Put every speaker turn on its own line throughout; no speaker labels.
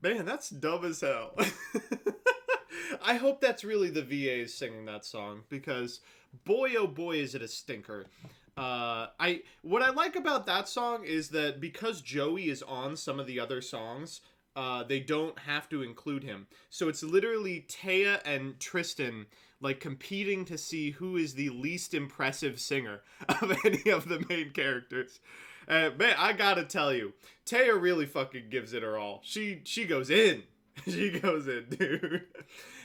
Man, that's dumb as hell. I hope that's really the VAs singing that song because boy oh boy is it a stinker. I what I like about that song is that because Joey is on some of the other songs, they don't have to include him. So it's literally Taya and Tristan like competing to see who is the least impressive singer of any of the main characters. Man, I gotta tell you, Taya really fucking gives it her all. She goes in. She goes in, dude.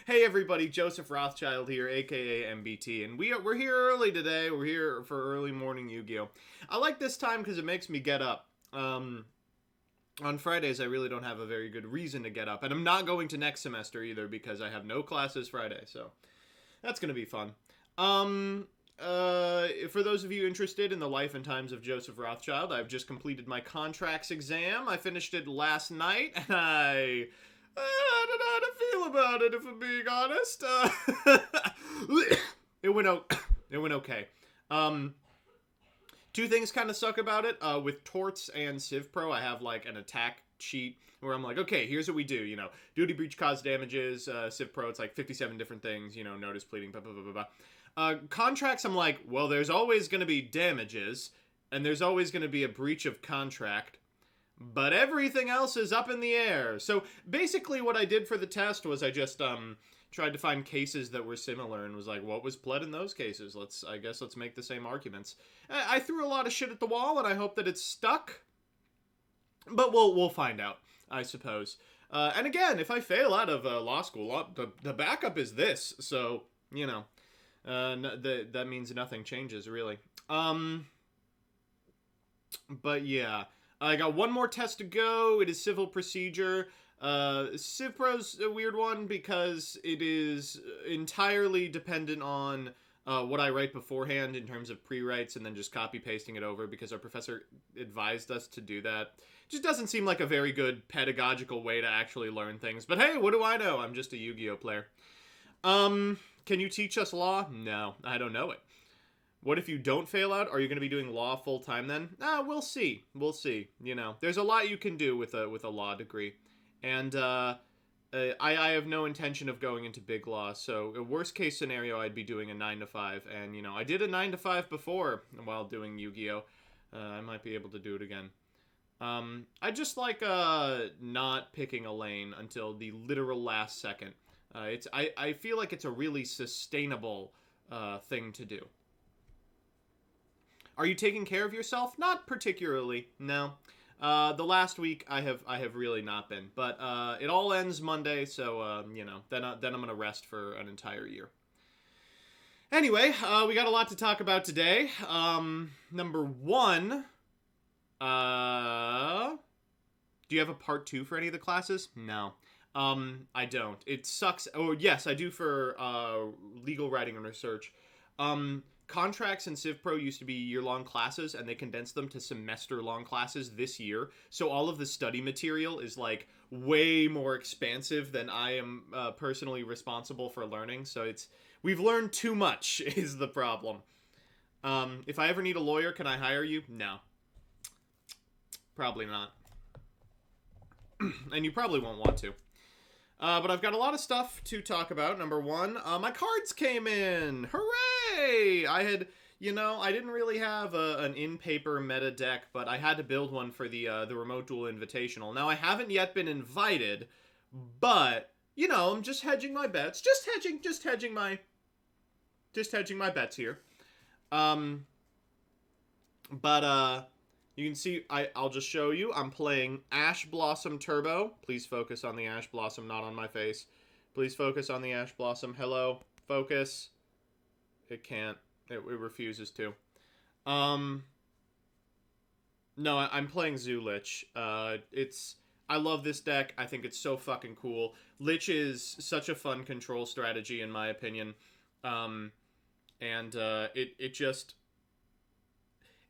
Hey everybody, Joseph Rothschild here, aka MBT, and we're here early today. We're here for early morning Yu-Gi-Oh. I like this time because it makes me get up. On Fridays, I really don't have a very good reason to get up, and I'm not going to next semester either because I have no classes Friday, so that's gonna be fun. For those of you interested in the life and times of Joseph Rothschild, I've just completed my contracts exam. I finished it last night, and I don't know how to feel about it, if I'm being honest. It went okay. Two things kind of suck about it. With Torts and Civ Pro, I have like an attack sheet where I'm like, okay, here's what we do. You know, duty breach cause damages. Civ Pro, it's like 57 different things. You know, notice pleading, blah blah blah blah blah. Contracts, I'm like, well, there's always going to be damages, and there's always going to be a breach of contract. But everything else is up in the air. So basically what I did for the test was I just tried to find cases that were similar and was like, what was pled in those cases? I guess let's make the same arguments. I threw a lot of shit at the wall and I hope that it's stuck. But we'll find out, I suppose. And again, if I fail out of law school, the backup is this. So, you know, that means nothing changes, really. But yeah. I got one more test to go. It is civil procedure. Civ Pro's a weird one because it is entirely dependent on what I write beforehand in terms of pre-writes and then just copy-pasting it over because our professor advised us to do that. Just doesn't seem like a very good pedagogical way to actually learn things. But hey, what do I know? I'm just a Yu-Gi-Oh player. Can you teach us law? No, I don't know it. What if you don't fail out? Are you going to be doing law full time then? We'll see. We'll see. You know, there's a lot you can do with a law degree, and I have no intention of going into big law. So, a worst case scenario, I'd be doing a 9 to 5, and you know, I did a 9 to 5 before while doing Yu-Gi-Oh. I might be able to do it again. I just like not picking a lane until the literal last second. I feel like it's a really sustainable thing to do. Are you taking care of yourself? Not particularly, no. The last week I have really not been, but it all ends Monday, so you know, then I'm gonna rest for an entire year. Anyway, we got a lot to talk about today. Number one, do you have a part 2 for any of the classes? No. I don't. It sucks. Oh yes, I do for legal writing and research. Contracts in Civ Pro used to be year-long classes, and they condensed them to semester-long classes this year. So all of the study material is, like, way more expansive than I am personally responsible for learning. So we've learned too much is the problem. If I ever need a lawyer, can I hire you? No. Probably not. And you probably won't want to. But I've got a lot of stuff to talk about. Number one, my cards came in. Hooray! I didn't really have an in-paper meta deck, but I had to build one for the Remote Duel Invitational. Now, I haven't yet been invited, but, you know, I'm just hedging my bets. Just hedging my bets here. You can see, I'll just show you. I'm playing Ash Blossom Turbo. Please focus on the Ash Blossom, not on my face. Please focus on the Ash Blossom. Hello, focus. It can't. It refuses to. No, I'm playing Zoo Lich. I love this deck. I think it's so fucking cool. Lich is such a fun control strategy, in my opinion.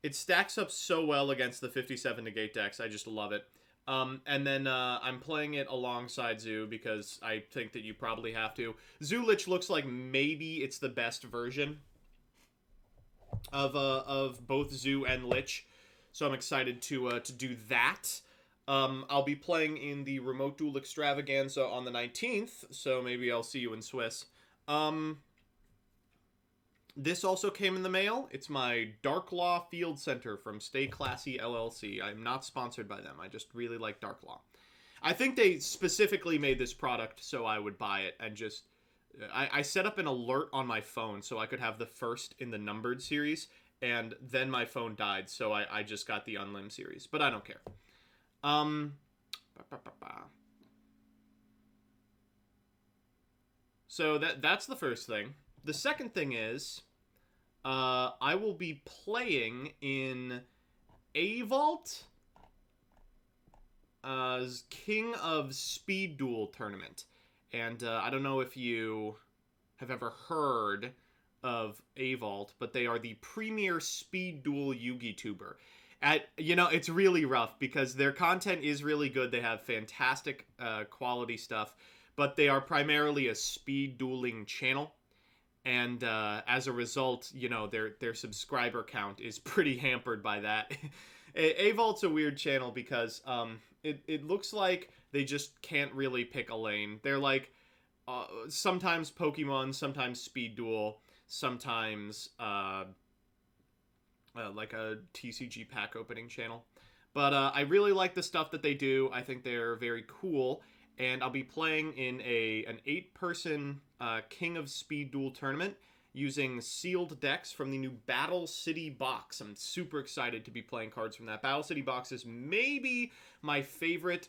It stacks up so well against the 57 negate decks. I just love it. And then I'm playing it alongside Zoo because I think that you probably have to. Zoo Lich looks like maybe it's the best version of both Zoo and Lich, so I'm excited to do that. I'll be playing in the Remote Duel Extravaganza on the 19th, so maybe I'll see you in Swiss. This also came in the mail. It's my Dark Law Field Center from Stay Classy LLC. I'm not sponsored by them. I just really like Dark Law. I think they specifically made this product so I would buy it and just... I set up an alert on my phone so I could have the first in the numbered series, and then my phone died, so I just got the Unlim series. But I don't care. So that's the first thing. The second thing is, I will be playing in A-Vault, King of Speed Duel tournament. And I don't know if you have ever heard of A-Vault, but they are the premier speed duel Yu-Gi tuber. It's really rough because their content is really good. They have fantastic quality stuff, but they are primarily a speed dueling channel. And as a result, their subscriber count is pretty hampered by that. A-Vault's a weird channel because it looks like they just can't really pick a lane. They're like sometimes Pokemon, sometimes Speed Duel, sometimes like a TCG pack opening channel. But I really like the stuff that they do. I think they're very cool. And I'll be playing in an 8-person King of Speed Duel tournament using sealed decks from the new Battle City box. I'm super excited to be playing cards from that. Battle City box is maybe my favorite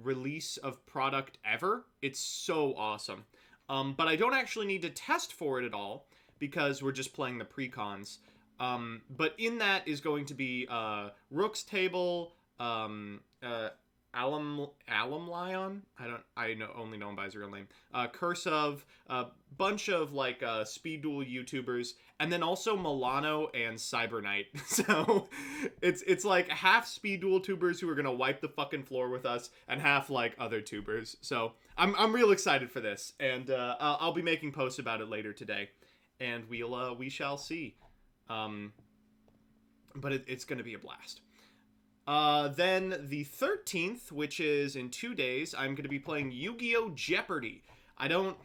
release of product ever. It's so awesome. But I don't actually need to test for it at all because we're just playing the pre-cons. But in that is going to be Rook's Table, Lion. I only know him by his real name. Curse of, a bunch of like speed duel YouTubers, and then also Milano and Cyber Knight. So it's like half speed duel tubers who are gonna wipe the fucking floor with us, and half like other tubers. So I'm real excited for this, and I'll be making posts about it later today, and we shall see. But it's gonna be a blast. Then the 13th, which is in 2 days, I'm going to be playing Yu-Gi-Oh! Jeopardy! I don't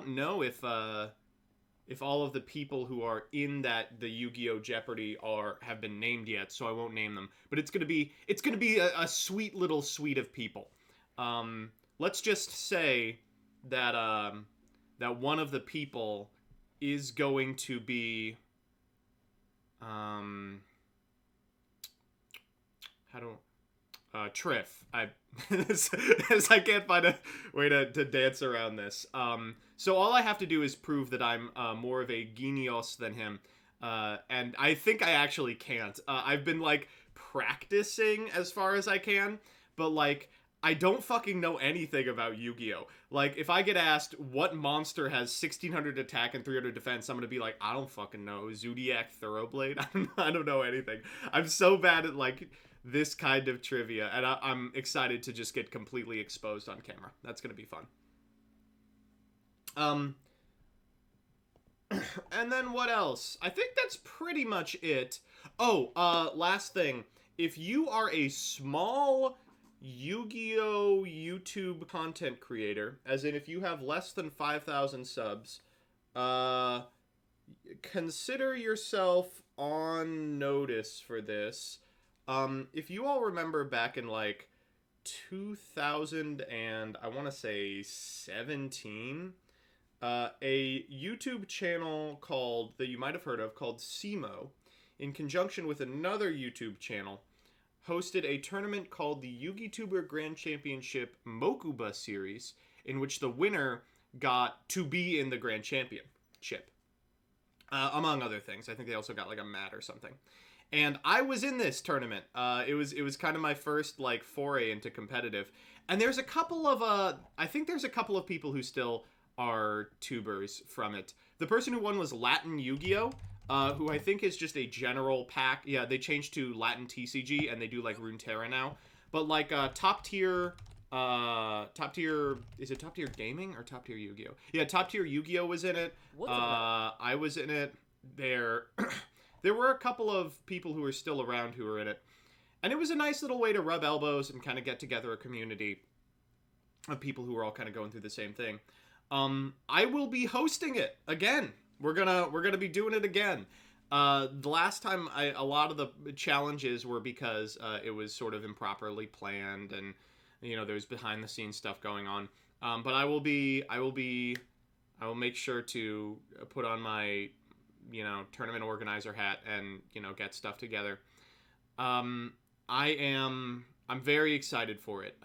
know if all of the people who are in the Yu-Gi-Oh! Jeopardy have been named yet, so I won't name them. But it's gonna be a sweet little suite of people. Let's just say that that one of the people is going to be Triff. As I can't find a way to dance around this. So all I have to do is prove that I'm more of a genios than him. And I think I actually can't. I've been, like, practicing as far as I can, but, like, I don't fucking know anything about Yu-Gi-Oh! Like, if I get asked what monster has 1600 attack and 300 defense, I'm gonna be like, I don't fucking know. Zodiac Thoroughblade? I don't know anything. I'm so bad at, like, this kind of trivia, and I'm excited to just get completely exposed on camera. That's gonna be fun. And then what else? I think that's pretty much it. Oh, last thing. If you are a small Yu-Gi-Oh! YouTube content creator, as in if you have less than 5,000 subs, consider yourself on notice for this. If you all remember back in, like, 2000 and I want to say 17, a YouTube channel that you might have heard of called Simo, in conjunction with another YouTube channel, hosted a tournament called the YugiTuber Grand Championship Mokuba Series, in which the winner got to be in the Grand Championship. Among other things. I think they also got, like, a mat or something. And I was in this tournament. It was kind of my first, like, foray into competitive. And there's a couple of, I think there's a couple of people who still are tubers from it. The person who won was Latin Yu-Gi-Oh! Who I think is just a general pack. Yeah, they changed to Latin TCG, and they do, like, Runeterra now. But, like, top tier, is it top tier gaming or top tier Yu-Gi-Oh? Yeah, top tier Yu-Gi-Oh was in it. I was in it. There were a couple of people who are still around who were in it. And it was a nice little way to rub elbows and kind of get together a community of people who are all kind of going through the same thing. I will be hosting it again. We're gonna be doing it again. The last time a lot of the challenges were because it was sort of improperly planned, and there was behind the scenes stuff going on. But I will make sure to put on my tournament organizer hat and get stuff together. I'm very excited for it.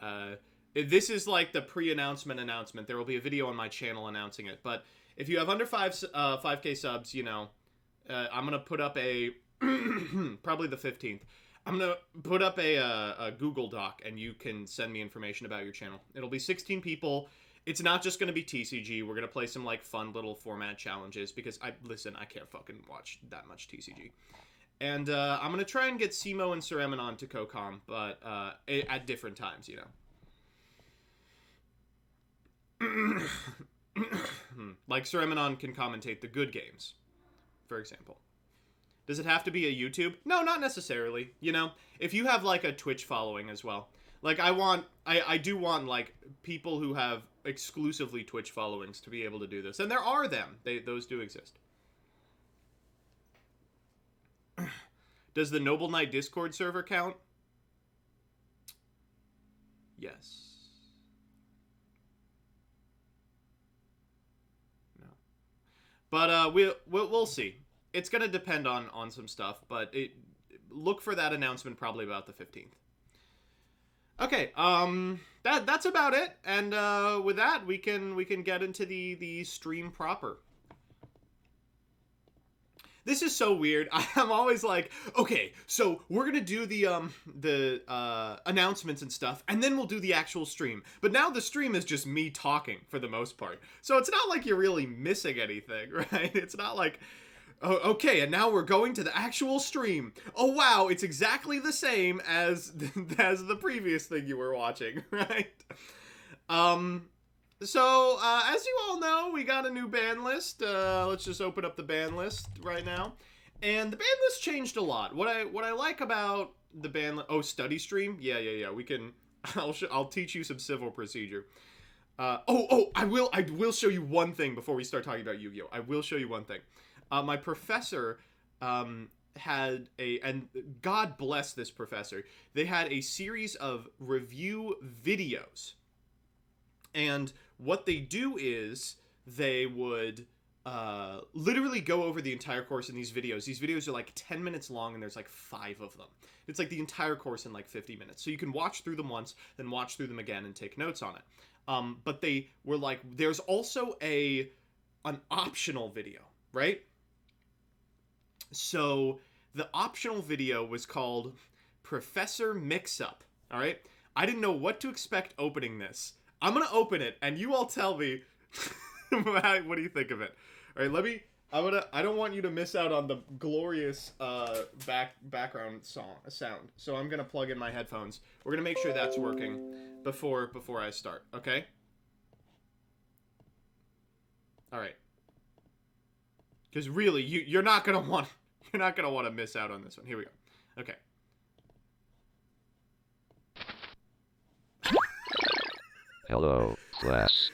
This is like the pre-announcement announcement. There will be a video on my channel announcing it. But if you have under 5K subs, I'm gonna put up a probably the 15th. I'm gonna put up a Google Doc, and you can send me information about your channel. It'll be 16 people. It's not just gonna be TCG. We're gonna play some like fun little format challenges because I can't fucking watch that much TCG. And I'm gonna try and get Simo and Suremin on to CoCom, but at different times, Like Sureminon can commentate the good games, for example. Does it have to be a YouTube? No, not necessarily. If you have like a Twitch following as well. Like I do want like people who have exclusively Twitch followings to be able to do this. And there are them. Those do exist. Does the Noble Knight Discord server count? Yes. But we'll see. It's gonna depend on some stuff, but look for that announcement probably about the 15th. Okay, that's about it. And with that, we can get into the stream proper. This is so weird. I'm always like, okay, so we're gonna do the announcements and stuff, and then we'll do the actual stream. But now the stream is just me talking for the most part, so it's not like you're really missing anything, right? It's not like, oh, okay, and now we're going to the actual stream. Oh wow, it's exactly the same as the previous thing you were watching, right? So, as you all know, we got a new band list. Let's just open up the band list right now. And the band list changed a lot. What I like about the band list... Oh, study stream? Yeah. We can... I'll teach you some civil procedure. I will show you one thing before we start talking about Yu-Gi-Oh! I will show you one thing. My professor had and God bless this professor, they had a series of review videos. And what they do is they would literally go over the entire course in these videos. These videos are like 10 minutes long, and there's like 5 of them. It's like the entire course in like 50 minutes. So you can watch through them once, then watch through them again and take notes on it. But they were like, there's also an optional video, right? So the optional video was called Professor Mix-Up, all right? I didn't know what to expect opening this. I'm going to open it, and you all tell me what do you think of it. All right, I don't want you to miss out on the glorious background sound. So I'm going to plug in my headphones. We're going to make sure that's working before I start, okay? All right. Cuz really, you're not going to want to miss out on this one. Here we go. Okay.
Hello, class.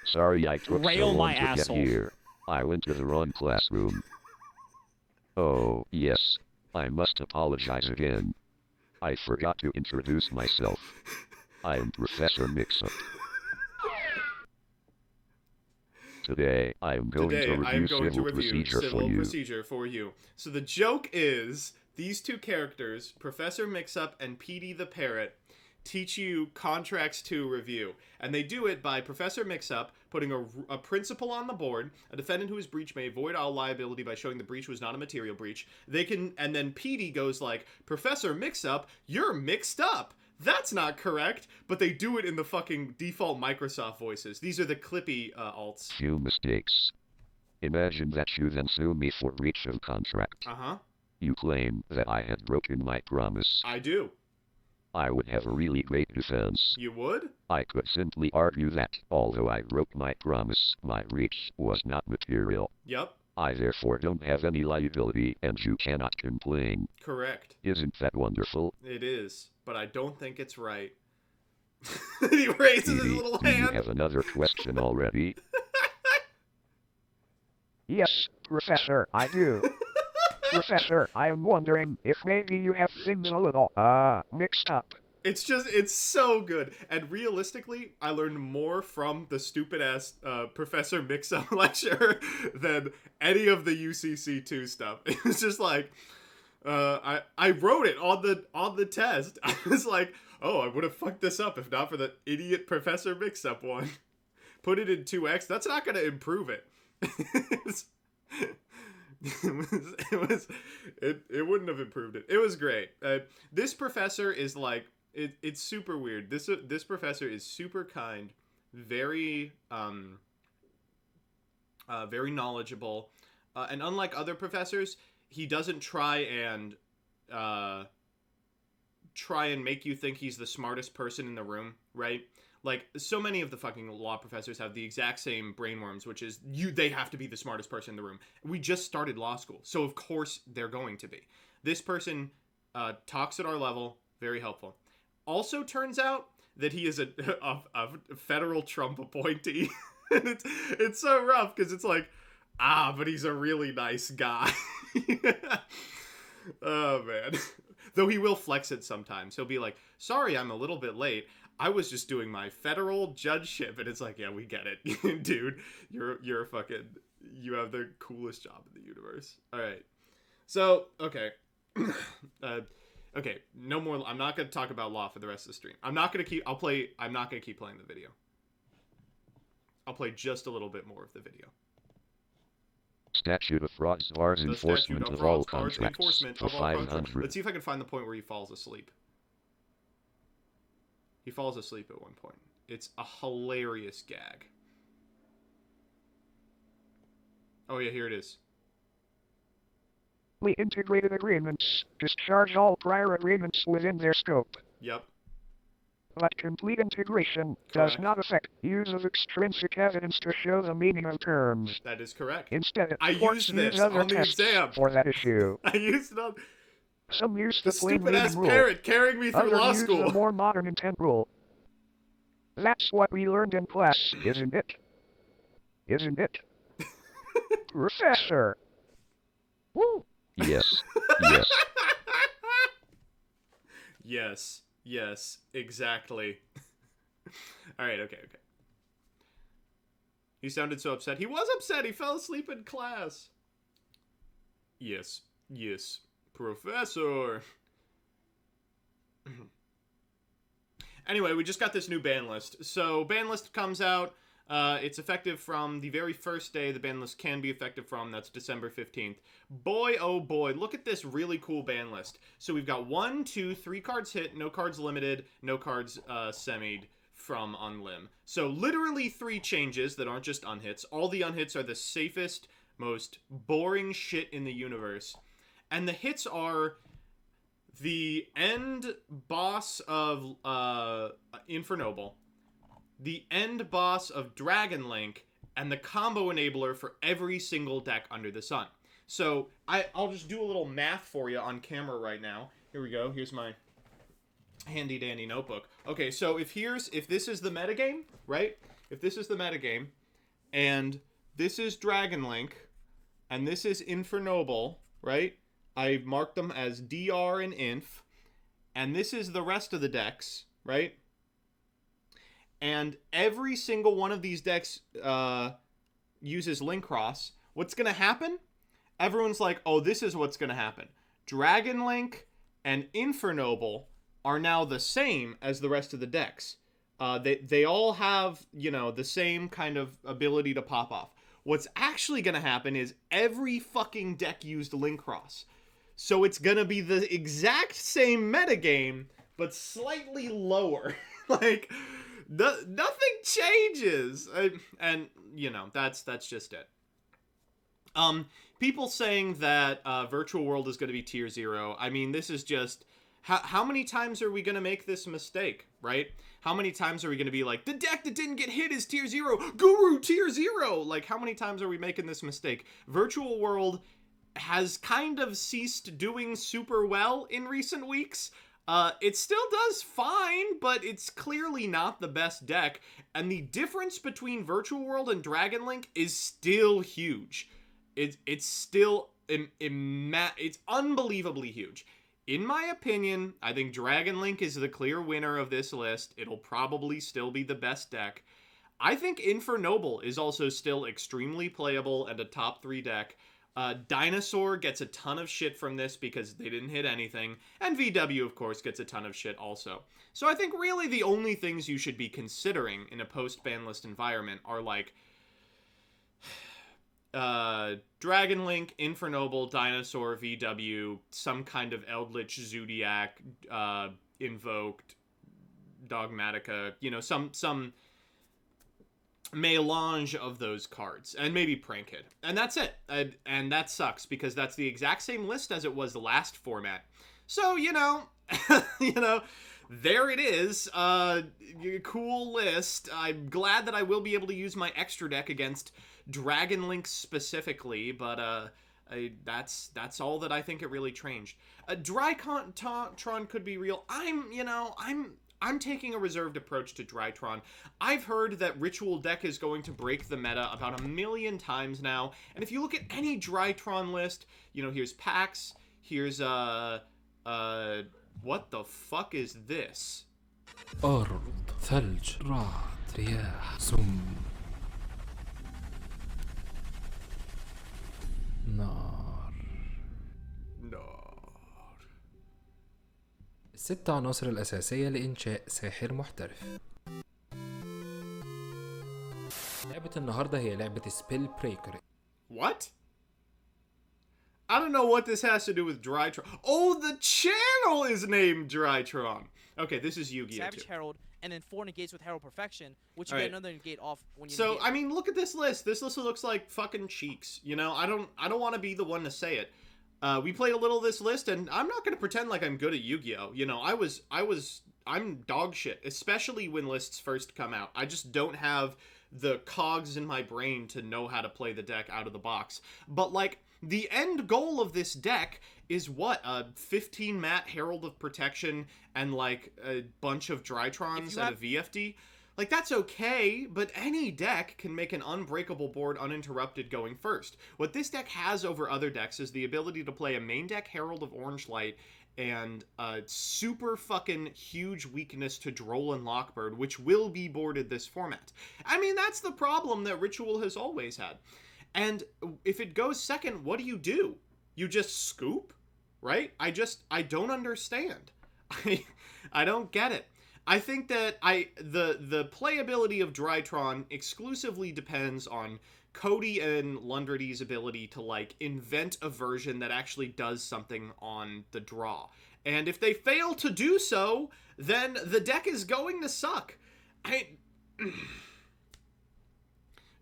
Sorry I took so long to get here. I went to the wrong classroom. Oh, yes. I must apologize again. I forgot to introduce myself. I am Professor Mix-Up. Today, I am going to review civil procedure for you. So the joke is, these two characters, Professor Mix-Up and Petey the Parrot, teach you contracts to review. And they do it by Professor Mix-Up putting a principal on the board, a defendant who is breach may void all liability by showing the breach was not a material breach. And then Petey goes like, Professor Mix-Up, you're mixed up. That's not correct. But they do it in the fucking default Microsoft voices. These are the clippy alts. Few mistakes. Imagine that you then sue me for breach of contract.
Uh-huh.
You claim that I had broken my promise.
I do.
I would have a really great defense.
You would?
I could simply argue that, although I broke my promise, my breach was not material.
Yep.
I therefore don't have any liability and you cannot complain.
Correct.
Isn't that wonderful?
It is, but I don't think it's right. He raises his little hand.
Do you have another question already?
Yes, Professor, I do. Professor, I am wondering if maybe you have things a little, mixed up.
It's so good. And realistically, I learned more from the stupid-ass Professor Mix-Up lecture than any of the UCC2 stuff. It was just like, I wrote it on the test. I was like, oh, I would have fucked this up if not for the idiot Professor Mix-Up one. Put it in 2x. That's not going to improve it. It wouldn't have improved it. It was great. This professor is like, it's super weird. This professor is super kind, very very knowledgeable, and unlike other professors, he doesn't try and make you think he's the smartest person in the room, right? Like, so many of the fucking law professors have the exact same brainworms, which is they have to be the smartest person in the room. We just started law school, so of course they're going to be. This person talks at our level, very helpful. Also turns out that he is a federal Trump appointee. And it's so rough because it's like, but he's a really nice guy. Oh, man. Though he will flex it sometimes. He'll be like, sorry, I'm a little bit late. I was just doing my federal judgeship. And it's like, yeah, we get it. Dude, you're fucking, you have the coolest job in the universe. All right. So, okay. Okay, no more. I'm not going to talk about law for the rest of the stream. I'm not going to keep playing the video. I'll play just a little bit more of the video.
Statute of Frauds bars enforcement of all contracts for 500.
Let's see if I can find the point where he falls asleep. He falls asleep at one point. It's a hilarious gag. Oh yeah, here it is.
We integrated agreements, discharge all prior agreements within their scope.
Yep.
But complete integration does not affect use of extrinsic evidence to show the meaning of terms.
That is correct.
Instead,
I used this on the exam
for that issue.
I used it on...
Some use
the
plain reading rule.
parrot carrying me through law school.
Others use the more modern intent rule. That's what we learned in class, isn't it? Isn't it? Professor! Woo!
Yes. Yes.
Yes. Yes. Exactly. Alright, okay. He sounded so upset. He was upset. He fell asleep in class. Yes. Yes. Professor. Anyway, we just got this new ban list. So, ban list comes out. It's effective from the very first day the ban list can be effective from. That's December 15th. Boy, oh boy, look at this really cool ban list. So we've got 1, 2, 3 cards hit, no cards limited, no cards semied from unlim. So literally 3 changes that aren't just unhits. All the unhits are the safest, most boring shit in the universe. And the hits are the end boss of Infernoble, the end boss of Dragon Link, and the combo enabler for every single deck under the sun. So, I'll just do a little math for you on camera right now. Here we go. Here's my handy-dandy notebook. Okay, so if this is the metagame, right? If this is the metagame, and this is Dragon Link, and this is Infernoble, right? I've marked them as DR and Inf, and this is the rest of the decks, right? And every single one of these decks uses Link Cross. What's going to happen? Everyone's like, oh, this is what's going to happen. Dragon Link and Infernoble are now the same as the rest of the decks. They all have, the same kind of ability to pop off. What's actually going to happen is every fucking deck used Link Cross. So it's going to be the exact same metagame, but slightly lower. Like... nothing changes, and that's just it. People saying that Virtual World is going to be tier 0. I mean, this is just How many times are we going to make this mistake, right? How many times are we going to be like, the deck that didn't get hit is tier 0, Guru tier 0? Like, how many times are we making this mistake? Virtual World has kind of ceased doing super well in recent weeks. It still does fine, but it's clearly not the best deck, and the difference between Virtual World and Dragon Link is still huge. It's still, it's unbelievably huge. In my opinion, I think Dragon Link is the clear winner of this list. It'll probably still be the best deck. I think Infernoble is also still extremely playable and a top 3 deck. Dinosaur gets a ton of shit from this because they didn't hit anything, and VW, of course, gets a ton of shit also. So I think really the only things you should be considering in a post-ban list environment are like Dragon Link, Infernoble, Dinosaur, VW, some kind of Eldritch Zodiac, Invoked, Dogmatica, you know, some melange of those cards, and maybe Prankhead, and that's it. And that sucks because that's the exact same list as it was the last format. So you know, there it is. Cool list. I'm glad that I will be able to use my extra deck against Dragon Link specifically, but that's all that I think it really changed. Drytron could be real. I'm taking a reserved approach to Drytron. I've heard that Ritual deck is going to break the meta about 1 million times now, and if you look at any Drytron list, you know, here's Pax, here's, what the fuck is this?
أرض ثلج رعد رياح سم نار. الست عناصر الأساسية لإنشاء ساحر محترف. لعبة النهاردة هي لعبة سبيل بريكر.
What? I don't know what this has to do with Drytron. Oh, the channel is named Drytron. Okay, this is Yu-Gi-Oh!
Savage Herald, and then 4 negates with Herald Perfection, which you
All
get
right.
another negate off when you
So,
negate.
I mean, look at this list. This list looks like fucking cheeks. You know, I don't want to be the one to say it. We played a little of this list, and I'm not going to pretend like I'm good at Yu-Gi-Oh! You know, I'm dog shit, especially when lists first come out. I just don't have the cogs in my brain to know how to play the deck out of the box. But, like, the end goal of this deck is what? 15 mat Herald of Protection and, like, a bunch of Drytrons and a VFD? Like, that's okay, but any deck can make an unbreakable board uninterrupted going first. What this deck has over other decks is the ability to play a main deck Herald of Orange Light and a super fucking huge weakness to Droll and Lockbird, which will be boarded this format. I mean, that's the problem that Ritual has always had. And if it goes second, what do? You just scoop? Right? I don't understand. I don't get it. I think that the playability of Drytron exclusively depends on Cody and Lundredy's ability to, like, invent a version that actually does something on the draw. And if they fail to do so, then the deck is going to suck.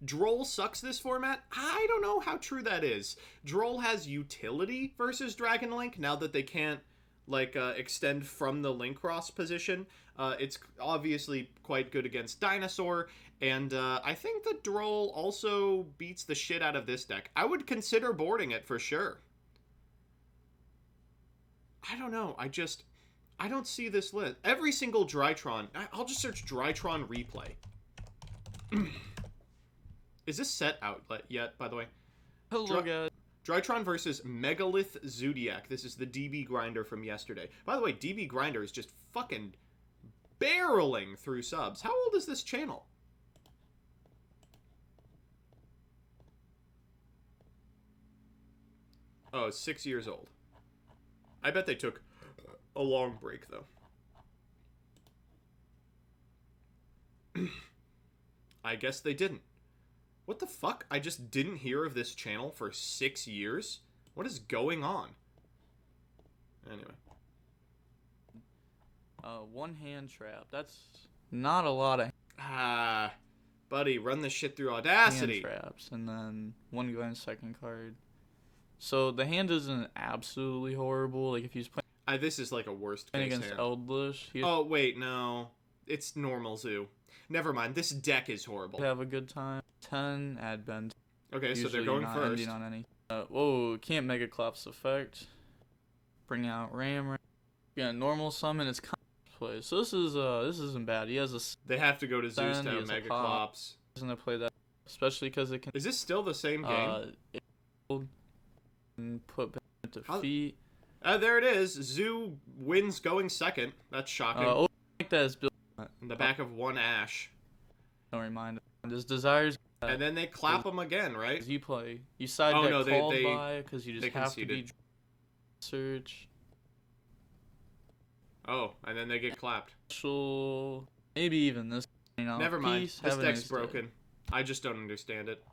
Droll sucks this format? I don't know how true that is. Droll has utility versus Dragon Link now that they can't, like, extend from the link cross position. It's obviously quite good against Dinosaur, and I think that Droll also beats the shit out of this deck. I would consider boarding it for sure. I don't know. I don't see this list. Every single Drytron. I'll just search Drytron replay. Is this set out yet, by the way?
Hello, guys.
Drytron versus Megalith Zodiac. This is the DB Grinder from yesterday. By the way, DB Grinder is just fucking barreling through subs. How old is this channel? Oh, 6 years old. I bet they took a long break, though. I guess they didn't. What the fuck? I just didn't hear of this channel for 6 years? What is going on? Anyway.
One hand trap. That's not a lot of
Buddy, run this shit through Audacity.
hand traps. And then one go in second card. So the hand isn't absolutely horrible. Like if he's playing.
This is like a worst
And
case
against
hand.
Eldbush, you
Oh, wait, no. It's normal Zoo. Never mind. This deck is horrible.
have a good time. 10, add bend.
Okay, so they're
Usually
going
not
first.
ending on any. Whoa, can't Mega Collapse effect. Bring out Ram. Yeah, normal summon is kind of play. So this isn't bad. He has a
They have to go to Zeus
Then
to
he
have
has a
Mega
pop.
Clops.
He's gonna play that, especially because it can.
Is this still the same game?
And put back to
How-
defeat.
There it is. Zoo wins going second. That's shocking.
Like that is built.
In the back of one Ash.
Don't remind him. His desires.
And then they clap him again, right?
As you play, you side
Oh,
deck
no, they-
called
they-
by because you
they
just have to
conceded.
be search.
Oh, and then they get clapped.
Special, maybe even this. You know,
Never mind.
Peace,
This
have a
deck's
nice day.
broken. I just don't understand it.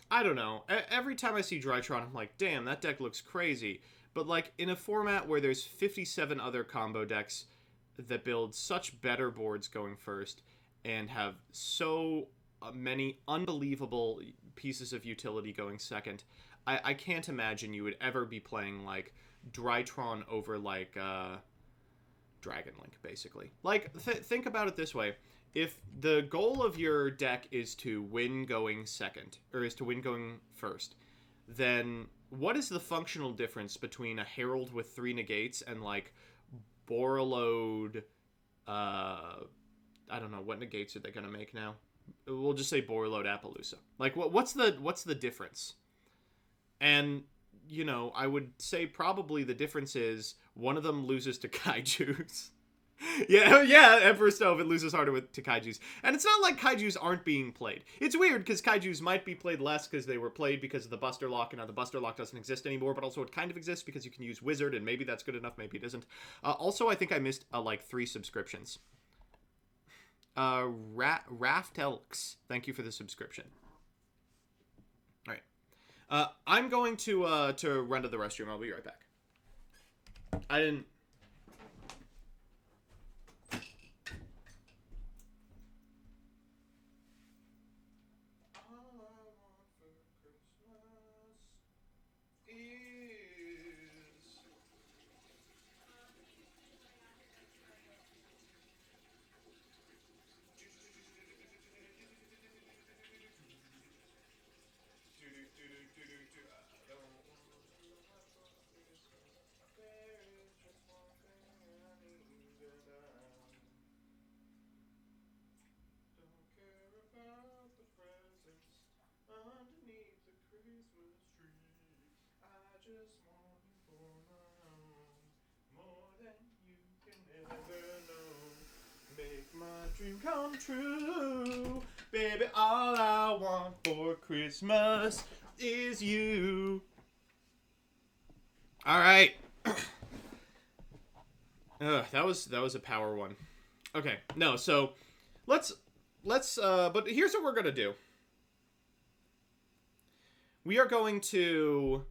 I don't know. Every time I see Drytron, I'm like, damn, that deck looks crazy. But, like, in a format where there's 57 other combo decks that build such better boards going first and have so many unbelievable pieces of utility going second, I can't imagine you would ever be playing, like, Drytron over, like, Dragon Link, basically. Like, think about it this way. If the goal of your deck is to win going second, or is to win going first, then what is the functional difference between a Herald with 3 negates and, like, Borreload, I don't know, what negates are they going to make now? We'll just say Borreload Appaloosa. Like, what's the difference? And, you know, I would say probably the difference is one of them loses to Kaijus. yeah, Emperor Stove, it loses harder to Kaijus. And it's not like Kaijus aren't being played. It's weird, because Kaijus might be played less because they were played because of the Buster Lock, and now the Buster Lock doesn't exist anymore, but also it kind of exists because you can use Wizard, and maybe that's good enough, maybe it isn't. Also, I think I missed, like, 3 subscriptions. Raft Elks, thank you for the subscription. Alright. I'm going to run to the restroom. I'll be right back. I didn't... Underneath the Christmas tree, I just want you for my own, more than you can ever know. Make my dream come true, baby. All I want for Christmas is you. All right. That was a power one. Okay, no, so let's. But here's what we're gonna do. We are going to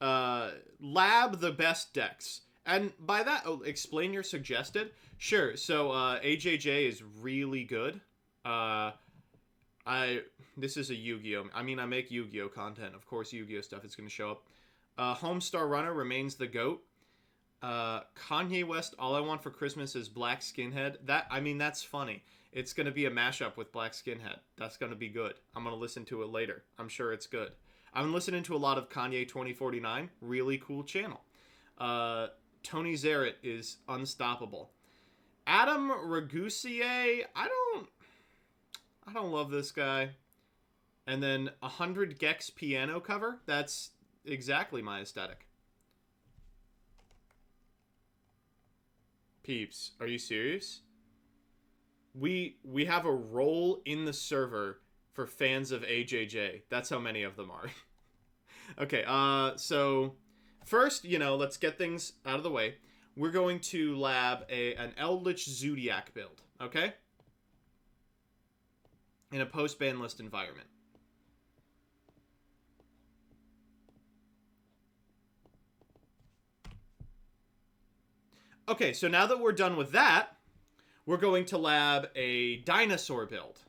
lab the best decks. And by that, explain your suggested. Sure, so AJJ is really good. This is a Yu-Gi-Oh! I mean, I make Yu-Gi-Oh! Content. Of course, Yu-Gi-Oh! Stuff is going to show up. Homestar Runner remains the GOAT. Kanye West, All I Want for Christmas is Black Skinhead. That's funny. It's going to be a mashup with Black Skinhead. That's going to be good. I'm going to listen to it later. I'm sure it's good. I'm listening to a lot of Kanye 2049. Really cool channel. Tony Zaret is unstoppable. Adam Ragusier, I don't love this guy. And then 100 Gex piano cover. That's exactly my aesthetic. Peeps, are you serious? We have a role in the server for fans of AJJ. That's how many of them are. Okay, so first, let's get things out of the way. We're going to lab an Eldritch Zodiac build, okay? In a post-ban list environment. Okay, so now that we're done with that, we're going to lab a dinosaur build.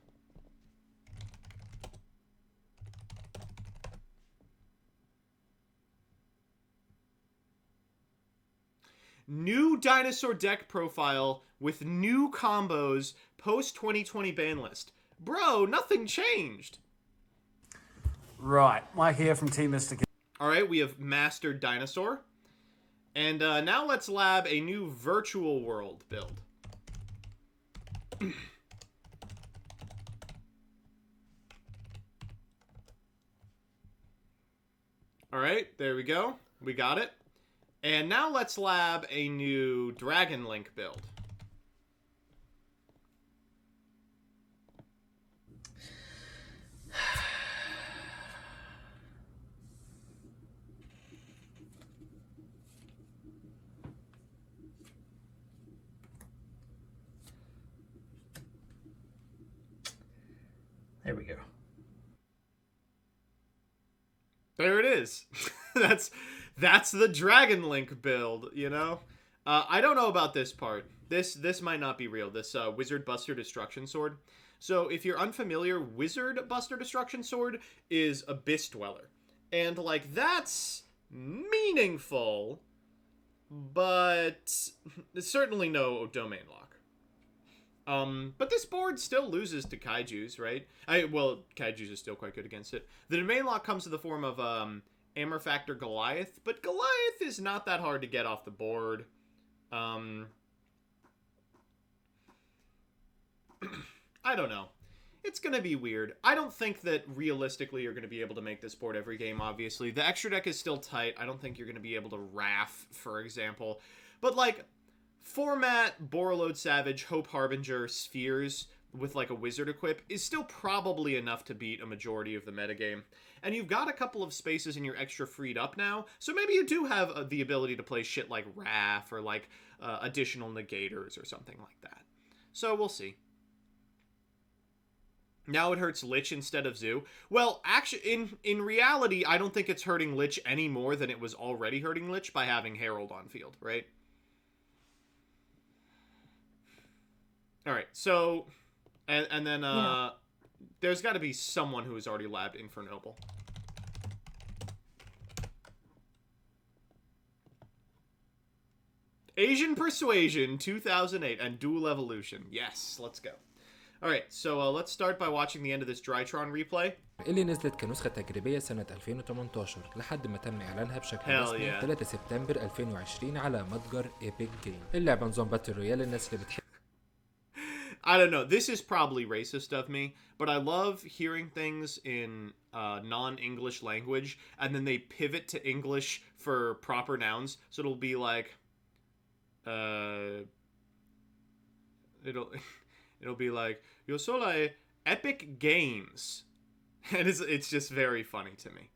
new dinosaur deck profile with new combos post 2020 ban list. Bro, nothing changed.
Right, I hear from Team Mystic.
All right, we have mastered dinosaur. And now let's lab a new virtual world build. All right, there we go. We got it. And now let's lab a new Dragon Link build.
There we go.
There it is. that's the Dragon Link build, you know? I don't know about this part. This might not be real. This Wizard Buster Destruction Sword. So if you're unfamiliar, Wizard Buster Destruction Sword is Abyss Dweller. And, like, that's meaningful, but certainly no domain lock. But this board still loses to Kaijus, right? Well, Kaijus is still quite good against it. The domain lock comes in the form of Amor Factor Goliath, but Goliath is not that hard to get off the board. I don't know. It's going to be weird. I don't think that realistically you're going to be able to make this board every game, obviously. The extra deck is still tight. I don't think you're going to be able to RAF, for example. But, like, format, Borreload Savage, Hope Harbinger, Spheres with, like, a Wizard equip is still probably enough to beat a majority of the metagame. And you've got a couple of spaces in your extra freed up now, so maybe you do have the ability to play shit like RAF or, like, additional negators or something like that. So we'll see. Now it hurts Lich instead of Zoo. Well, actually, in reality, I don't think it's hurting Lich any more than it was already hurting Lich by having Herald on field, right? Alright, so... And then, there's got to be someone who has already labbed Infernoble. Asian Persuasion 2008 and Dual Evolution. Yes, let's go. Alright, so let's start by watching the end of this Drytron replay.
اللي نزلت كنسخة تجريبية سنة 2018 لحد ما تم إعلانها بشكل رسمي 3 سبتمبر 2020 على متجر ايبك جيم. اللعبة نظام باتل رويال للناس اللي بتحب.
I don't know. This is probably racist of me, but I love hearing things in non-English language, and then they pivot to English for proper nouns. So it'll be like, it'll be like, yo soy Epic Games, and it's just very funny to me.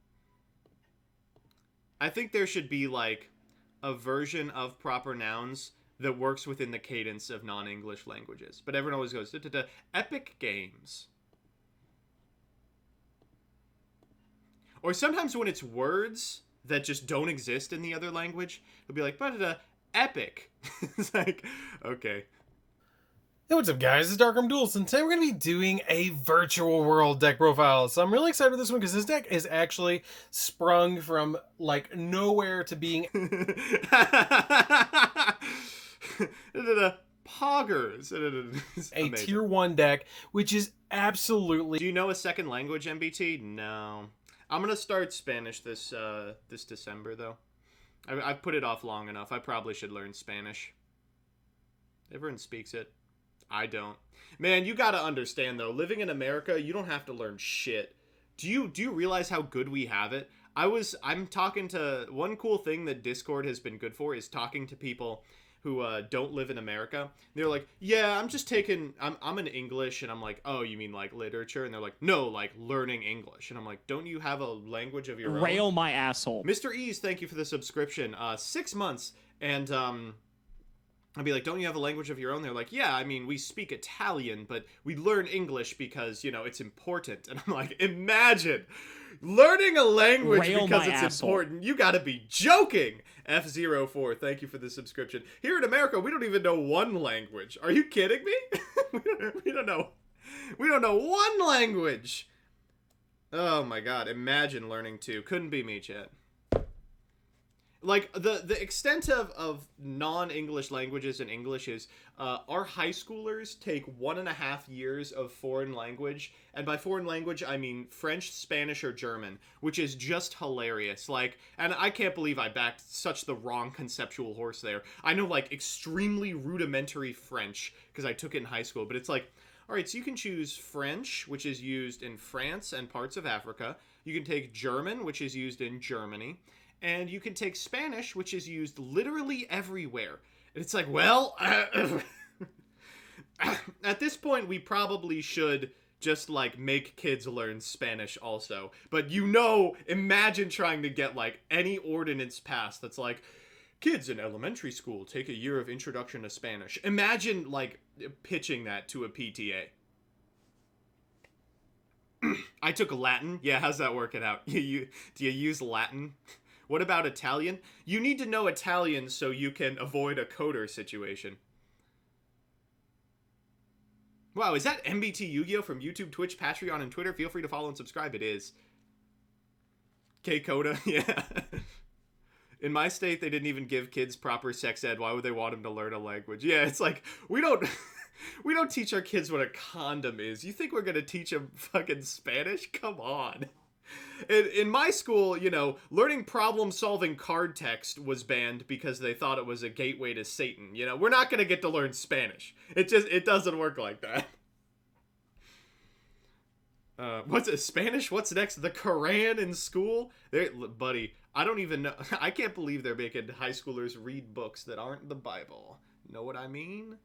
I think there should be like a version of proper nouns that works within the cadence of non-English languages. But everyone always goes, Epic Games. Or sometimes when it's words that just don't exist in the other language, it'll be like, epic. It's like, okay.
Hey, what's up, guys? It's Darkroom Duels, and today we're going to be doing a virtual world deck profile. So I'm really excited for this one because this deck is actually sprung from, like, nowhere to being...
Poggers.
a tier 1 deck, which is absolutely...
Do you know a second language, MBT? No. I'm going to start Spanish this December, though. I've put it off long enough. I probably should learn Spanish. Everyone speaks it. I don't. Man, you gotta understand, though. Living in America, you don't have to learn shit. Do you realize how good we have it? I'm talking to... One cool thing that Discord has been good for is talking to people who don't live in America. They're like, yeah, I'm in English, and I'm like, oh, you mean like literature? And they're like, no, like learning English. And I'm like, don't you have a language of your own?
Rail my asshole.
Mr. Ease, thank you for the subscription. 6 months, and I'd be like, don't you have a language of your own? They're like, yeah, I mean, we speak Italian, but we learn English because, you know, it's important. And I'm like, imagine learning a language because it's important. You gotta be joking. F04, thank you for the subscription. Here in America, we don't even know one language. Are you kidding me? we don't know one language. Oh my god, imagine learning two. Couldn't be me, chat. Like, the extent of non-English languages in English is, our high schoolers take 1.5 years of foreign language, and by foreign language, I mean French, Spanish, or German, which is just hilarious. Like, and I can't believe I backed such the wrong conceptual horse there. I know, like, extremely rudimentary French, because I took it in high school, but it's like, alright, so you can choose French, which is used in France and parts of Africa. You can take German, which is used in Germany. And you can take Spanish, which is used literally everywhere. And it's like, well, at this point, we probably should just, like, make kids learn Spanish also. But, imagine trying to get, like, any ordinance passed that's like, kids in elementary school take a year of introduction to Spanish. Imagine, like, pitching that to a PTA. I took Latin. Yeah, how's that working out? Do you use Latin? What about Italian? You need to know Italian so you can avoid a coder situation. Wow, is that MBT Yu-Gi-Oh from YouTube, Twitch, Patreon, and Twitter? Feel free to follow and subscribe. It is. K-Coda, yeah. In my state, they didn't even give kids proper sex ed. Why would they want them to learn a language? Yeah, it's like, we don't teach our kids what a condom is. You think we're gonna teach them fucking Spanish? Come on. In my school, learning problem-solving card text was banned because they thought it was a gateway to Satan. We're not going to get to learn Spanish. It doesn't work like that. What's it? Spanish? What's next? The Quran in school? Buddy, I don't even know. I can't believe they're making high schoolers read books that aren't the Bible. Know what I mean?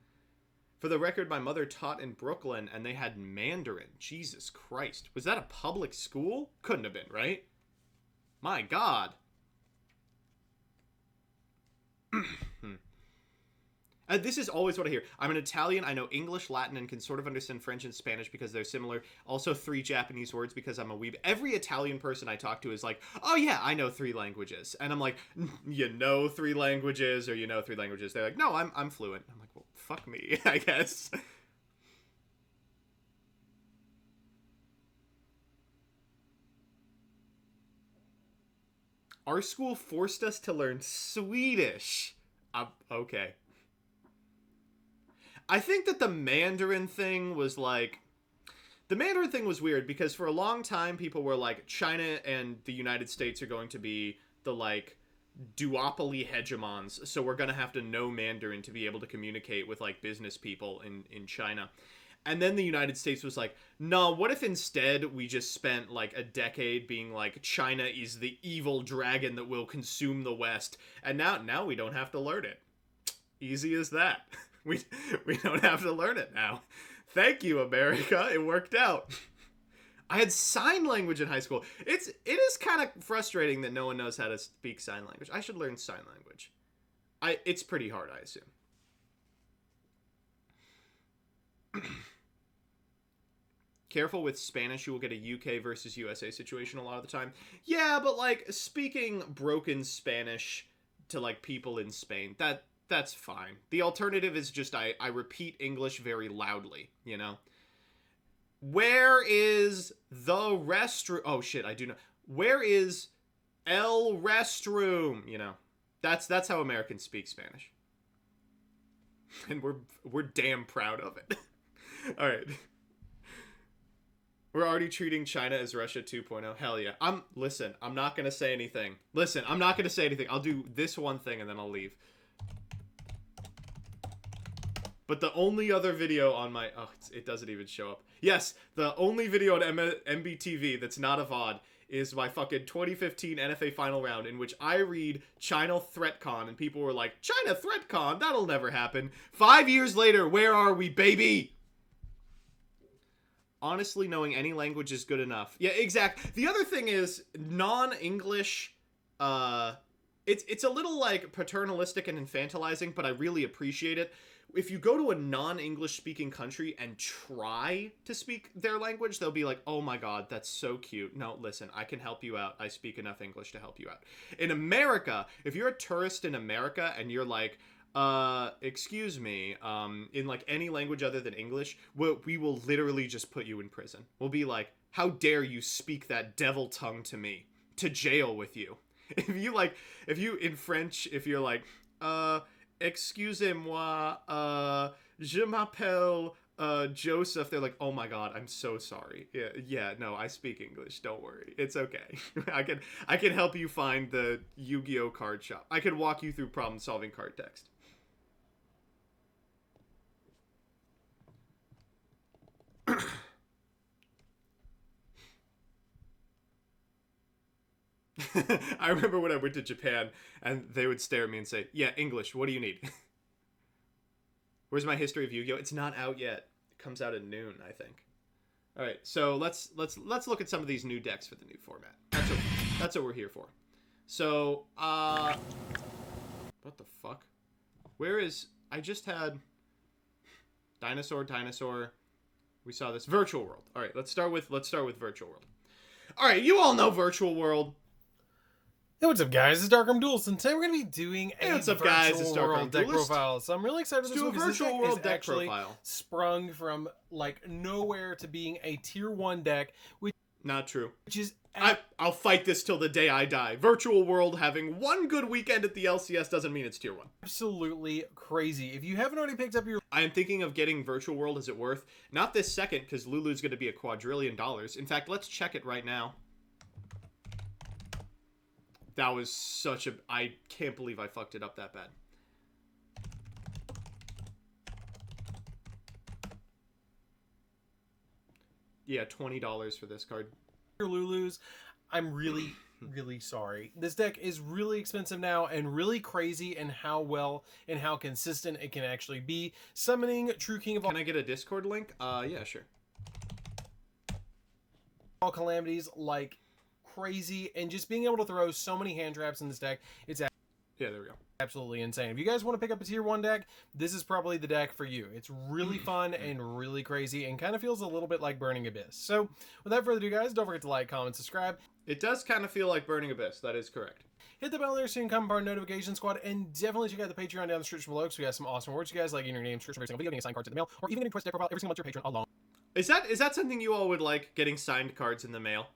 For the record, my mother taught in Brooklyn, and they had Mandarin. Jesus Christ. Was that a public school? Couldn't have been, right? My God. This is always what I hear. I'm an Italian. I know English, Latin, and can sort of understand French and Spanish because they're similar. Also 3 Japanese words because I'm a weeb. Every Italian person I talk to is like, oh yeah, I know 3 languages. And I'm like, you know 3 languages, or you know 3 languages. They're like, no, I'm fluent. I'm like, well, fuck me, I guess. Our school forced us to learn Swedish. Okay. I think that the Mandarin thing was like... The Mandarin thing was weird because for a long time people were like, China and the United States are going to be the, like, duopoly hegemons, so we're going to have to know Mandarin to be able to communicate with, like, business people in China. And then the United States was like, no, what if instead we just spent, like, a decade being like, China is the evil dragon that will consume the West, and now we don't have to learn it. Easy as that. We don't have to learn it now. Thank you, America. It worked out. I had sign language in high school. It is kind of frustrating that no one knows how to speak sign language. I should learn sign language. It's pretty hard, I assume. Careful with Spanish, you will get a UK versus USA situation a lot of the time. Yeah, but, like, speaking broken Spanish to, like, people in Spain, that's fine. The alternative is just I repeat English very loudly, you know? Where is the restroom? Oh, shit, I do know. Where is el restroom? You know? That's how Americans speak Spanish. And we're damn proud of it. All right. We're already treating China as Russia 2.0. Hell yeah. Listen, I'm not going to say anything. I'll do this one thing and then I'll leave. But the only other video on my... Oh, it doesn't even show up. Yes, the only video on MBTV that's not a VOD is my fucking 2015 NFA final round in which I read China ThreatCon and people were like, China ThreatCon? That'll never happen. 5 years later, where are we, baby? Honestly, knowing any language is good enough. Yeah, exactly. The other thing is, non-English, it's a little, like, paternalistic and infantilizing, but I really appreciate it. If you go to a non-English speaking country and try to speak their language, they'll be like, oh my god, that's so cute. No, listen, I can help you out. I speak enough English to help you out. In America, if you're a tourist in America and you're like, excuse me, in like any language other than English, we will literally just put you in prison. We'll be like, how dare you speak that devil tongue to me? To jail with you. if you in French, if you're like, excusez-moi, je m'appelle Joseph, they're like, oh my god, I'm so sorry. Yeah, no, I speak English. Don't worry, it's okay. I can help you find the Yu-Gi-Oh card shop. I can walk you through problem-solving card text. I remember when I went to Japan and they would stare at me and say, yeah, English, what do you need? Where's my history of Yu-Gi-Oh? It's not out yet. It comes out at noon, I think. All right, so let's look at some of these new decks for the new format. That's what we're here for. So, what the fuck? Where is, I just had Dinosaur. We saw this Virtual World. All right, let's start with Virtual World. All right, you all know Virtual World.
Hey, what's up, guys? It's Darkroom Duels, and today we're going to be doing a Virtual World deck profile. So I'm really excited for this one because this deck is actually sprung from, like, nowhere to being a Tier 1 deck, which...
Not true.
Which is...
I'll fight this till the day I die. Virtual World having one good weekend at the LCS doesn't mean it's Tier 1.
Absolutely crazy. If you haven't already picked up your...
I am thinking of getting Virtual World. Is it worth? Not this second, because Lulu's going to be $1 quadrillion. In fact, let's check it right now. That was such a... I can't believe I fucked it up that bad. Yeah, $20 for this card.
Lulu's, I'm really, really sorry. This deck is really expensive now and really crazy in how well and how consistent it can actually be. Summoning True King of all...
Can I get a Discord link? Yeah, sure.
All calamities, like... crazy, and just being able to throw so many hand traps in this deck, it's
yeah, there we go.
Absolutely insane. If you guys want to pick up a Tier 1 deck, this is probably the deck for you. It's really fun and really crazy and kind of feels a little bit like Burning Abyss. So without further ado, guys, don't forget to like, comment, subscribe.
It does kind of feel like Burning Abyss. That is correct.
Hit the bell there so you can come part of our notification squad, and definitely check out the Patreon down in the description below because we got some awesome rewards you guys, like getting your name, description, every single video, getting assigned cards in the mail, or even getting Twist deck profile every single month to your Patreon alone.
Is that something you all would like, getting signed cards in the mail?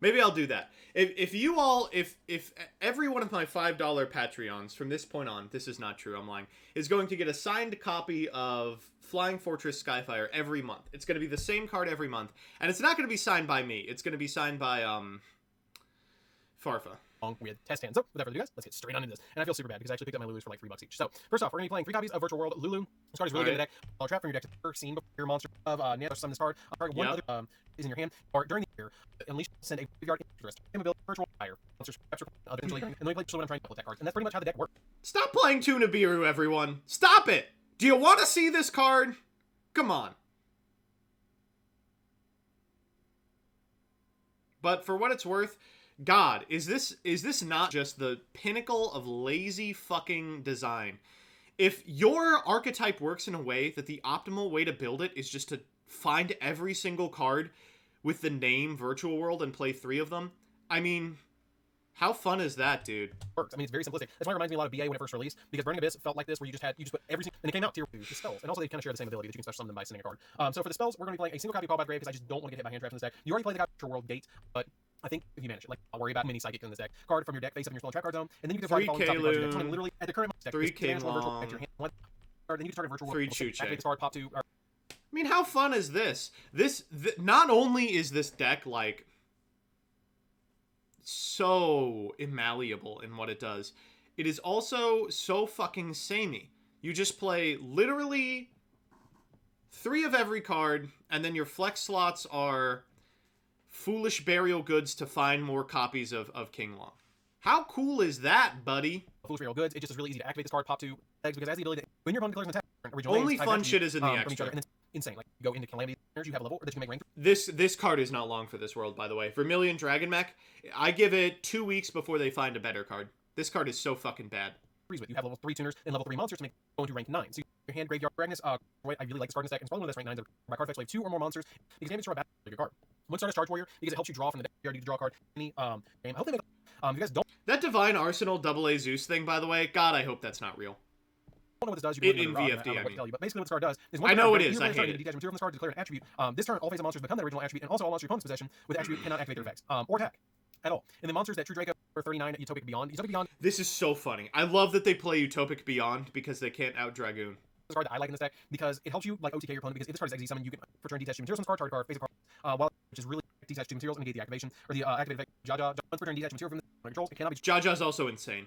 Maybe I'll do that. If every one of my $5 Patreons from this point on, this is not true, I'm lying, is going to get a signed copy of Flying Fortress Skyfire every month. It's going to be the same card every month, and it's not going to be signed by me. It's going to be signed by Farfa.
We had test hands. So without further ado, guys, let's get straight on into this. And I feel super bad because I actually picked up my Lulus for like $3 each. So first off, we're gonna be playing 3 copies of Virtual World Lulu. This card is really good in the deck. I'll trap from your deck to scene before your monster of summon this card. One other is in your hand, or during the year, unleash, send a graveyard interest. Ability Virtual Fire. Monsters capture other and then we play so when I'm trying to play that card. And that's pretty much how the deck works.
Stop playing Tunabiru, everyone. Stop it. Do you want to see this card? Come on. But for what it's worth, God, is this not just the pinnacle of lazy fucking design? If your archetype works in a way that the optimal way to build it is just to find every single card with the name Virtual World and play 3 of them, I mean, how fun is that, dude?
Works. I mean, it's very simplistic. That's why it reminds me a lot of BA when it first released, because Burning Abyss felt like this, where you just put every single, and it came out Tier 2, the spells, and also they kind of share the same ability that you can special summon them by sending a card. So for the spells, we're going to be playing a single copy of Call by Grave, because I just don't want to get hit by hand traps in this deck. You already played the copy of Virtual World Gate, but I think if you manage it, like, I'll worry about mini psychic in this deck. Card from your deck face up in your spell trap card zone, and then you can target
3K Loon,
literally at the current deck,
3K Long,
at your hand, then you can target Virtual
3
World,
Chu-Che.
activate this card, pop 2.
I mean, how fun is this? Not only is this deck, like, so malleable in what it does, it is also so fucking samey. You just play literally 3 of every card, and then your flex slots are foolish burial goods to find more copies of King Long. How cool is that, buddy?
Foolish burial goods. It's just really easy to activate this card, pop 2 eggs, because it has the ability to, when your opponent declares an attack, original
only fun shit is in the extra.
And it's insane. Like, you go into Calamity, you have a level, or that you can make rank.
This card is not long for this world, by the way. Vermilion Dragon Mech, I give it 2 weeks before they find a better card. This card is so fucking bad.
You have level 3 tuners and level 3 monsters to make go into rank 9. So your hand, Graveyard Magnus, I really like this card in this deck. It's probably one of the best rank 9s. My card fetch like 2 or more monsters. Because damage from a good card. One star is Charge Warrior, because it helps you draw from the deck. You already draw a card. Any game. I hope they make if you guys don't.
That Divine Arsenal AA Zeus thing, by the way, God, I hope that's not real.
I don't know what this does.
In VFD, I mean.
But basically what this card does is
I know it is. I hate it.
Detach material from this card to declare an attribute. This turn, all face of monsters become their original attribute, and also all monsters your opponent's possession with the attribute cannot activate their effects. Or attack. at all. And the monsters that True Draco are 39 Utopic Beyond. Utopic Beyond.
This is so funny. I love that they play Utopic Beyond because they can't out Dragoon.
This card that I like in this deck because it helps you like OTK your opponent, because if this card is XZ summon, you can for turn detach 2 materials from this card, target card, face of card, which is really detach 2 materials and negate the activation, or the activated effect, Jaja, once per turn detach material from this controls, it cannot be
Jaja's also insane.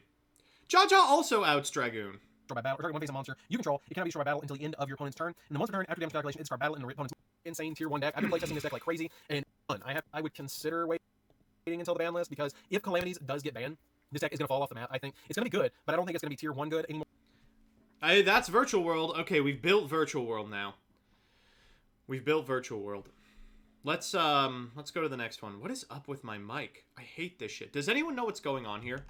Jaja also outs Dragoon.
By battle, or target one face of monster you control, it cannot be destroyed by battle until the end of your opponent's turn. And the once per turn after damage calculation, it's start battle in the opponent's insane tier 1 deck. I've been playtesting this deck like crazy, and I would consider waiting until the ban list, because if Calamities does get banned, this deck is gonna fall off the map. I think it's gonna be good, but I don't think it's gonna be tier 1 good anymore.
That's Virtual World. Okay, we've built Virtual World now. We've built Virtual World. Let's go to the next one. What is up with my mic? I hate this shit. Does anyone know what's going on here?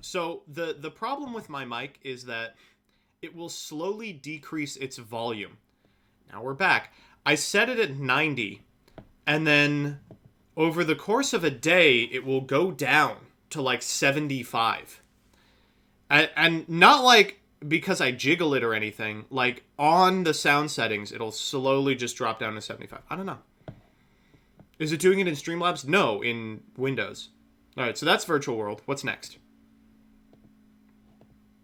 So the problem with my mic is that it will slowly decrease its volume. Now we're back. I set it at 90, and then over the course of a day, it will go down to like 75. And not like because I jiggle it or anything, like on the sound settings, it'll slowly just drop down to 75. I don't know. Is it doing it in Streamlabs? No, in Windows. All right, so that's Virtual World. What's next?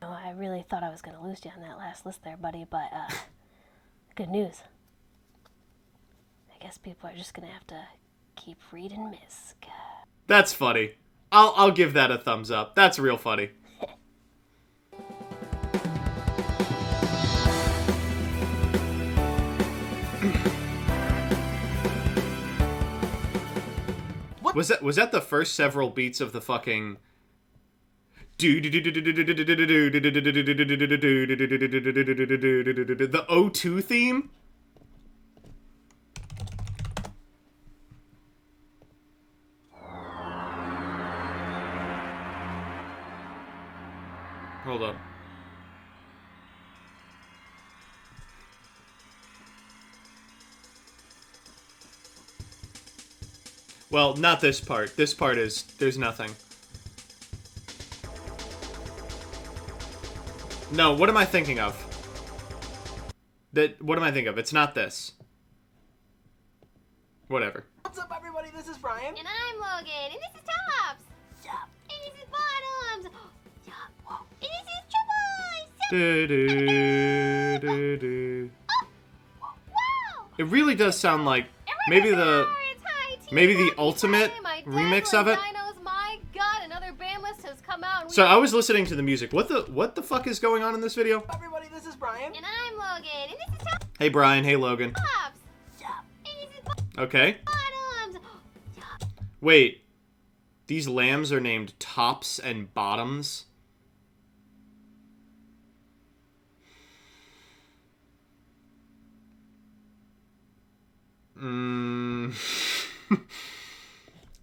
Oh, I really thought I was going to lose you on that last list there, buddy, but good news. I guess people are just going to have to keep reading Misk.
That's funny. I'll give that a thumbs up. That's real funny. Was that the first several beats of the fucking the O2 theme? Hold up. Well, not this part. This part is, there's nothing. No, what am I thinking of? What am I thinking of? It's not this. Whatever.
What's up, everybody? This is Brian.
And I'm Logan. And this is Tops. Yup. And this is Bottoms. Yup. And this is Triple. Wow.
It really does sound like maybe the ultimate remix of it.
My God, another band list has come out.
So I was listening to the music. What the fuck is going on in this video?
Everybody, this is Brian.
And I'm Logan. And this is Tops.
Hey Brian, hey Logan.
Tops. Yup. And this is
Okay.
Bottoms. Yup.
Wait. These lambs are named Tops and Bottoms?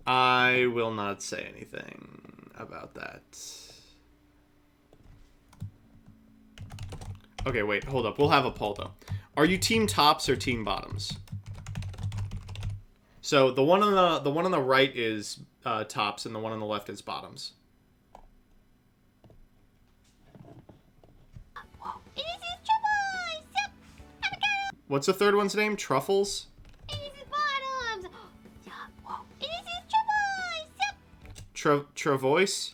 I will not say anything about that. Okay, wait, hold up. We'll have a poll, though. Are you team Tops or team Bottoms? So the one on the right is Tops, and the one on the left is Bottoms. What's the third one's name? Truffles? Travois?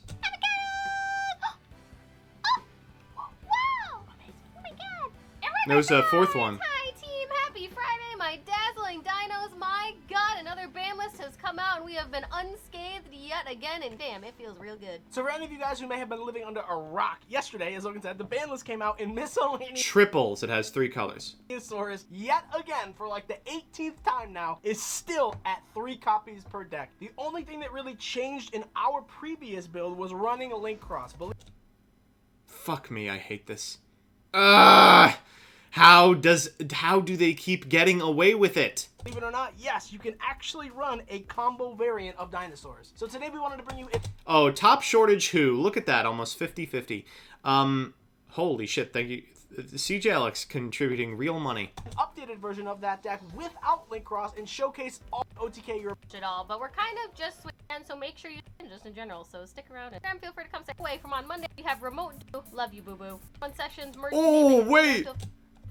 There was a fourth one.
Hi team, happy Friday, my dazzling dinos. My God, another ban list has come out and we have been unscathed yet again, and damn, it feels real good.
So for any of you guys who may have been living under a rock, yesterday, as Logan said, the ban list came out in miscellaneous
Triples. It has 3 colors.
Saurus, yet again, for like the 18th time now, is still at 3 copies per deck. The only thing that really changed in our previous build was running a link cross.
Fuck me, I hate this. Ugh! How do they keep getting away with it?
Believe it or not, yes, you can actually run a combo variant of dinosaurs. So today we wanted to bring you...
Oh, top shortage who? Look at that, almost 50-50. Holy shit, thank you. CJ Alex contributing real money.
An updated version of that deck without link cross and showcase all OTK Europe.
At all, but we're kind of just switching, so make sure you just in general. So stick around and feel free to come say away from on Monday. We have remote. Love you, boo boo. On sessions.
Oh wait.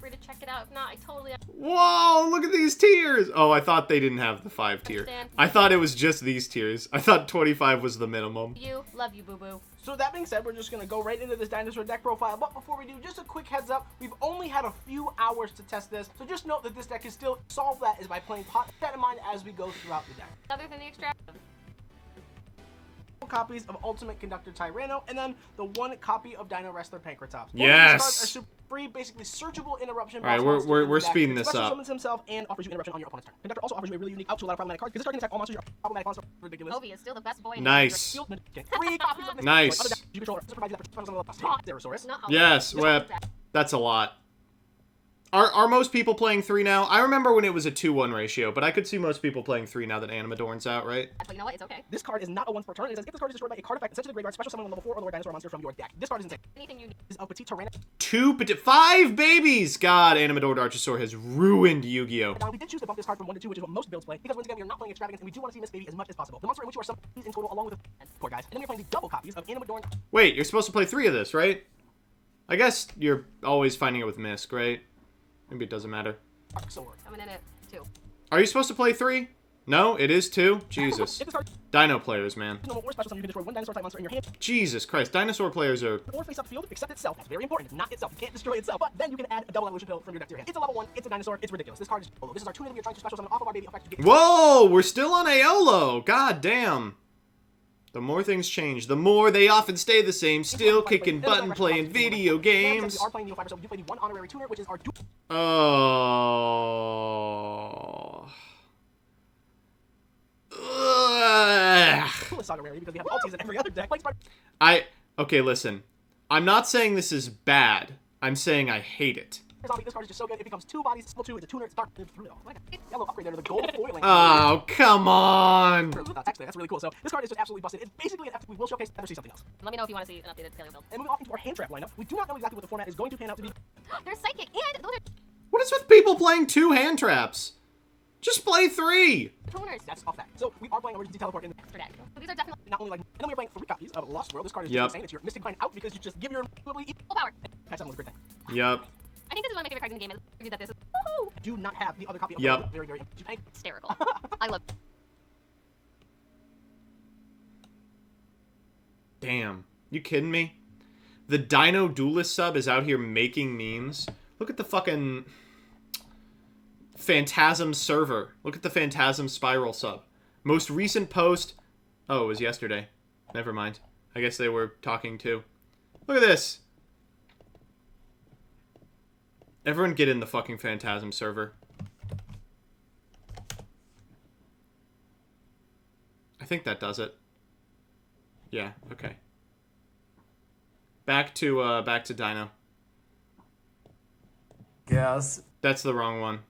Free to check it out. If not, I totally
Whoa, look at these tiers! Oh, I thought they didn't have the 5 tier.
understand.
I thought it was just these tiers. I thought 25 was the minimum.
You, love you, boo-boo.
So that being said, we're just going to go right into this dinosaur deck profile. But before we do, just a quick heads up. We've only had a few hours to test this. So just note that this deck is still solve that is by playing pot. Keep that in mind as we go throughout the deck.
Other than the extract.
Copies of Ultimate Conductor Tyranno, and then the 1 copy of Dino Wrestler Pankratops.
Yes!
Both of these cards are super free, basically searchable interruption.
Alright, we're speeding this up.
Summons himself and offers you interruption on your opponent's turn. Conductor also offers you a really unique out to a lot of problematic cards, because this card can attack all monsters. Your problematic monsters are ridiculous.
Ovi is still the best boy.
Nice.
3 copies of this
Nice.
card. You control it. This provides you that for Zerosaurus.
Yes, well, that's a lot. Are most people playing 3 now? I remember when it was a 2-1 ratio, but I could see most people playing 3 now that Animadorn's out, right?
But you know what? It's okay.
This card is not a once per turn. It says if this card is destroyed by a card effect, sent to the graveyard, special summon a level 4 or lower dinosaur monster from your deck. This card is insane.
Anything you need.
This is a Petite Tyranno.
5 babies! God, Animador Archosaur has ruined Yu-Gi-Oh!
Now, we did choose to bump this card from 1 to 2, which is what most builds play, because once again, we are not playing extravagance, and we do want to see Miss Baby as much as possible. The monster in which you are summoning in total, along with poor guys. And then we're playing the double copies of Animador.
Wait, you're supposed to play 3 of this, right? I guess you're always finding it with Misk, right? Maybe it doesn't matter.
Coming in at 2.
Are you supposed to play 3? No, it is 2? Jesus. Dino players, man. Jesus Christ, dinosaur players are...
Or face up field, except itself. That's very important. Not itself. You can't destroy itself. But then you can add a double evolution pill from your deck to your hand. It's a level 1. It's a dinosaur. It's ridiculous. This card is This is our 2 we are trying to special summon off of our baby effect.
Whoa! We're still on Aeolo! God damn. The more things change, the more they often stay the same, still kicking button playing video games. Oh. Okay, listen. I'm not saying this is bad. I'm saying I hate it.
This card is just so good. It becomes 2 bodies, level 2, it's a tuner, it's dark, yellow upgrade there to the gold foiling.
Oh, come on!
Actually, that's really cool. So this card is just absolutely busted. It's basically an F. We will showcase. Never see something else.
Let me know if you want to see an updated Paleo build.
And moving off into our hand trap lineup, we do not know exactly what the format is going to pan out to be.
They're psychic and those are
What is with people playing 2 hand traps? Just play 3!
tuners.
That's off that. So we are playing emergency teleport in the
extra deck. So these are definitely
not only like, and then we're playing 3 copies of Lost World. This card is
Yep.
insane. It's your Mystic Vine out because you just give your
full power.
Catch that was a great thing.
Yep.
I think this is one of my favorite cards in the game. Is that this is
do not have the other copy of
Yep.
very, very
hysterical. I love
Damn. You kidding me? The Dino Duelist sub is out here making memes. Look at the fucking Phantasm server. Look at the Phantasm Spiral sub. Most recent post... Oh, it was yesterday. Never mind. I guess they were talking too. Look at this. Everyone get in the fucking Phantasm server. I think that does it. Yeah, okay. Back to Dino.
Yes.
That's the wrong one.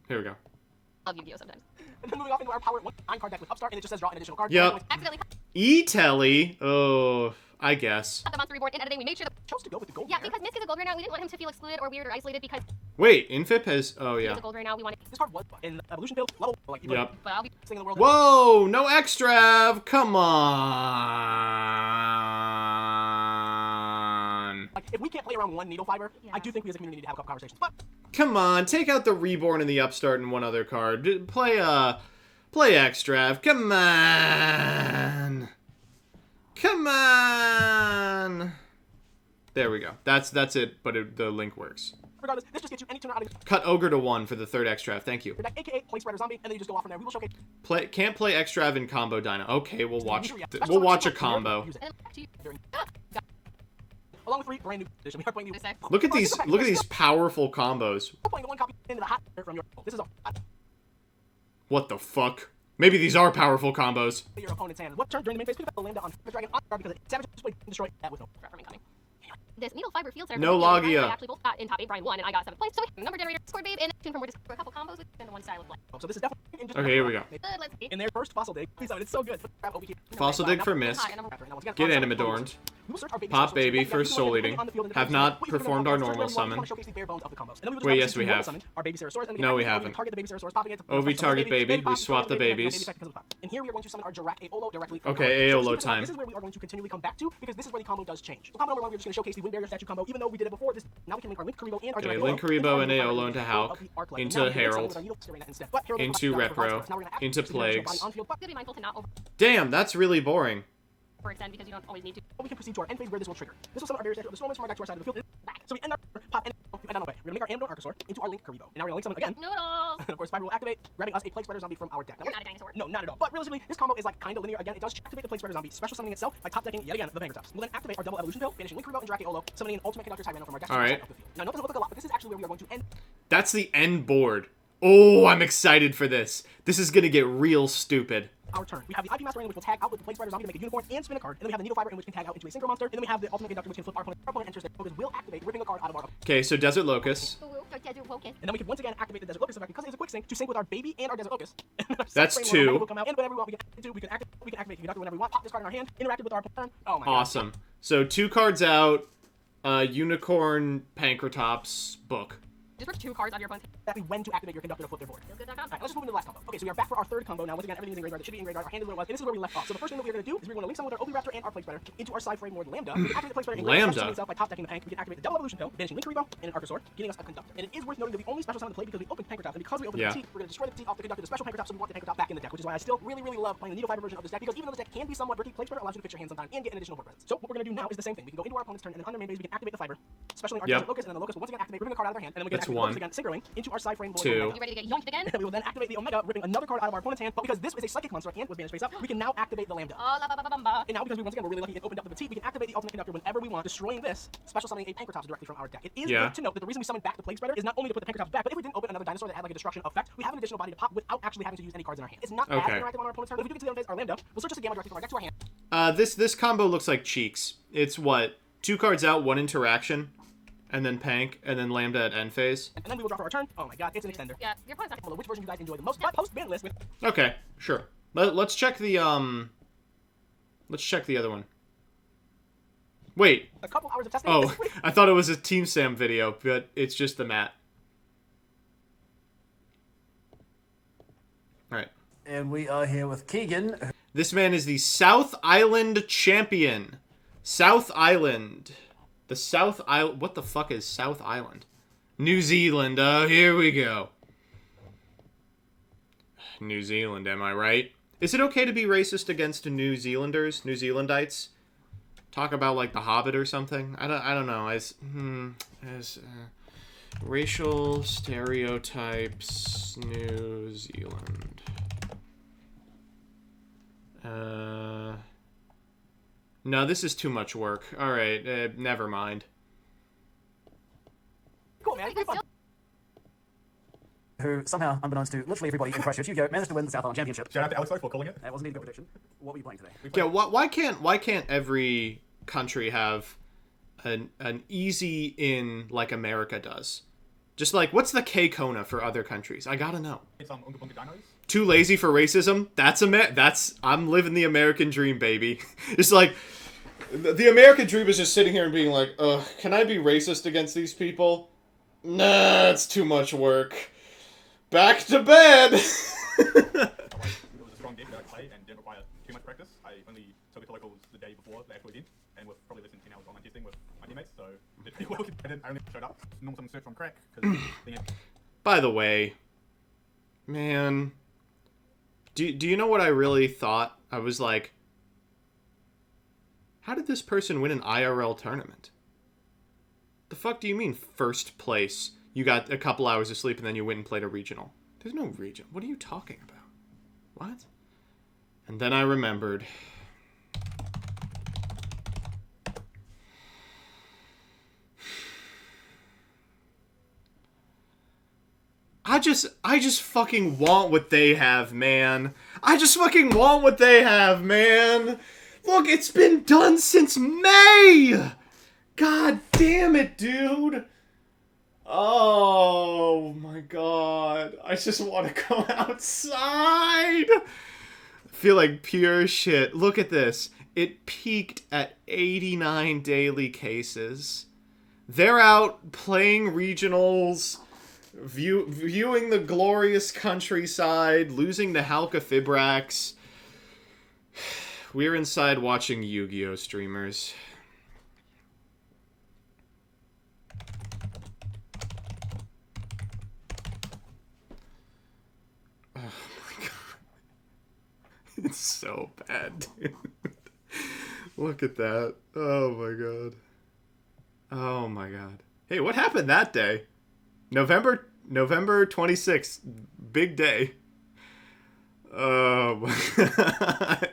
Here we go.
love Yu-Gi-Oh sometimes.
And then moving off into our power 1 card deck with Upstart, and it just says draw an additional card.
Yep.
Accidentally
E-Telly? Oh, I guess.
got the monster reborn in editing. We made sure that
chose to go with the gold.
yeah, because Misk is a gold right now. We didn't want him to feel excluded or weird or isolated because
Wait, Infip has... Oh, yeah.
he's a gold right now. We wanted
This card was in evolution build level like
Yep.
but I'll be
thing in the world.
Whoa, no extra. Come on.
Like if we can't play around one needle fiber, I do think we as a community need to have a couple conversations. But
Come on, take out the Reborn and the Upstart and one other card. Play Extrav. Come on. Come on. There we go. That's it, but the link works.
regardless, this just gets you any tuner out of
Cut Ogre to 1 for the third Extrav. Thank you.
your deck, aka Play Spreader Zombie, and then you just go off from there. We will showcase.
Can't play Extrav in combo Dino. Okay, we'll watch a combo.
Along with 3 brand new edition, we are playing new.
Look at these powerful combos.
We're playing the 1 copy into the hot from your. This is
What the fuck? Maybe these are powerful combos.
your opponent's hand. What turn during the main phase? Put the Lambda on Firewall Dragon on guard because it savage display and destroy that with no
from incoming. This needle fiber field center.
No Logia.
I actually both got in top 8 Brian 1 and I got 7th place. So we number generator, scored babe, and tune from more for a couple combos within one style of play.
So this is definitely
Okay, here we go.
Good, let's see.
In their first fossil dig, please, it's so good.
Fossil dig for Misk. Get Animadorned.
We will search our baby
Pop
special
Baby,
summon.
first soul eating. Have not performed our normal summon. Wait, yes, we have. No, we haven't. OV target baby, we swap the babies.
And here we are going to summon our Aolo directly.
Okay, Aolo time.
This is where we are going to continually come back to, because this is where the combo does change. So combo number 1, we're just going to showcase the Wind Barrier statue combo, even though we did it before. Now we can link our Link Karibo and our
Okay, Link Karibo and Aolo into Hauk, into Herald, into Repro, into Plagues. Damn, that's really boring.
Extend because you don't always need to.
We can proceed to our end phase where this will trigger. This will summon our barrier statue of the snowman from our deck to our side of the field. Back. So we end our pop and end on the way. We're gonna make our Amdo Archosaur into our Link Karibo. And now we're gonna link summon again.
Noodles!
And of course, Fiber will activate, grabbing us a Plague Spreader zombie from our deck. Now,
You're not a dinosaur.
no, not at all. But realistically, this combo is like kind of linear. Again, it does activate the Plague Spreader zombie, special summoning itself by top decking yet again the Vanguard. We'll then activate our double evolution pill, banishing Link Karibo and Olo, summoning an ultimate conductor Tyrano from our deck to our side of the field. Now, I know it doesn't look like a lot, but this is actually where we are going to end.
That's the end board. Oh, I'm excited for this. This is gonna get real stupid.
Our turn. We have the IP Master Ring, which will tag out with the Plague Spider Zombie to make a unicorn and spin a card. And then we have the Needle Fiber, which can tag out into a Synchro Monster. And then we have the Ultimate Conductor, which can flip our opponent. Our opponent enters their focus will activate, ripping a card out of our opponent.
Okay, so Desert Locust.
And then we can once again activate the Desert Locust effect because it's a quick sync to sync with our baby and our Desert Locust.
That's 2.
Will come out, and whenever we want, we can activate the Conductor whenever we want. Pop this card in our hand, interactive with our opponent. Oh my god.
Awesome. So 2 cards out. Unicorn, Pankratops, book.
Just put 2 cards on your opponent's hand.
Exactly when to activate your Conductor to flip their board. Alright, let's just move into the last combo. Okay, so we are back for our third combo now. Once again, everything is in graveyard. It should be in graveyard. Our hand is where it was, and this is where we left off. So the first thing that we're going to do is we're going to link summon with our OP Raptor and our Plague Spreader into our Side Frame Lord Lambda. We can activate the Plague Spreader and
Lambda
itself by top decking the Pank. We can activate the double evolution pill, banishing Link Karibo and an Archosaur, getting us a Conductor. And it is worth noting that we only special summon the play because we opened Pankratops, and because we opened the Petite, we're going to destroy the Petite off the Conductor, the special Pankratops, so we want the Pankratops back in the deck, which is why I still really love playing the Needle Fiber version of this deck, because even though this deck can be somewhat bricky, Plague Spreader allows you to fix your hand sometimes and get an additional board presence. So what we're going to do now is the same thing. We can go into our opponent's turn, and then on their main base we can activate the Fiber, special our Locust, and then the Locust will once again activate, ripping a card out of their hand, and then we can activate Locust again, synchroing into our Side Frame Lord Lambda.
You ready to get yoinked again?
And we will then activate the Omega, ripping another card out of our opponent's hand. But because this is a psychic monster and was banished face up, we can now activate the Lambda. And now because we once again were really lucky and opened up the Petite, we can activate the Ultimate Conductor whenever we want, destroying this, special summoning a Pankratops directly from our deck. It is good to note that the reason we summoned back the Plague Spreader is not only to put the Pankratops back, but if we didn't open another dinosaur that had like a destruction effect, we have an additional body to pop without actually having to use any cards in our hand. It's not as interactive on our opponent's turn, but if we do get to the end phase, our Lambda will search us a Gamma directly from our deck to our hand.
This combo looks like cheeks. It's what? 2 cards out, 1 interaction, and then Pank, and then Lambda at end phase.
And then we will draw for our turn. Oh my god, it's an extender.
Yeah, your opponent's not.
Which version you guys enjoy the most? But post Band List with.
Okay, sure. Let's check the Let's check the other one. Wait.
A couple hours of testing.
Oh, I thought it was a Team Sam video, but it's just the mat. All right.
And we are here with Keegan.
This man is the South Island champion. South Island. The South Island. What the fuck is South Island? New Zealand. Oh, here we go. New Zealand, am I right? Is it okay to be racist against New Zealanders, New Zealandites? Talk about like The Hobbit or something. I don't know. Racial stereotypes, New Zealand. No, this is too much work. All right, never mind.
Cool, man.
Who somehow, unbeknownst to literally everybody in Christchurch, Yu-Gi-Oh, managed to win the South Island Championship.
Shout out to Alex for calling it.
That wasn't even a good prediction. What were you playing today?
Yeah, why can't every country have an easy in like America does? Just like, what's the K-Kona for other countries? I gotta know.
It's Unga Bunga Dinos.
Too lazy for racism? I'm living the American dream, baby. It's like, the American dream is just sitting here and being like, ugh, can I be racist against these people? Nah, it's too much work. Back to bed!
It was a strong deck that I played and didn't require too much practice. I only took it to locals the day before the actual event, and with probably less than 10 hours online testing with my teammates, so did pretty well. I only showed up. Normal summon search on crack.
By the way, man, do you know what I really thought? I was like, how did this person win an IRL tournament? The fuck do you mean first place? You got a couple hours of sleep and then you went and played a regional. There's no region. What are you talking about? What? And then I remembered. I just fucking want what they have, man. I just fucking want what they have, man. Look, it's been done since May! God damn it, dude! Oh my god. I just want to go outside! I feel like pure shit. Look at this. It peaked at 89 daily cases. They're out playing regionals, viewing the glorious countryside, losing to Halka Fibrax. We're inside watching Yu-Gi-Oh streamers. Oh my god. It's so bad, dude. Look at that. Oh my god. Oh my god. Hey, what happened that day? November 26th. Big day. Oh my god.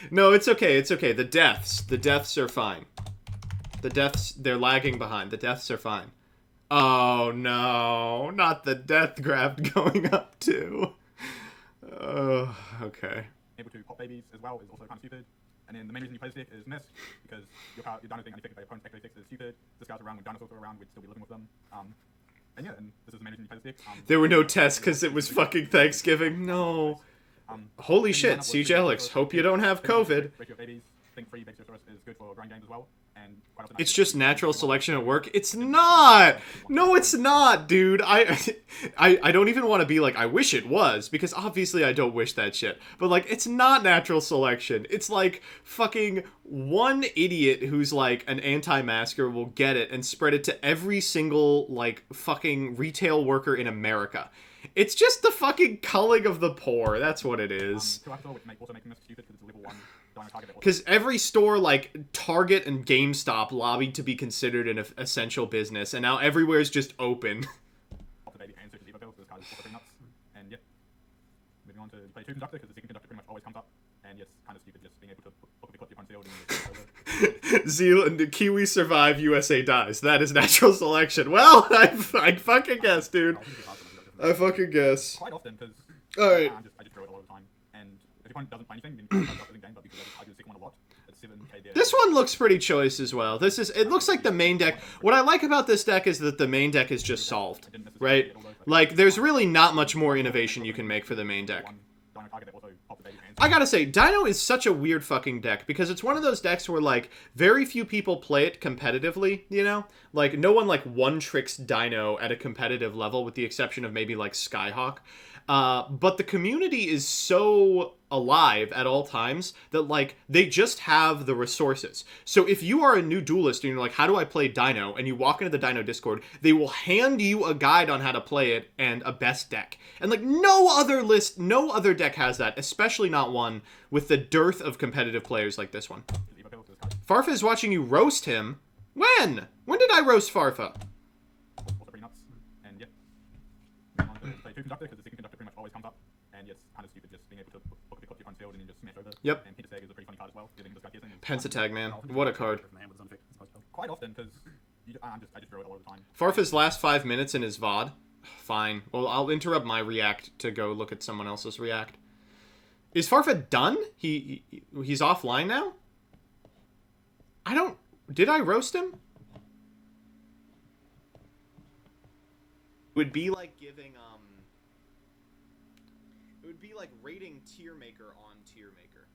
No, it's okay. It's okay. The deaths are fine. They're lagging behind. The deaths are fine. Oh no, not the death graft going up too. Oh, okay.
Able to pop babies as well is also kind of stupid. And then the main reason you play this deck is miss, because your dino thing unaffected by opponent's activity is stupid. This guy's around when dinosaurs are around, we'd still be living with them. And yeah, and this is the main reason you play this deck.
There were no tests because it was fucking Thanksgiving. No. Holy shit, Siege Alex. Hope you don't have COVID.
Is good for grind games as well. And
it's just natural selection at work. It's not. No, it's not, dude. I don't even want to be like, I wish it was, because obviously I don't wish that shit. But like, it's not natural selection. It's like fucking one idiot who's like an anti-masker will get it and spread it to every single like fucking retail worker in America. It's just the fucking culling of the poor. That's what it is. Because every store like Target and GameStop lobbied to be considered an essential business, and now everywhere's just open.
And yeah, moving on to play 2 conductor, because the second conductor pretty much always comes up, and yes, kind of stupid just being able to hook the front field and
Zealand, Kiwi survive, USA dies. That is natural selection. Well, I fucking guess, dude. I fucking guess.
Quite often, because
alright.
I just throw it all the time, and if your opponent doesn't play anything, then you can the game, but because I do the second one a lot, it's 7k there.
This one looks pretty choice as well. It looks like the main deck. What I like about this deck is that the main deck is just solved, right? Like, there's really not much more innovation you can make for the main deck. I gotta say, Dino is such a weird fucking deck, because it's one of those decks where, like, very few people play it competitively, you know? Like, no one, like, one-tricks Dino at a competitive level, with the exception of maybe, like, Skyhawk. But the community is so alive at all times that, like, they just have the resources. So if you are a new duelist and you're like, how do I play Dino? And you walk into the Dino Discord, they will hand you a guide on how to play it and a best deck. And, like, no other deck has that, especially not one with the dearth of competitive players like this one. Farfa is watching you roast him. When? When did I roast Farfa?
Play 2 conductor, because the second conductor pretty much always comes up, and yes, kind of stupid just being able to hook the front field and then just smash over.
Yep.
And Tcg is a pretty funny card as well.
Pensatag, man. What a card.
Quite often, because I just throw it all the time.
Farfa's last 5 minutes in his VOD. Fine. Well, I'll interrupt my react to go look at someone else's react. Is Farfa done? He's offline now? Did I roast him? It would be like giving, it would be like rating Tier Maker on Tier Maker.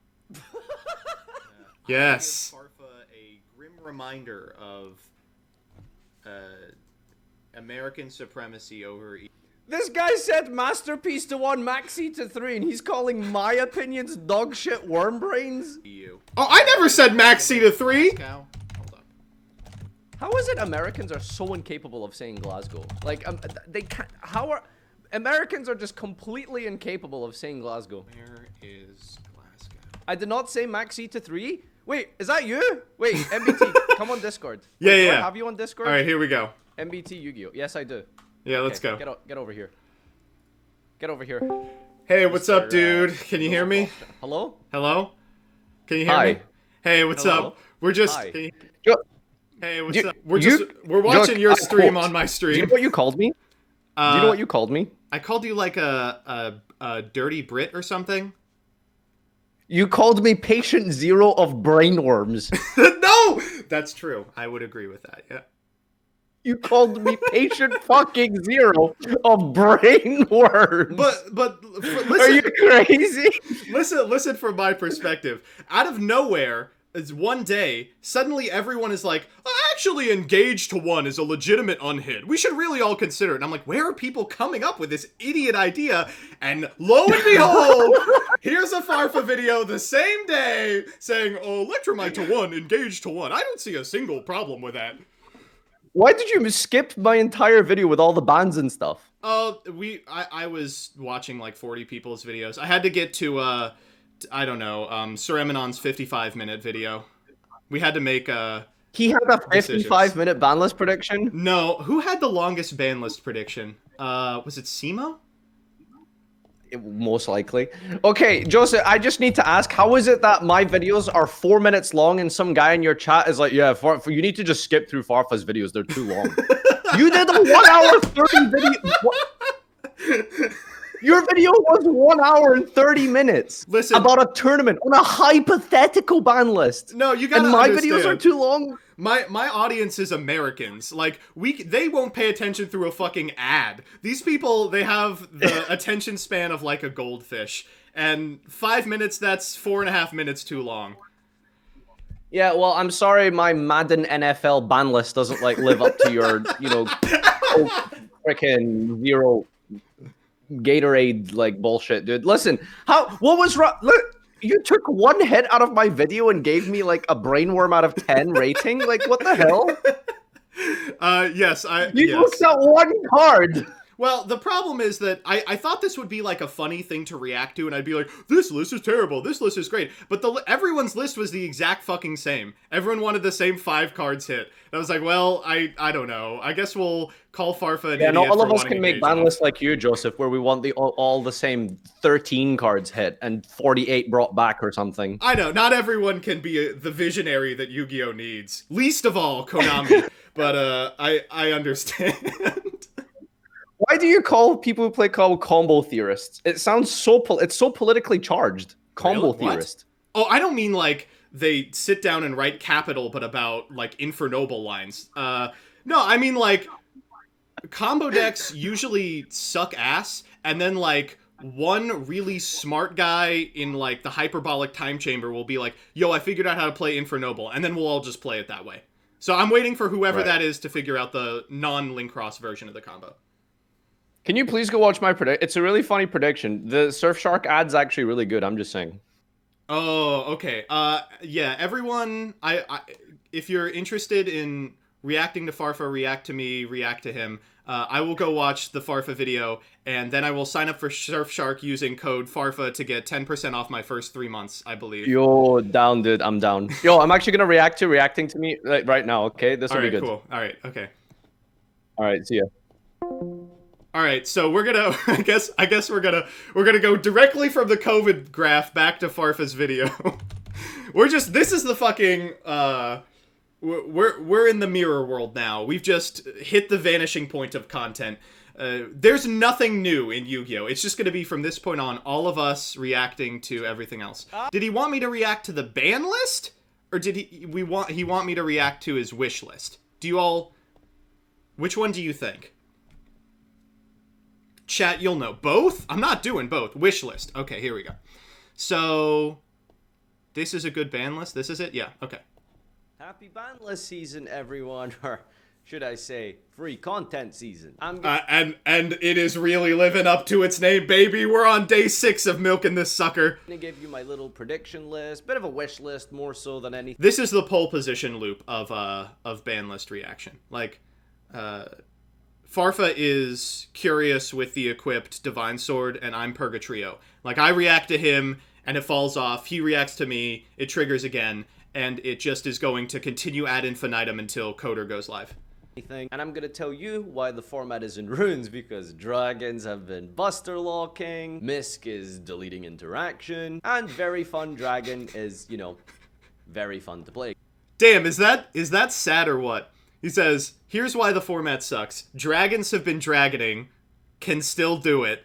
Yes. Farfa a grim reminder of, American supremacy over...
This guy said Masterpiece to 1, Maxi to 3, and he's calling my opinions dog shit worm brains?
Oh, I never said Maxi to 3!
How is it Americans are so incapable of saying Glasgow? Like, they can't... Americans are just completely incapable of saying Glasgow.
Where is Glasgow?
I did not say Maxi to 3. Wait, is that you? Wait, MBT, come on Discord.
Yeah,
Wait,
yeah.
Do I have you on Discord?
Alright, here we go.
MBT Yu-Gi-Oh. Yes, I do.
Yeah, let's
go. Get over here. Get over here.
Hey, what's up, dude? Can you hear me?
Hello?
Hello? Can you hear me? Hey, what's up? We're just... Hey, what's up? We're watching your stream on my stream.
Do you know what you called me? Do you know what you called me?
I called you like a dirty Brit or something.
You called me patient 0 of brainworms.
No! That's true. I would agree with that, yeah.
You called me patient fucking 0 of brainworms.
But listen,
are you crazy?
Listen from my perspective. Out of nowhere, one day, suddenly everyone is like, actually engage to one is a legitimate unhit. We should really all consider it. And I'm like, where are people coming up with this idiot idea? And lo and behold, here's a Farfa video the same day saying, oh, Electromite to one, engage to one. I don't see a single problem with that.
Why did you skip my entire video with all the bans and stuff?
I was watching like 40 people's videos. I had to get to, I don't know, Sir Eminon's 55-minute video. We had to make
He had a 55-minute ban list prediction?
No. Who had the longest ban list prediction? Was it Simo?
Most likely. Okay, Joseph, I just need to ask, how is it that my videos are 4 minutes long and some guy in your chat is like, yeah, you need to just skip through Farfa's videos, they're too long. You did a 1 hour 30 video. Your video was 1 hour and 30 minutes.
Listen,
about a tournament on a hypothetical ban list.
No, you gotta
And my
understand.
videos are too long.
My audience is Americans. Like, they won't pay attention through a fucking ad. These people, they have the attention span of like a goldfish. And 5 minutes, that's 4.5 minutes too long.
Yeah, well, I'm sorry my Madden NFL ban list doesn't like live up to your, you know, freaking zero Gatorade like bullshit, dude. Listen, what was wrong? Look, you took one hit out of my video and gave me like a brainworm out of 10 rating. Like, what the hell?
Yes,
You looked at one card.
Well, the problem is that I thought this would be like a funny thing to react to, and I'd be like, this list is terrible, this list is great. But everyone's list was the exact fucking same. Everyone wanted the same 5 cards hit. And I was like, well, I don't know. I guess we'll call Farfa an idiot
not all
for
of us
wanting
can make ban lists like you, Joseph, where we want all the same 13 cards hit and 48 brought back or something.
I know, not everyone can be the visionary that Yu-Gi-Oh needs. Least of all, Konami. But I understand.
Why do you call people who play combo theorists? It sounds so it's so politically charged. Combo
Really?
theorist.
What? Oh, I don't mean like they sit down and write capital, but about like Infernoble lines. No, I mean like combo decks usually suck ass, and then like one really smart guy in like the hyperbolic time chamber will be like, yo, I figured out how to play Infernoble, and then we'll all just play it that way. So I'm waiting for whoever that is to figure out the non-link cross version of the combo.
Can you please go watch my prediction? It's a really funny prediction. The Surfshark ad's actually really good. I'm just saying.
Oh, okay. Yeah, everyone, if you're interested in reacting to Farfa, react to me, react to him, I will go watch the Farfa video, and then I will sign up for Surfshark using code Farfa to get 10% off my first 3 months, I believe.
Yo, down, dude. I'm down. Yo, I'm actually gonna reacting to me right now. Okay, this will be good.
Cool. All right. Okay.
All right. See ya.
All right, so we're gonna. I guess we're gonna go directly from the COVID graph back to Farfa's video. This is the fucking. We're in the mirror world now. We've just hit the vanishing point of content. There's nothing new in Yu-Gi-Oh. It's just gonna be from this point on all of us reacting to everything else. Did he want me to react to the ban list, or did he want me to react to his wish list? Do you all? Which one do you think? Chat, you'll know. Both? I'm not doing both. Wish list. Okay, here we go. So, this is a good ban list? This is it? Yeah, okay.
Happy ban list season, everyone. Or should I say, free content season.
And it is really living up to its name, baby. We're on day 6 of milking this sucker.
I'm gonna give you my little prediction list. Bit of a wish list, more so than anything.
This is the pole position loop of ban list reaction. Like, Farfa is curious with the equipped Divine Sword, and I'm Purgatrio. Like, I react to him, and it falls off. He reacts to me, it triggers again, and it just is going to continue ad infinitum until Coder goes live.
And I'm gonna tell you why the format is in ruins, because dragons have been buster locking, Misk is deleting interaction, and Very Fun Dragon is, you know, very fun to play.
Damn, is that sad or what? He says, here's why the format sucks. Dragons have been dragoning, can still do it.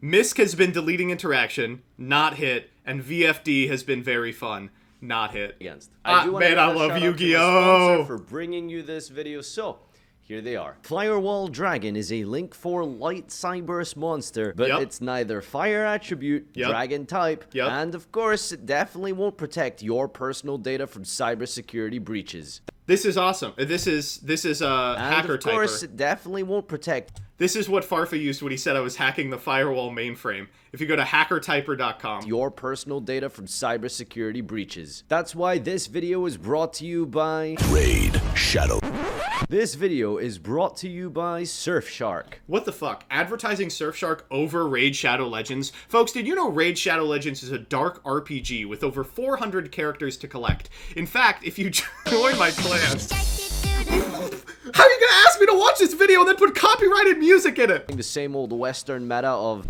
Misk has been deleting interaction, not hit, and VFD has been very fun, not hit.
I
love Yu-Gi-Oh!
For bringing you this video. So, Here they are. Firewall Dragon is a Link 4 light cyburst monster, but it's neither fire attribute, dragon type, and of course, it definitely won't protect your personal data from cybersecurity breaches.
This is awesome. This is hacker
of course, it definitely won't protect.
This is what Farfa used when he said I was hacking the firewall mainframe. If you go to hackertyper.com.
Your personal data from cybersecurity breaches. That's why this video is brought to you by
Raid Shadow.
This video is brought to you by Surfshark.
What the fuck? Advertising Surfshark over Raid Shadow Legends? Folks, did you know Raid Shadow Legends is a dark RPG with over 400 characters to collect? In fact, if you join my clan... How are you gonna ask me to watch this video and then put copyrighted music in it?
The same old Western meta of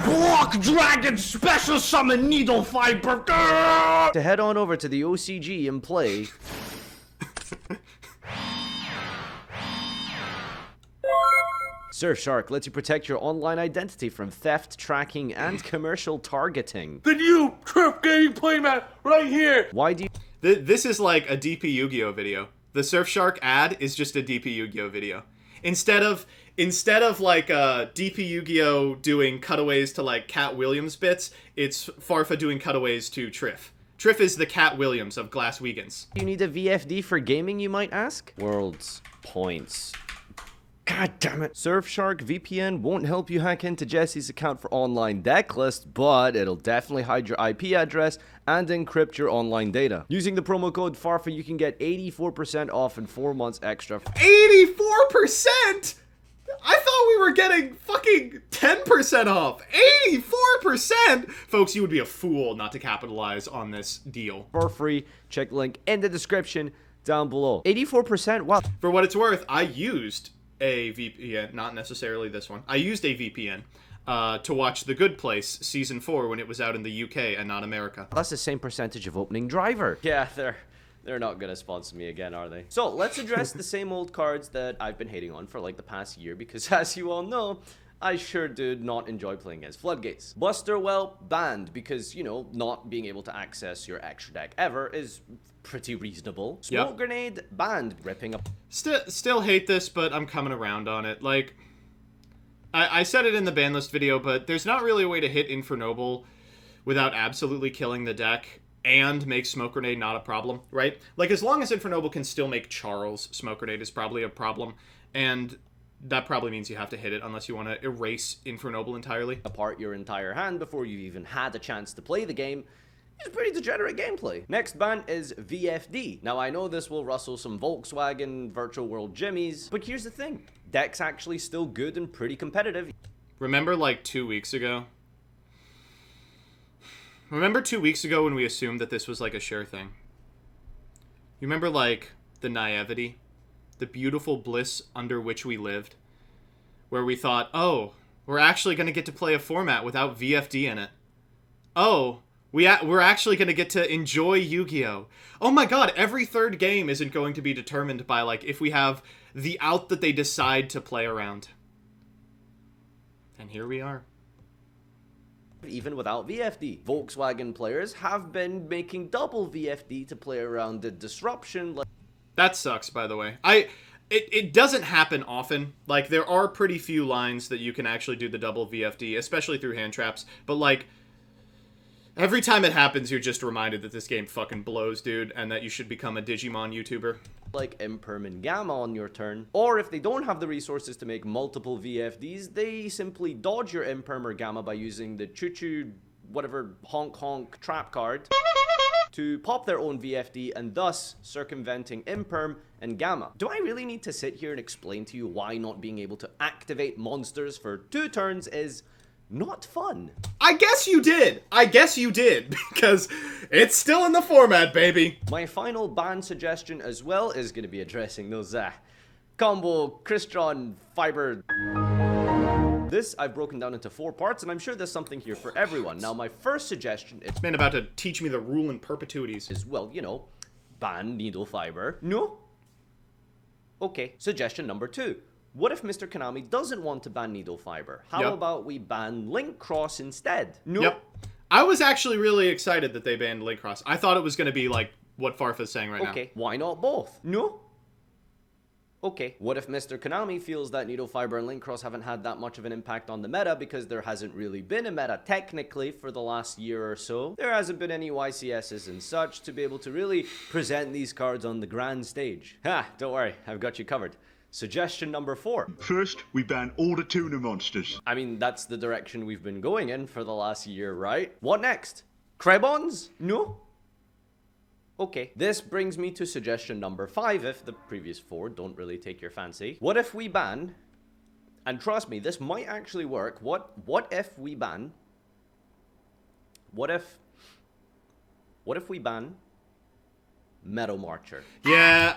Block Dragon Special Summon Needle Fiber.
To head on over to the OCG and play Surfshark lets you protect your online identity from theft, tracking, and commercial targeting.
The new Trip Game playmat right here.
Why do you...
This is like a DP Yu-Gi-Oh video. The Surfshark ad is just a DP Yu-Gi-Oh video. Instead of like DP Yu-Gi-Oh doing cutaways to like Cat Williams bits, it's Farfa doing cutaways to Triff. Triff is the Cat Williams of Glass Wiegans.
You need a VFD for gaming, you might ask? Worlds. Points. God damn it. Surfshark VPN won't help you hack into Jesse's account for online deck list, but it'll definitely hide your IP address and encrypt your online data. Using the promo code FARFA, you can get 84% off and 4 months extra.
84%? I thought we were getting fucking 10% off. 84%? Folks, you would be a fool not to capitalize on this deal.
For free, check the link in the description down below. 84%? Wow.
For what it's worth, I used a VPN, not necessarily this one. I used a VPN to watch The Good Place Season 4 when it was out in the UK and not America.
That's the same percentage of opening driver. Yeah, they're not gonna sponsor me again, are they? So, let's address the same old cards that I've been hating on for like the past year, because as you all know, I sure did not enjoy playing as Floodgates. Buster, well, banned, because, you know, not being able to access your extra deck ever is pretty reasonable. Smoke Grenade, banned. Ripping up.
Still hate this, but I'm coming around on it. Like, I said it in the ban list video, but there's not really a way to hit Infernoble without absolutely killing the deck and make Smoke Grenade not a problem, right? Like, as long as Infernoble can still make Charles, Smoke Grenade is probably a problem, and that probably means you have to hit it unless you want to erase Infernoble entirely.
Apart your entire hand before you even had a chance to play the game. It's pretty degenerate gameplay. Next ban is VFD. Now I know this will rustle some Volkswagen Virtual World Jimmies, but here's the thing. Deck's actually still good and pretty competitive.
Remember like 2 weeks ago? Remember 2 weeks ago when we assumed that this was like a sure thing? You remember like the naivety? The beautiful bliss under which we lived? Where we thought, oh, we're actually going to get to play a format without VFD in it. Oh, we're actually going to get to enjoy Yu-Gi-Oh! Oh my god, every third game isn't going to be determined by, like, if we have the out that they decide to play around. And here we are.
Even without VFD. Volkswagen players have been making double VFD to play around the disruption.
That sucks, by the way. It doesn't happen often. Like, there are pretty few lines that you can actually do the double VFD, especially through hand traps, but, like, every time it happens, you're just reminded that this game fucking blows, dude, and that you should become a Digimon YouTuber.
Like Imperm and Gamma on your turn. Or if they don't have the resources to make multiple VFDs, they simply dodge your Imperm or Gamma by using the Choo-Choo, whatever, honk honk trap card to pop their own VFD and thus circumventing Imperm and Gamma. Do I really need to sit here and explain to you why not being able to activate monsters for 2 turns is not fun?
I guess you did. I guess you did, because it's still in the format, baby.
My final ban suggestion as well is going to be addressing those combo Crystron fiber. This I've broken down into 4 parts, and I'm sure there's something here for everyone. Now, my first suggestion is...
Man about to teach me the rule in perpetuities.
Is, well, you know, ban needle fiber. No? Okay, suggestion number 2. What if Mr. Konami doesn't want to ban needle fiber? How about we ban link cross instead? No.
Yep. I was actually really excited that they banned link cross. I thought it was going to be like what Farfa's saying right now.
Okay, why not both? No. Okay, what if Mr. Konami feels that Needle Fiber and Link Cross haven't had that much of an impact on the meta because there hasn't really been a meta technically for the last year or so? There hasn't been any YCSs and such to be able to really present these cards on the grand stage. Ha, don't worry, I've got you covered. Suggestion number 4.
First, we ban all the tuna monsters.
I mean, that's the direction we've been going in for the last year, right? What next? Krebons? No? Okay, this brings me to suggestion number 5 if the previous 4 don't really take your fancy. What if we ban, and trust me, this might actually work, what if we ban, what if we ban Metal Marcher?
Yeah,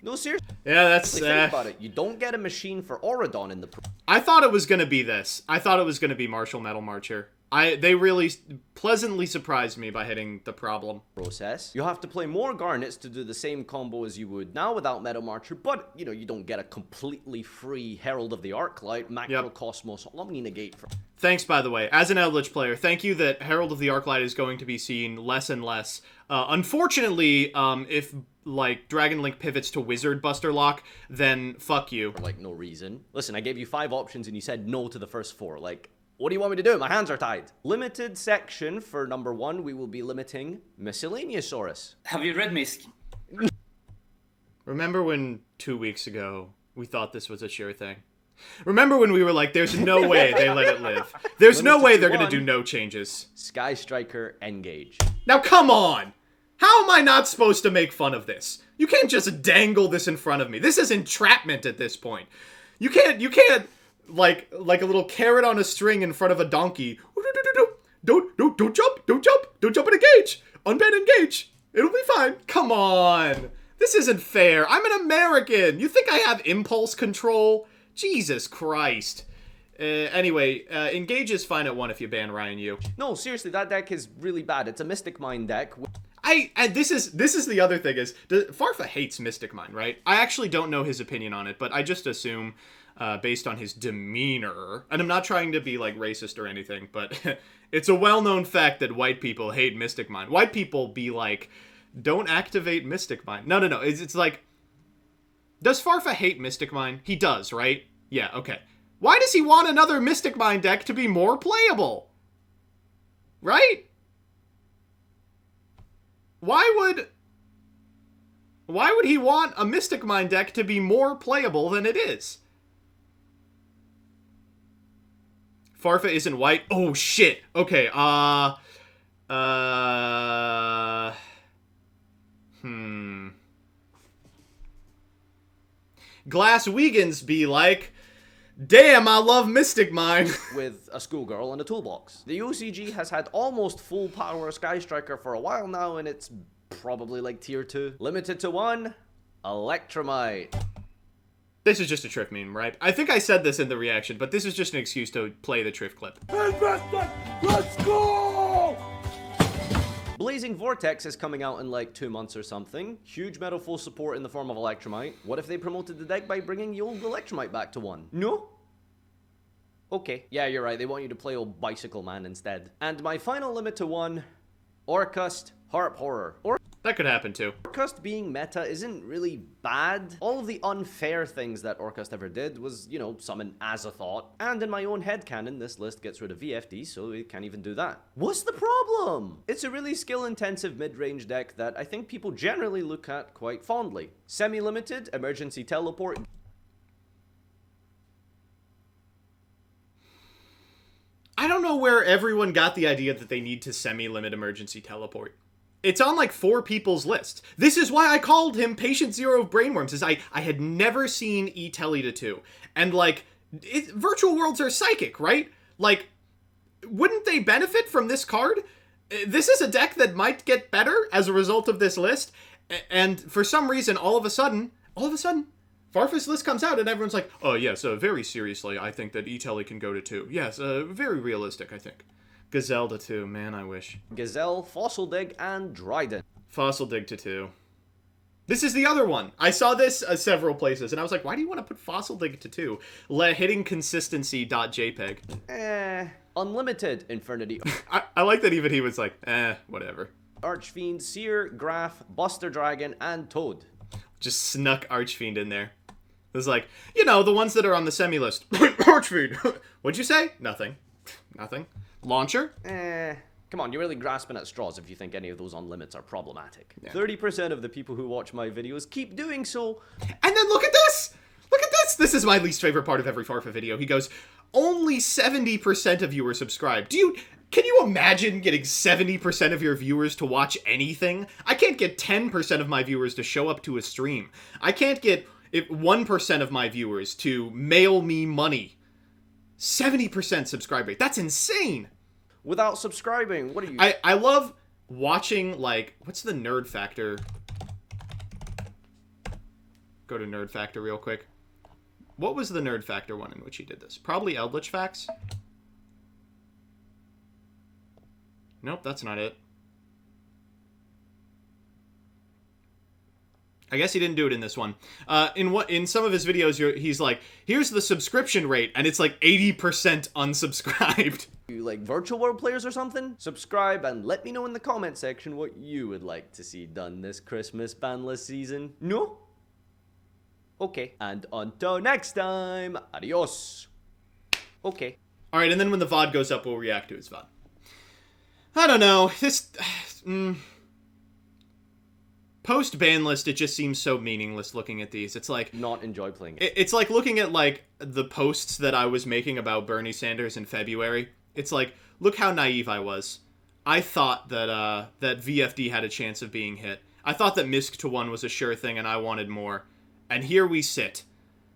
No, seriously.
Yeah, that's...
think about it. You don't get a machine for Auradon in the...
I thought it was gonna be this. I thought it was gonna be Martial Metal Marcher. They really pleasantly surprised me by hitting the problem.
Process. You have to play more Garnets to do the same combo as you would now without Metal Marcher, but, you know, you don't get a completely free Herald of the Arclight, Macrocosmos, Omni Negate.
Thanks, by the way. As an Eldritch player, thank you that Herald of the Arclight is going to be seen less and less. Unfortunately, if, like, Dragon Link pivots to Wizard Buster Lock, then fuck you.
For, like, no reason. Listen, I gave you 5 options and you said no to the first 4. Like... what do you want me to do? My hands are tied. Limited section for number 1, we will be limiting Miscellaneousaurus.
Have you read Misk?
Remember when 2 weeks ago we thought this was a sure thing? Remember when we were like, there's no way they let it live. There's no way they're gonna do no changes.
Sky Striker, engage.
Now come on! How am I not supposed to make fun of this? You can't just dangle this in front of me. This is entrapment at this point. You can't... like a little carrot on a string in front of a donkey. Don't jump, don't jump and engage. Unban engage. It'll be fine. Come on. This isn't fair. I'm an American. You think I have impulse control? Jesus Christ. Anyway, engage is fine at 1 if you ban Ryan Yu.
No, seriously, that deck is really bad. It's a Mystic Mind deck.
And this is the other thing is, Farfa hates Mystic Mind, right? I actually don't know his opinion on it, but I just assume... based on his demeanor, and I'm not trying to be, like, racist or anything, but it's a well-known fact that white people hate Mystic Mind. White people be like, don't activate Mystic Mind. No, it's like, does Farfa hate Mystic Mind? He does, right? Yeah, okay. Why does he want another Mystic Mind deck to be more playable? Right? Why would he want a Mystic Mind deck to be more playable than it is? Farfa isn't white. Oh, shit. Okay, Glass Wiegans be like, damn, I love Mystic Mind.
With a schoolgirl and a toolbox. The OCG has had almost full power Sky Striker for a while now, and it's probably like tier 2. Limited to 1, Electromite.
This is just a Triff meme, right? I think I said this in the reaction, but this is just an excuse to play the Triff clip.
Let's go!
Blazing Vortex is coming out in like 2 months or something. Huge metal full support in the form of Electromite. What if they promoted the deck by bringing the old Electromite back to 1? No? Okay, yeah, you're right. They want you to play old Bicycle Man instead. And my final limit to 1, Orcust, Harp Horror.
That could happen too.
Orcust being meta isn't really bad. All of the unfair things that Orcust ever did was, you know, summon Azathoth. And in my own headcanon, this list gets rid of VFD, so it can't even do that. What's the problem? It's a really skill-intensive mid-range deck that I think people generally look at quite fondly. Semi-limited, emergency teleport.
I don't know where everyone got the idea that they need to semi-limit emergency teleport. It's on like 4 people's list. This is why I called him Patient Zero of Brainworms, is I had never seen E-Telly to 2. And like, virtual worlds are psychic, right? Like, wouldn't they benefit from this card? This is a deck that might get better as a result of this list. And for some reason, all of a sudden, Farfa's list comes out and everyone's like, oh yes, very seriously, I think that E-Telly can go to 2. Yes, very realistic, I think. Gazelle to 2, man, I wish.
Gazelle, Fossil Dig, and Dryden.
Fossil Dig to 2. This is the other one. I saw this several places, and I was like, why do you want to put Fossil Dig to 2? Hitting consistency.jpg.
Unlimited Infernity.
I like that even he was like, whatever.
Archfiend, Seer, Graph, Buster Dragon, and Toad.
Just snuck Archfiend in there. It was like, you know, the ones that are on the semi-list. Archfiend! What'd you say? Nothing. Nothing. Launcher?
Come on, you're really grasping at straws if you think any of those on limits are problematic. 30% of the people who watch my videos keep doing so.
And then look at this! Look at this! This is my least favorite part of every Farfa video. He goes, only 70% of you are subscribed. Can you imagine getting 70% of your viewers to watch anything? I can't get 10% of my viewers to show up to a stream. I can't get 1% of my viewers to mail me money. 70% subscribe rate. That's insane!
Without subscribing, what are you...
I love watching, like, what's the Nerd Factor? Go to Nerd Factor real quick. What was the Nerd Factor one in which he did this? Probably Eldritch Facts? Nope, that's not it. I guess he didn't do it in this one. In some of his videos, he's like, here's the subscription rate, and it's like 80% unsubscribed.
You like virtual world players or something? Subscribe and let me know in the comment section what you would like to see done this Christmas ban list season. No? Okay. And until next time, adios. Okay.
Alright, and then when the VOD goes up, we'll react to his VOD. I don't know. This... Post-ban list, it just seems so meaningless looking at these. It's like...
Not enjoy playing it.
It's like looking at, like, the posts that I was making about Bernie Sanders in February. It's like, look how naive I was. I thought that, that VFD had a chance of being hit. I thought that MISC to 1 was a sure thing and I wanted more. And here we sit.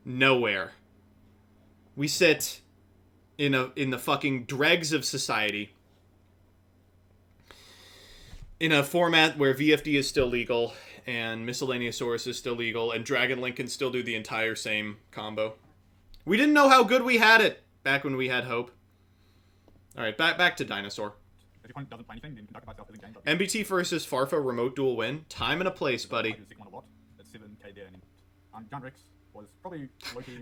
Nowhere. We sit in the fucking dregs of society. In a format where VFD is still legal, and Miscellaneousaurus is still legal, and Dragon Link can still do the entire same combo. We didn't know how good we had it back when we had hope. Alright, back to Dinosaur. MBT versus Farfa remote duel win. Time and a place, buddy.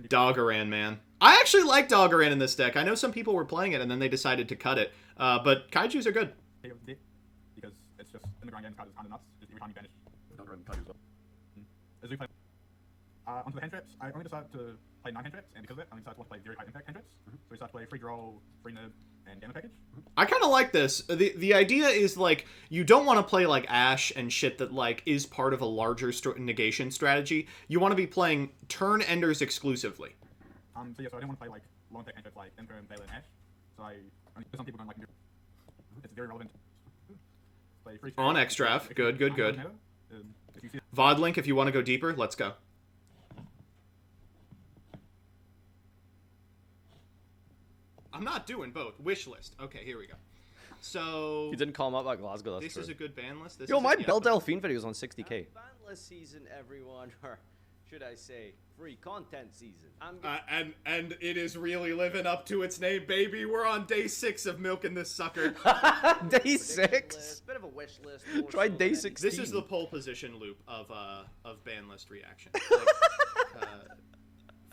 Doggeran, man. I actually like Doggeran in this deck. I know some people were playing it and then they decided to cut it. But Kaijus are good.
Because it's just in the grind game, card is kind of nuts. Just every time you banish. As we play onto the hand traps, I only decided to play 9 hand traps, and because of that, I only decided to want to play very high impact hand traps. So we decided to play free draw, free nib, and damage package.
I kind of like this. The idea is, like, you don't want to play, like, Ash and shit that, like, is part of a larger negation strategy. You want to be playing turn enders exclusively.
So yeah, so I didn't want to play, like, low impact hand traps like Imperm, Vela, and Ash. So some people don't like it's very relevant.
On Xdraft. Good. VOD link if you want to go deeper. Let's go. I'm not doing both. Wish list. Okay, here we go. So...
You didn't call him up at Glasgow, that's
This
true.
is a good ban list.
Yo, my Belle Delphine video is on 60k.
Ban list season, everyone. Or should I say, free content season.
And it is really living up to its name, baby. We're on day 6 of milking this sucker.
Day 6?
Bit of a wish list.
Try day 16.
This is the pole position loop of ban list reaction. Like,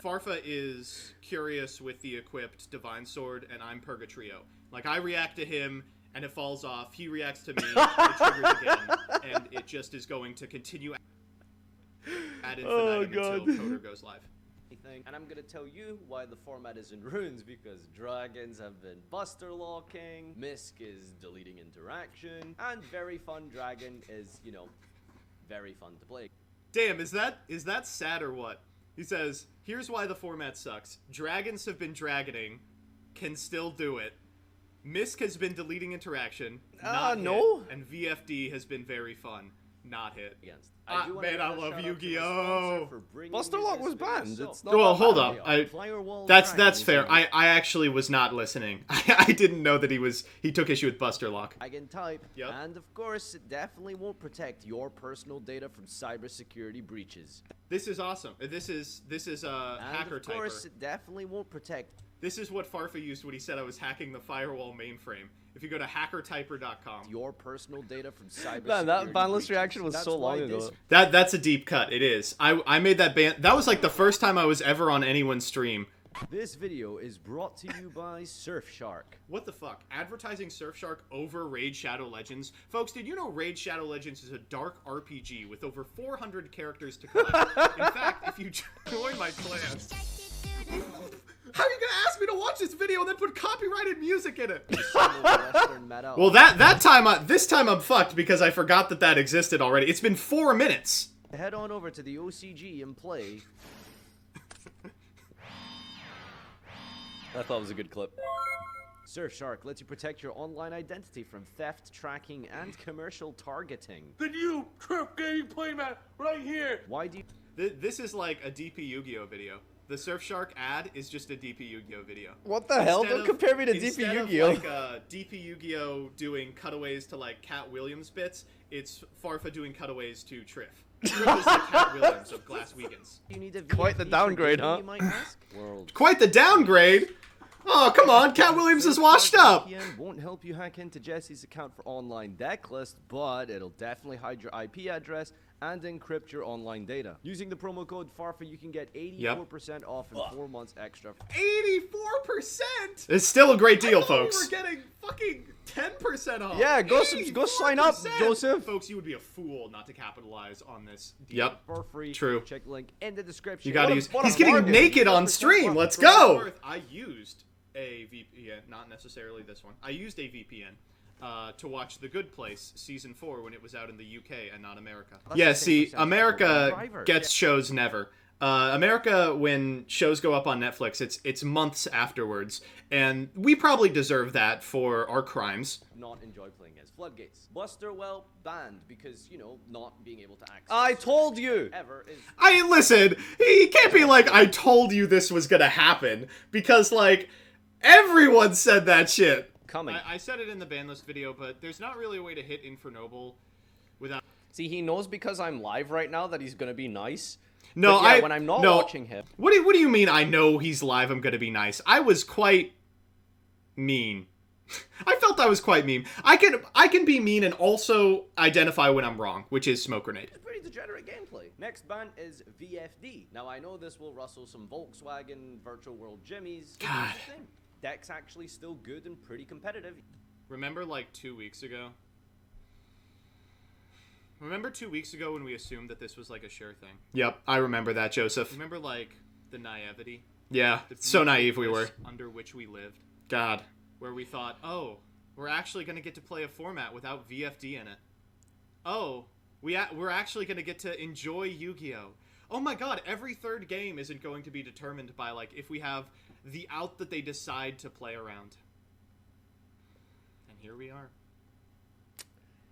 Farfa is curious with the equipped Divine Sword, and I'm Purgatrio. Like, I react to him, and it falls off. He reacts to me, it triggers again, and it just is going to continue ad infinitum until Coder goes live.
And I'm gonna tell you why the format is in ruins, because dragons have been buster locking, MISC is deleting interaction, and Very Fun Dragon is, you know, very fun to play.
Damn, is that sad or what? He says, here's why the format sucks. Dragons have been dragoning, can still do it. MISC has been deleting interaction, not
no.
hit, and VFD has been very fun, not hit.
Against.
Man, I love Yu-Gi-Oh!
Buster Lock was banned. It's not
well, hold up. That's fair.
Dragon.
I actually was not listening. I didn't know that he took issue with Buster Lock.
Dragon type. Yep. And of course, it definitely won't protect your personal data from cybersecurity breaches.
This is awesome. This is hacker typer.
Of course, it definitely won't protect.
This is what Farfa used when he said I was hacking the Firewall mainframe. If you go to hackertyper.com.
Your personal data from cybersecurity.
Man, that ban list reaction was so long ago.
That's a deep cut. It is. I made that ban. That was like the first time I was ever on anyone's stream.
This video is brought to you by Surfshark.
What the fuck? Advertising Surfshark over Raid Shadow Legends? Folks, did you know Raid Shadow Legends is a dark RPG with over 400 characters to collect? In fact, if you join my clan... How are you gonna ask me to watch this video and then put copyrighted music in it? Well, this time I'm fucked because I forgot that existed already. It's been 4 minutes.
Head on over to the OCG and play. I thought it was a good clip. Surfshark lets you protect your online identity from theft, tracking, and commercial targeting.
The new trip game playmat right here.
Why do you...
This is like a DP Yu-Gi-Oh video. The Surfshark ad is just a DP Yu-Gi-Oh video.
What the hell? Don't compare me to DP Yu-Gi-Oh.
Instead of like DP Yu-Gi-Oh doing cutaways to like Cat Williams bits, it's Farfa doing cutaways to Triff. Triff is the Cat Williams of Glass Weekends.
You need quite the downgrade, huh?
Quite the downgrade? Oh, come on, Cat Williams is washed up.
VPN won't help you hack into Jesse's account for online deck list, but it'll definitely hide your IP address and encrypt your online data. Using the promo code FARFA, you can get 84% off and 4 months extra.
84%? It's still a great deal, folks.
we
were getting fucking 10% off.
Yeah, go sign up, Joseph.
Folks, you would be a fool not to capitalize on this deal.
Yep. For free.
True.
Check link in the description.
You gotta use... He's getting naked on stream. Let's go. I used a VPN, not necessarily this one. I used a VPN. To watch The Good Place Season 4 when it was out in the UK and not America. Yeah, see, America gets shows never. America, when shows go up on Netflix, it's months afterwards, and we probably deserve that for our crimes.
Not enjoy playing as Floodgates. Buster, well, banned because, you know, not being able to access... I told you!
Listen, he can't be like, I told you this was gonna happen, because, like, everyone said that shit.
I
said it in the ban list video, but there's not really a way to hit Infernoble without...
See, he knows because I'm live right now that he's gonna be nice.
No,
yeah, when I'm not watching him...
What do you mean I know he's live, I'm gonna be nice? I was quite mean. I felt I was quite mean. I can be mean and also identify when I'm wrong, which is Smoke Grenade.
It's pretty degenerate gameplay. Next ban is VFD. Now, I know this will rustle some Volkswagen Virtual World Jimmies.
God.
Deck's actually still good and pretty competitive.
Remember like 2 weeks ago? Remember 2 weeks ago when we assumed that this was like a sure thing? Yep, I remember that, Joseph. Remember like the naivety? Yeah, so naive we were. Under which we lived. God. Where we thought, oh, we're actually going to get to play a format without VFD in it. Oh, we're actually going to get to enjoy Yu-Gi-Oh! Oh my god, every third game isn't going to be determined by like if we have the out that they decide to play around. And here we are.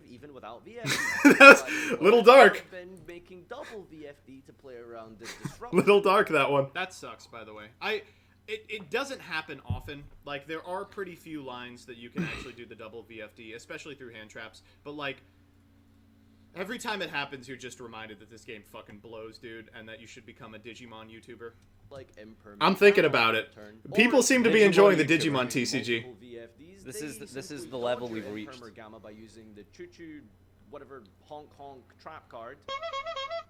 Even without VFD.
That's a little dark.
I've been making double VFD to play around this disruption.
Little dark, that one. That sucks, by the way. It doesn't happen often. Like, there are pretty few lines that you can actually do the double VFD, especially through hand traps. But, like, every time it happens, you're just reminded that this game fucking blows, dude, and that you should become a Digimon YouTuber.
Like
I'm thinking about it. People seem to be enjoying the Digimon TCG.
This is the level we've reached. Gamma by using the choo-choo, whatever honk trap card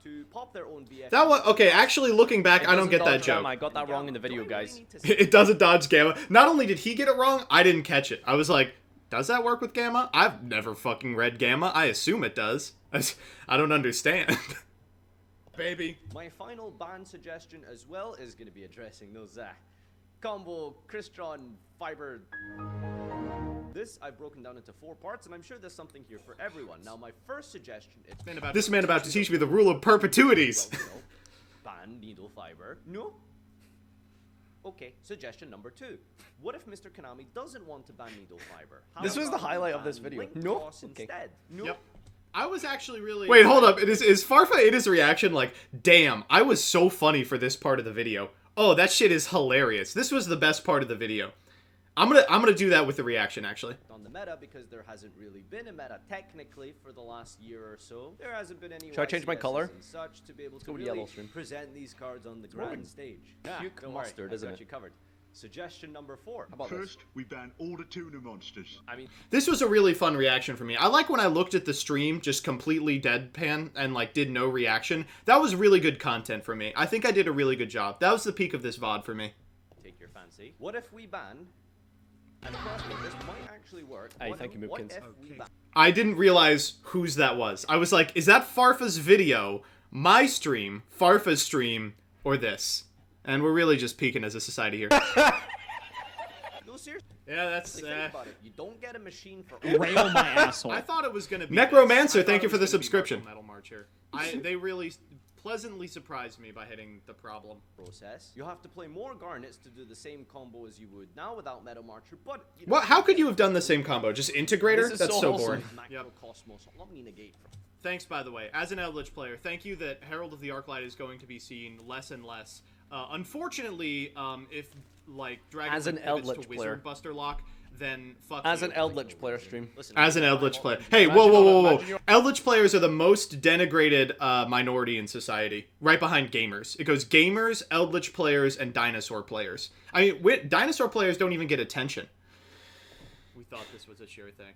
to pop their own VFD.
That was okay. Actually, looking back, I don't get that joke.
I got that wrong in the video, guys.
It doesn't dodge Gamma. Not only did he get it wrong, I didn't catch it. I was like, does that work with Gamma? I've never fucking read Gamma. I assume it does. I don't understand. Baby.
My final ban suggestion as well is going to be addressing those combo Crystron fiber. This I've broken down into 4 parts, and I'm sure there's something here for everyone. Now, my first suggestion is
this man about to teach me the rule of perpetuities.
Well, ban needle fiber. No. Okay, suggestion number 2. What if Mr. Konami doesn't want to ban needle fiber?
This was the highlight of this video.
No. Instead. No.
Yep. I was actually really... Wait, hold up. Is Farfa in his reaction like, damn, I was so funny for this part of the video. Oh, that shit is hilarious. This was the best part of the video. I'm gonna do that with the reaction, actually.
On the meta, because there hasn't really been a meta technically for the last year or so. There hasn't been any...
Should I change my color?
And such to be able to
really
yellow present these cards on the grand stage.
Puke mustard, isn't it?
Got you covered. Suggestion number 4.
First, we ban all the tuna monsters.
I mean,
this was a really fun reaction for me. I like when I looked at the stream just completely deadpan and like did no reaction. That was really good content for me. I think I did a really good job. That was the peak of this VOD for me.
fancy. What if we ban? And trust me, this might actually work.
Hey,
What
thank you,
if
Moopkins.
we ban?
I didn't realize whose that was. I was like, is that Farfa's video, my stream, Farfa's stream, or this? And we're really just peaking as a society here.
No, seriously.
Yeah, that's...
Think about it. You don't get a machine for...
Rail my asshole.
I thought it was going to be... Necromancer, this. thank you it for was the gonna be subscription. Metal Marcher. They really pleasantly surprised me by hitting the problem.
Process. You have to play more garnets to do the same combo as you would now without Metal Marcher, but...
What? How could you have done the same combo? Just Integrator? That's so boring.
Yep.
Thanks, by the way. As an Eldritch player, thank you that Herald of the Arclight is going to be seen less and less. Unfortunately, if, like, Dragon
As an
pivots
Eldritch
to
player.
Wizard Buster Lock, then fuck
As
you.
an Eldritch player stream.
As an Eldritch player. Hey, whoa. Eldritch players are the most denigrated minority in society. Right behind gamers. It goes gamers, Eldritch players, and dinosaur players. I mean, dinosaur players don't even get attention. We thought this was a sure thing.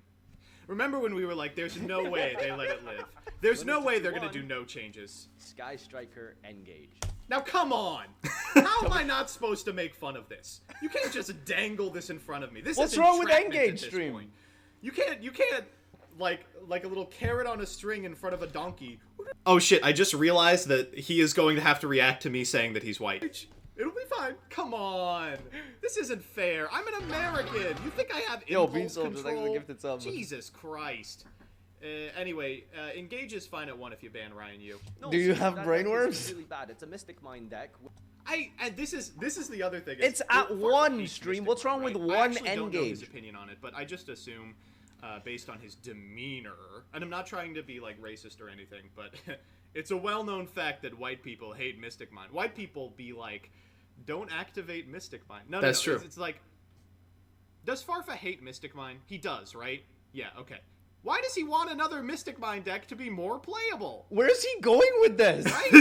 Remember when we were like, there's no way they let it live. There's no way they're going to do no changes.
Sky Striker, engage.
Now, come on. How am I not supposed to make fun of this? You can't just dangle this in front of me. This
What's
is
wrong with
entrapment
engage
at this
stream?
point. You can't, like a little carrot on a string in front of a donkey. Oh shit, I just realized that he is going to have to react to me saying that he's white. It'll be fine. Come on. This isn't fair. I'm an American. You think I have
Yo,
impulse
Bean Soldier,
control?
thanks for the gifted sub.
Jesus Christ. Anyway, engage is fine at 1 if you ban Ryan Yu.
No,
Do you
see,
have
that
brainworms?
deck is really bad. It's a Mystic Mind deck.
And this is the other thing.
It's at one stream. What's wrong with
I
one
actually don't know his
engage?
opinion on it, but I just assume, based on his demeanor, and I'm not trying to be like racist or anything, but it's a well-known fact that white people hate Mystic Mind. White people be like, don't activate Mystic Mind. No,
That's true.
It's like, does Farfa hate Mystic Mind? He does, right? Yeah. Okay. Why does he want another Mystic Mind deck to be more playable?
Where's he going with this?
Right?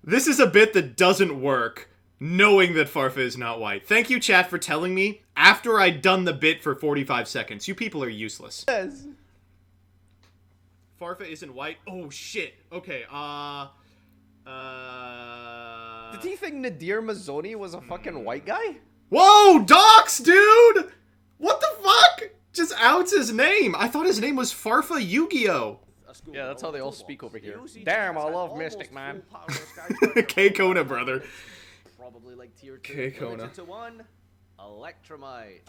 This is a bit that doesn't work, knowing that Farfa is not white. Thank you, chat, for telling me after I'd done the bit for 45 seconds. You people are useless.
Yes.
Farfa isn't white? Oh, shit. Okay,
Did he think Nadir Mazzoni was a fucking white guy?
Whoa, Docs, dude! What the fuck? Just outs his name. I thought his name was Farfa Yu-Gi-Oh!
Yeah, that's how they all speak over here. Damn, I love Mystic, man.
K-Kona, brother.
Probably like tier 2.
K-Kona.
To 1. Electromite.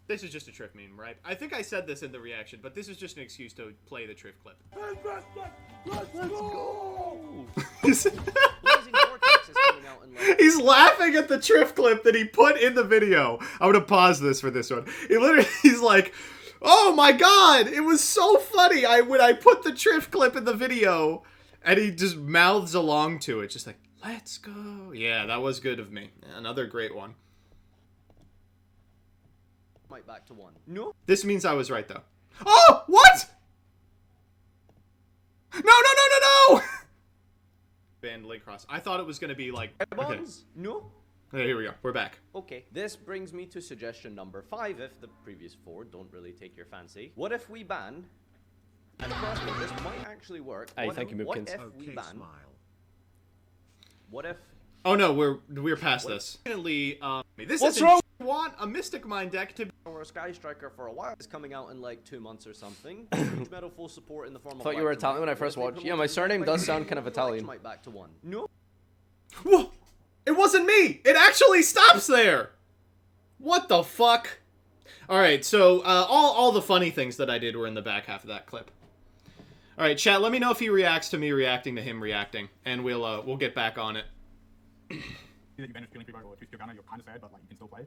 This is just a Triff meme, right? I think I said this in the reaction, but this is just an excuse to play the Triff clip.
Let's go!
He's laughing at the Triff clip that he put in the video. I'm gonna pause this for this one. He's like, oh my god, it was so funny when I put the Triff clip in the video, and he just mouths along to it, just like, let's go. Yeah, that was good of me. Another great one.
Might back to 1. No.
This means I was right, though. Oh, what? No! Band link cross. I thought it was gonna be like. Okay.
No.
Okay, here we go. We're back.
Okay, this brings me to suggestion number 5 if the previous 4 don't really take your fancy. What if we ban, and trust me, this might actually work.
Hey, thank you,
What
Moopkins.
if we ban? What if...
Oh no, we're past this. Definitely, this
What's
is
wrong?
You want a Mystic Mind deck to be...
Or a Sky Striker for a while. It's coming out in like 2 months or something. Huge metal full support in the form of...
Thought you were Italian when I first watched. Yeah, my surname does sound kind of Italian.
Might back to 1. No.
Whoa! It wasn't me! It actually stops there! What the fuck? Alright, so, all the funny things that I did were in the back half of that clip. Alright, chat, let me know if he reacts to me reacting to him reacting, and we'll get back on it.
Either you banish Feeling Freebird or Tcg Band List, you're kind of sad, but like you can still play.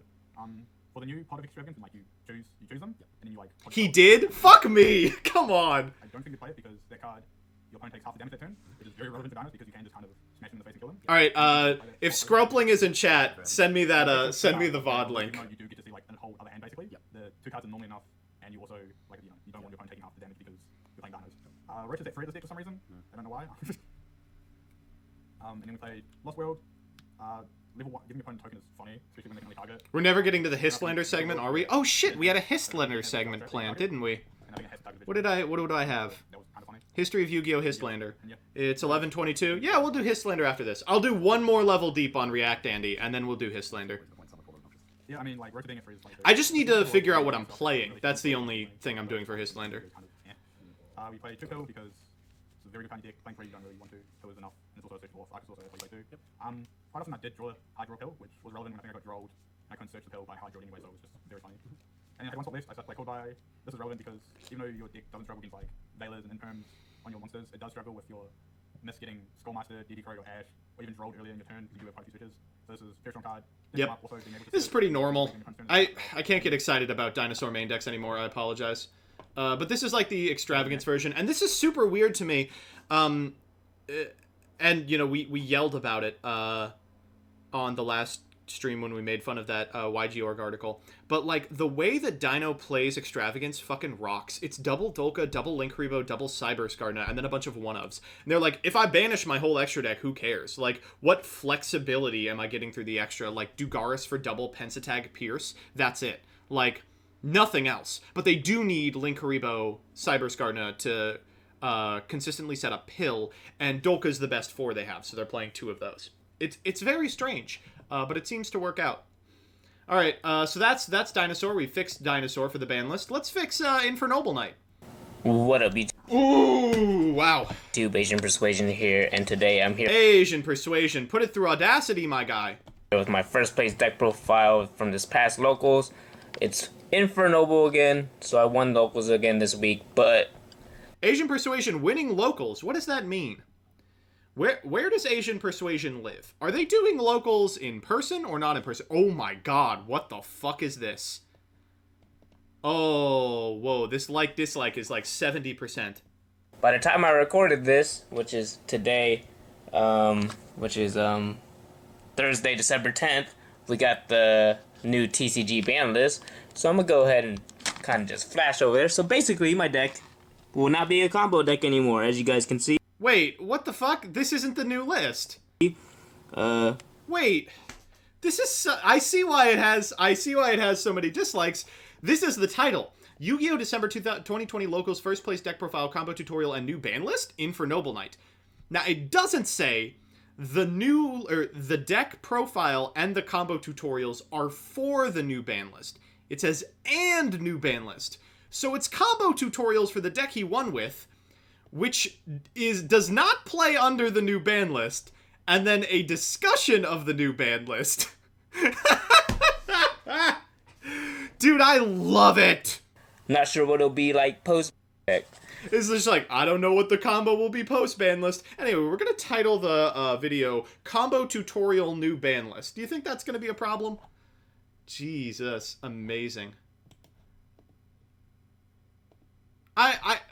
For the new part of Extravagance, like you choose them, and then you like.
He did? Fuck me! Come on!
I don't think you play it because that card, your opponent takes half the damage that turn, which is very relevant to Dinos because you can just kind of smash them in the face and kill them.
Alright, if Scrupling is in chat, send me that, send me the VOD link.
You do get to see like a whole other hand basically. Yeah. The 2 cards are normally enough, and you also like you don't want your opponent taking half the damage because you're playing Dinos. Roach is at 3 of this deck for some reason. I don't know why. And then we play Lost World. Level 1, giving your opponent token is funny, especially when they can only target.
We're never getting to the Histlander segment, are we? Oh shit, we had a Histlander segment planned, didn't we? What would I have? History of Yu-Gi-Oh! Histlander. It's 1122. Yeah, we'll do Histlander after this. I'll do one more level deep on React Andy, and then we'll do Histlander.
Yeah, I mean, like, rotating it for his, like,
I just need to figure out what I'm playing. That's the only thing I'm doing for Histlander.
We play Trico because it's a very good kind of deck. Playing 3 you don't really want to. Kill is enough. And it's also a search dwarf. I can also play 2. Quite often I did draw a hard draw kill, which was relevant when I think I got drawled. And I couldn't search the pill by hard draw anyway, so it was just very funny. And then I had one spot left, I started to play Cold by. This is relevant because even though your deck doesn't struggle against like Veilers and Imperms on your monsters, it does struggle with your miss getting Skullmaster, DD Crow, or Ash, or even rolled earlier in your turn because you do have quite a few switches. So this is a very strong card.
Yep. This is pretty normal. I can't get excited about dinosaur main decks anymore, I apologize. But this is like the extravagance version, and this is super weird to me. And, you know, we yelled about it on the last stream when we made fun of that YG.org article. But, like, the way that Dino plays extravagance fucking rocks. It's double Dolka, double Linkuriboh, double Cyber Skarna, and then a bunch of one-ofs. And they're like, if I banish my whole extra deck, who cares? Like, what flexibility am I getting through the extra? Like, Dugaris for double Pensatag Pierce? That's it. Like, nothing else. But they do need Linkuriboh, Cyber Skarna to consistently set up Pill, and Dolka's the best 4 they have, so they're playing 2 of those. It's very strange, but it seems to work out. All right, so that's Dinosaur. We fixed Dinosaur for the ban list. Let's fix Infernoble Knight.
What up, BT?
Ooh, wow.
Tube Asian Persuasion here, and today I'm here
Asian Persuasion. Put it through Audacity, my guy.
with my first place deck profile from this past locals. It's Infernoble again, so I won locals again this week, but...
Asian Persuasion winning locals. What does that mean? Where does Asian Persuasion live? Are they doing locals in person or not in person? Oh my god, what the fuck is this? Oh, whoa, this like-dislike is like 70%.
By the time I recorded this, which is today, Thursday, December 10th, we got the new Tcg Band List, so I'm gonna go ahead and kind of just flash over there. So basically, my deck will not be a combo deck anymore, as you guys can see.
Wait, what the fuck? This isn't the new list. Wait. This is I see why it has so many dislikes. This is the title. Yu-Gi-Oh! December 2020 Locals First Place Deck Profile Combo Tutorial and New Ban List Infernoble Knight. Now, it doesn't say the deck profile and the combo tutorials are for the new ban list. It says and new ban list. So it's combo tutorials for the deck he won with, which does not play under the new ban list, and then a discussion of the new ban list. Dude, I love it.
Not sure what it'll be like post deck.
It's just like, I don't know what the combo will be post ban list. Anyway, we're going to title the video Combo Tutorial New Ban List. Do you think that's going to be a problem? Jesus, amazing.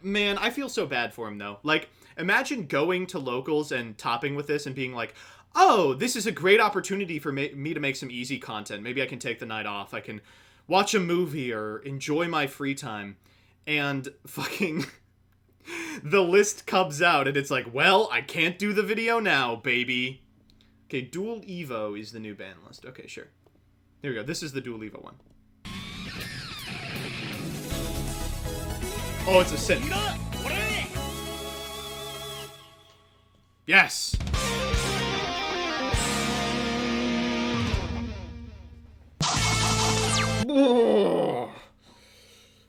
Man, I feel so bad for him, though. Like, imagine going to locals and topping with this and being like, oh, this is a great opportunity for me to make some easy content. Maybe I can take the night off. I can watch a movie or enjoy my free time. And fucking the list comes out and it's like, well, I can't do the video now, baby. Okay, Dual Evo is the new ban list. Okay, sure. Here we go. This is the Dual Evo one. Oh, it's a synth. Yes.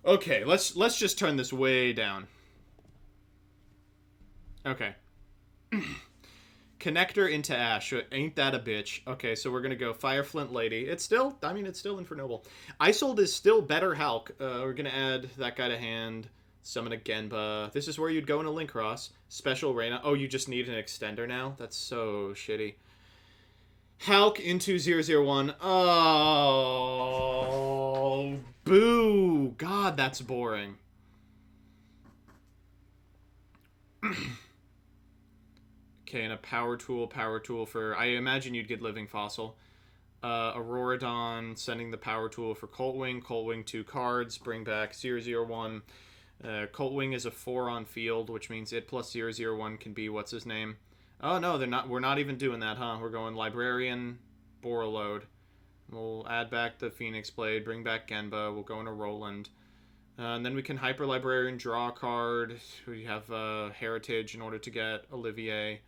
Okay, let's just turn this way down. Okay. Connector into Ash. Ain't that a bitch? Okay, so we're gonna go Fireflint Lady. It's still Infernoble. Isold is still better Hulk. We're gonna add that guy to hand. Summon a Genba. This is where you'd go in a Link Cross. Special Reina. Oh, you just need an extender now? That's so shitty. Hulk into 001. Oh, boo. God, that's boring. Okay, and a power tool for... I imagine you'd get Living Fossil. Auroradon, sending the power tool for Coltwing. Coltwing 2 cards. Bring back 001. Coltwing is a 4 on field, which means it plus 001 can be what's his name. Oh no, we're not even doing that, huh? We're going Librarian, Borreload. We'll add back the Phoenix Blade, bring back Genba, we'll go into Roland. And then we can Hyper Librarian, draw a card. We have Heritage in order to get Olivier.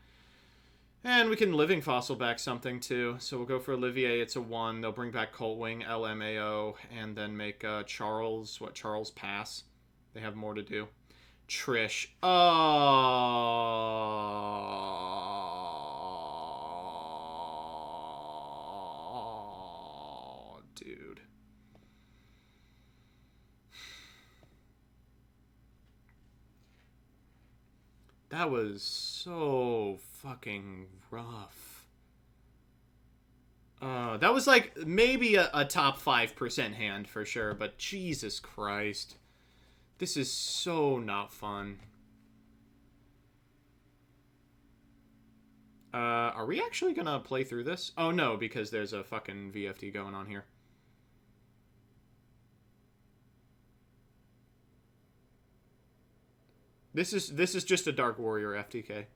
And we can Living Fossil back something, too. So we'll go for Olivier. It's a 1. They'll bring back Coltwing, LMAO, and then make Charles, Charles pass. They have more to do. Trish. Oh, dude. That was so fucking rough. That was like maybe a top 5% hand for sure, but Jesus Christ. This is so not fun. Are we actually gonna play through this? Oh no, because there's a fucking VFD going on here. This is just a Dark Warrior FTK.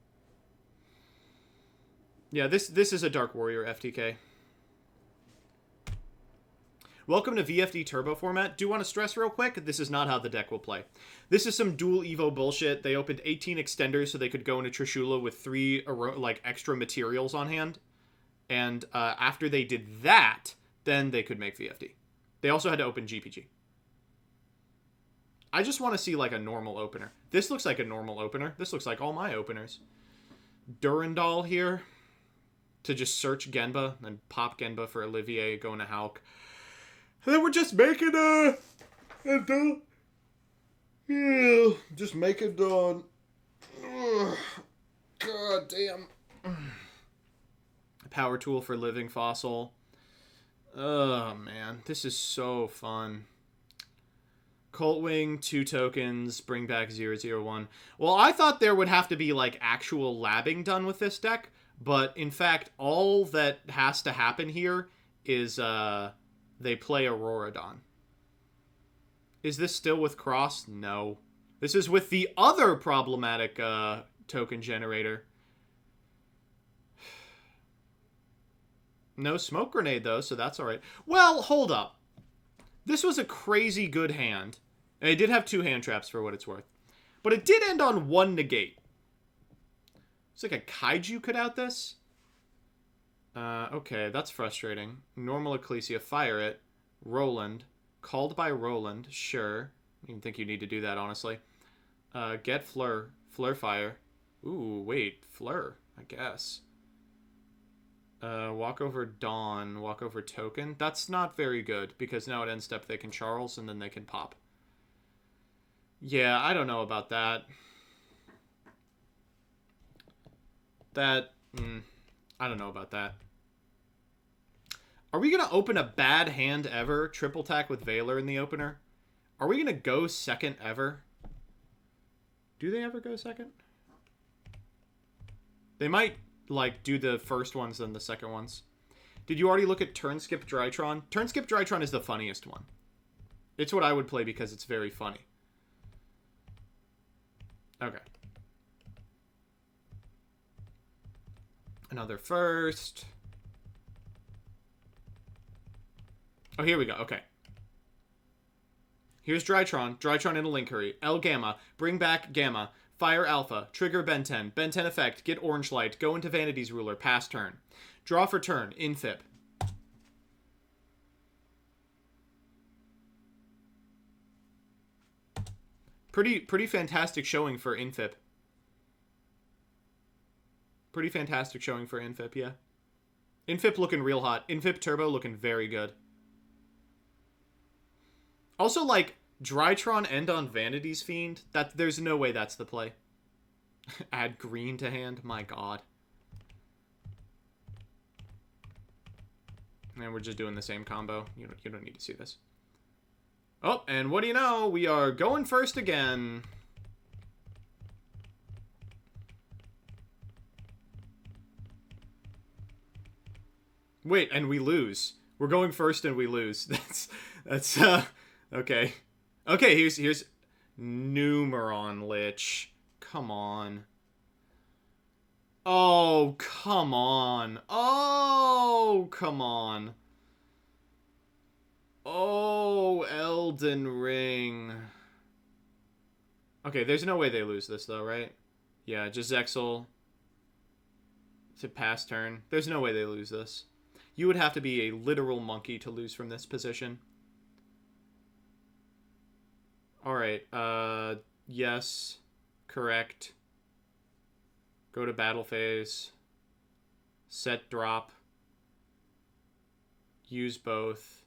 Yeah, this is a Dark Warrior FTK. Welcome to VFD Turbo format. Do want to stress real quick, this is not how the deck will play. This is some dual Evo bullshit. They opened 18 extenders so they could go into Trishula with 3 like extra materials on hand. And after they did that, then they could make VFD. They also had to open GPG. I just want to see like a normal opener. This looks like a normal opener. This looks like all my openers. Durandal here to just search Genba and pop Genba for Olivier, going to Hulk. And then we're just making just make it done. God damn. Power tool for Living Fossil. Oh man, this is so fun. Coltwing, 2 tokens, bring back 001. Well, I thought there would have to be like actual labbing done with this deck, but in fact, all that has to happen here is they play Auroradon. Is this still with Cross? No. This is with the other problematic token generator. No Smoke Grenade, though, so that's alright. Well, hold up. This was a crazy good hand. And it did have 2 hand traps for what it's worth. But it did end on 1 negate. It's like a Kaiju could out this. Okay, that's frustrating. Normal Ecclesia, fire it. Roland. Called by Roland, sure. I didn't think you need to do that, honestly. Get Fleur. Fleur fire. Ooh, wait. Fleur, I guess. Walk over Dawn. Walk over Token. That's not very good, because now at end step they can Charles, and then they can pop. Yeah, I don't know about that. I don't know about that. Are we going to open a bad hand ever? Triple tack with Valor in the opener? Are we going to go second ever? Do they ever go second? They might, like, do the first ones then the second ones. Did you already look at Turn Skip Drytron? Turn Skip Drytron is the funniest one. It's what I would play because it's very funny. Okay. Another first. Oh, here we go. Okay. Here's Drytron. Drytron in a link hurry. L Gamma. Bring back Gamma. Fire Alpha. Trigger Ben 10. Ben 10 effect. Get Orange Light. Go into Vanity's Ruler. Pass turn. Draw for turn. Infib. Pretty fantastic showing for Infib. Pretty fantastic showing for Infib, yeah. Infib looking real hot. Infib Turbo looking very good. Also, like, Drytron end on Vanity's Fiend. There's no way that's the play. Add green to hand. My god. And we're just doing the same combo. You don't need to see this. Oh, and what do you know? We are going first again. Wait, and we lose. We're going first and we lose. That's okay. Okay, here's Numeron Lich. Come on. Oh, come on. Oh, come on. Oh, Elden Ring. Okay, there's no way they lose this, though, right? Yeah, just Zexal to pass turn. There's no way they lose this. You would have to be a literal monkey to lose from this position. Alright, yes. Correct. Go to battle phase. Set drop. Use both.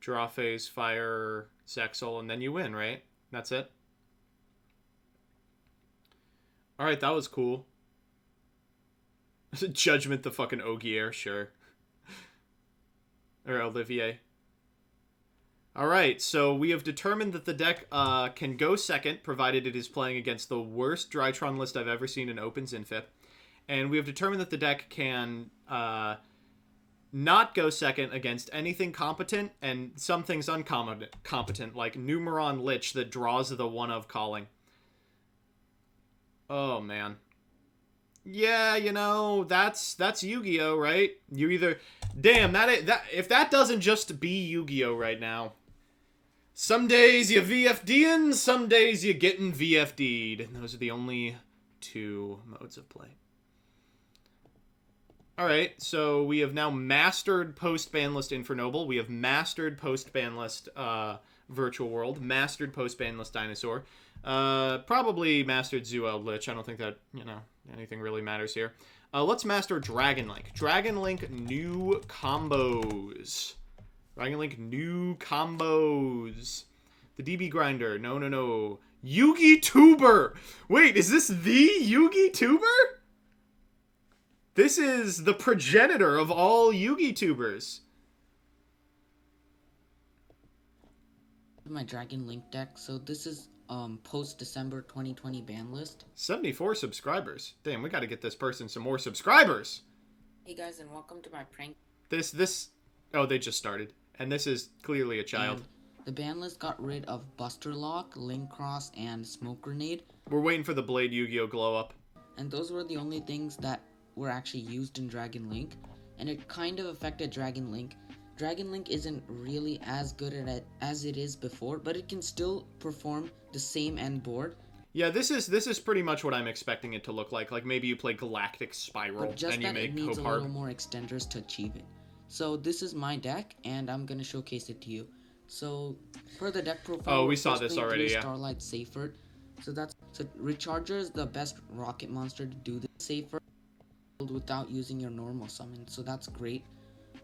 Draw phase, fire Zexal, and then you win, right? That's it? Alright, that was cool. Judgment the fucking Ogier, sure. Or Olivier. Alright, so we have determined that the deck can go second, provided it is playing against the worst Drytron list I've ever seen in Open's Infip. And we have determined that the deck can not go second against anything competent and some things uncompetent, like Numeron Lich that draws the one-of calling. Oh, man. Yeah, you know, that's Yu-Gi-Oh, right? You either... Damn, if that doesn't just be Yu-Gi-Oh right now. Some days you VFDing, some days you getting VFD'd. And those are the only two modes of play. Alright, so we have now mastered post-ban list Infernoble. We have mastered post-ban list Virtual World. Mastered post-ban list Dinosaur. Probably mastered Zueld Lich. I don't think that, you know, anything really matters here. Let's master Dragon Link. Dragon Link new combos. Dragon Link new combos. The DB Grinder. No. Yugi Tuber. Wait, is this the Yugi Tuber? This is the progenitor of all Yugi Tubers.
My Dragon Link deck. So this is post December 2020 ban list.
74 subscribers. Damn, we got to get this person some more subscribers.
Hey guys, and welcome to my prank.
Oh, they just started. And this is clearly a child.
And the ban list got rid of Buster Lock, Link Cross, and Smoke Grenade.
We're waiting for the Blade Yu-Gi-Oh glow up.
And those were the only things that were actually used in Dragon Link. And it kind of affected Dragon Link. Dragon Link isn't really as good at it as it is before, but it can still perform the same end board.
Yeah, this is pretty much what I'm expecting it to look like. Like maybe you play Galactic Spiral
but just
and you
that
make
it needs
Copard.
a little more extenders to achieve it. So this is my deck, and I'm gonna showcase it to you. So for the deck profile,
oh, we saw this already. Yeah.
Starlight Safer. So Recharger is the best rocket monster to do this safer without using your normal summon. So that's great.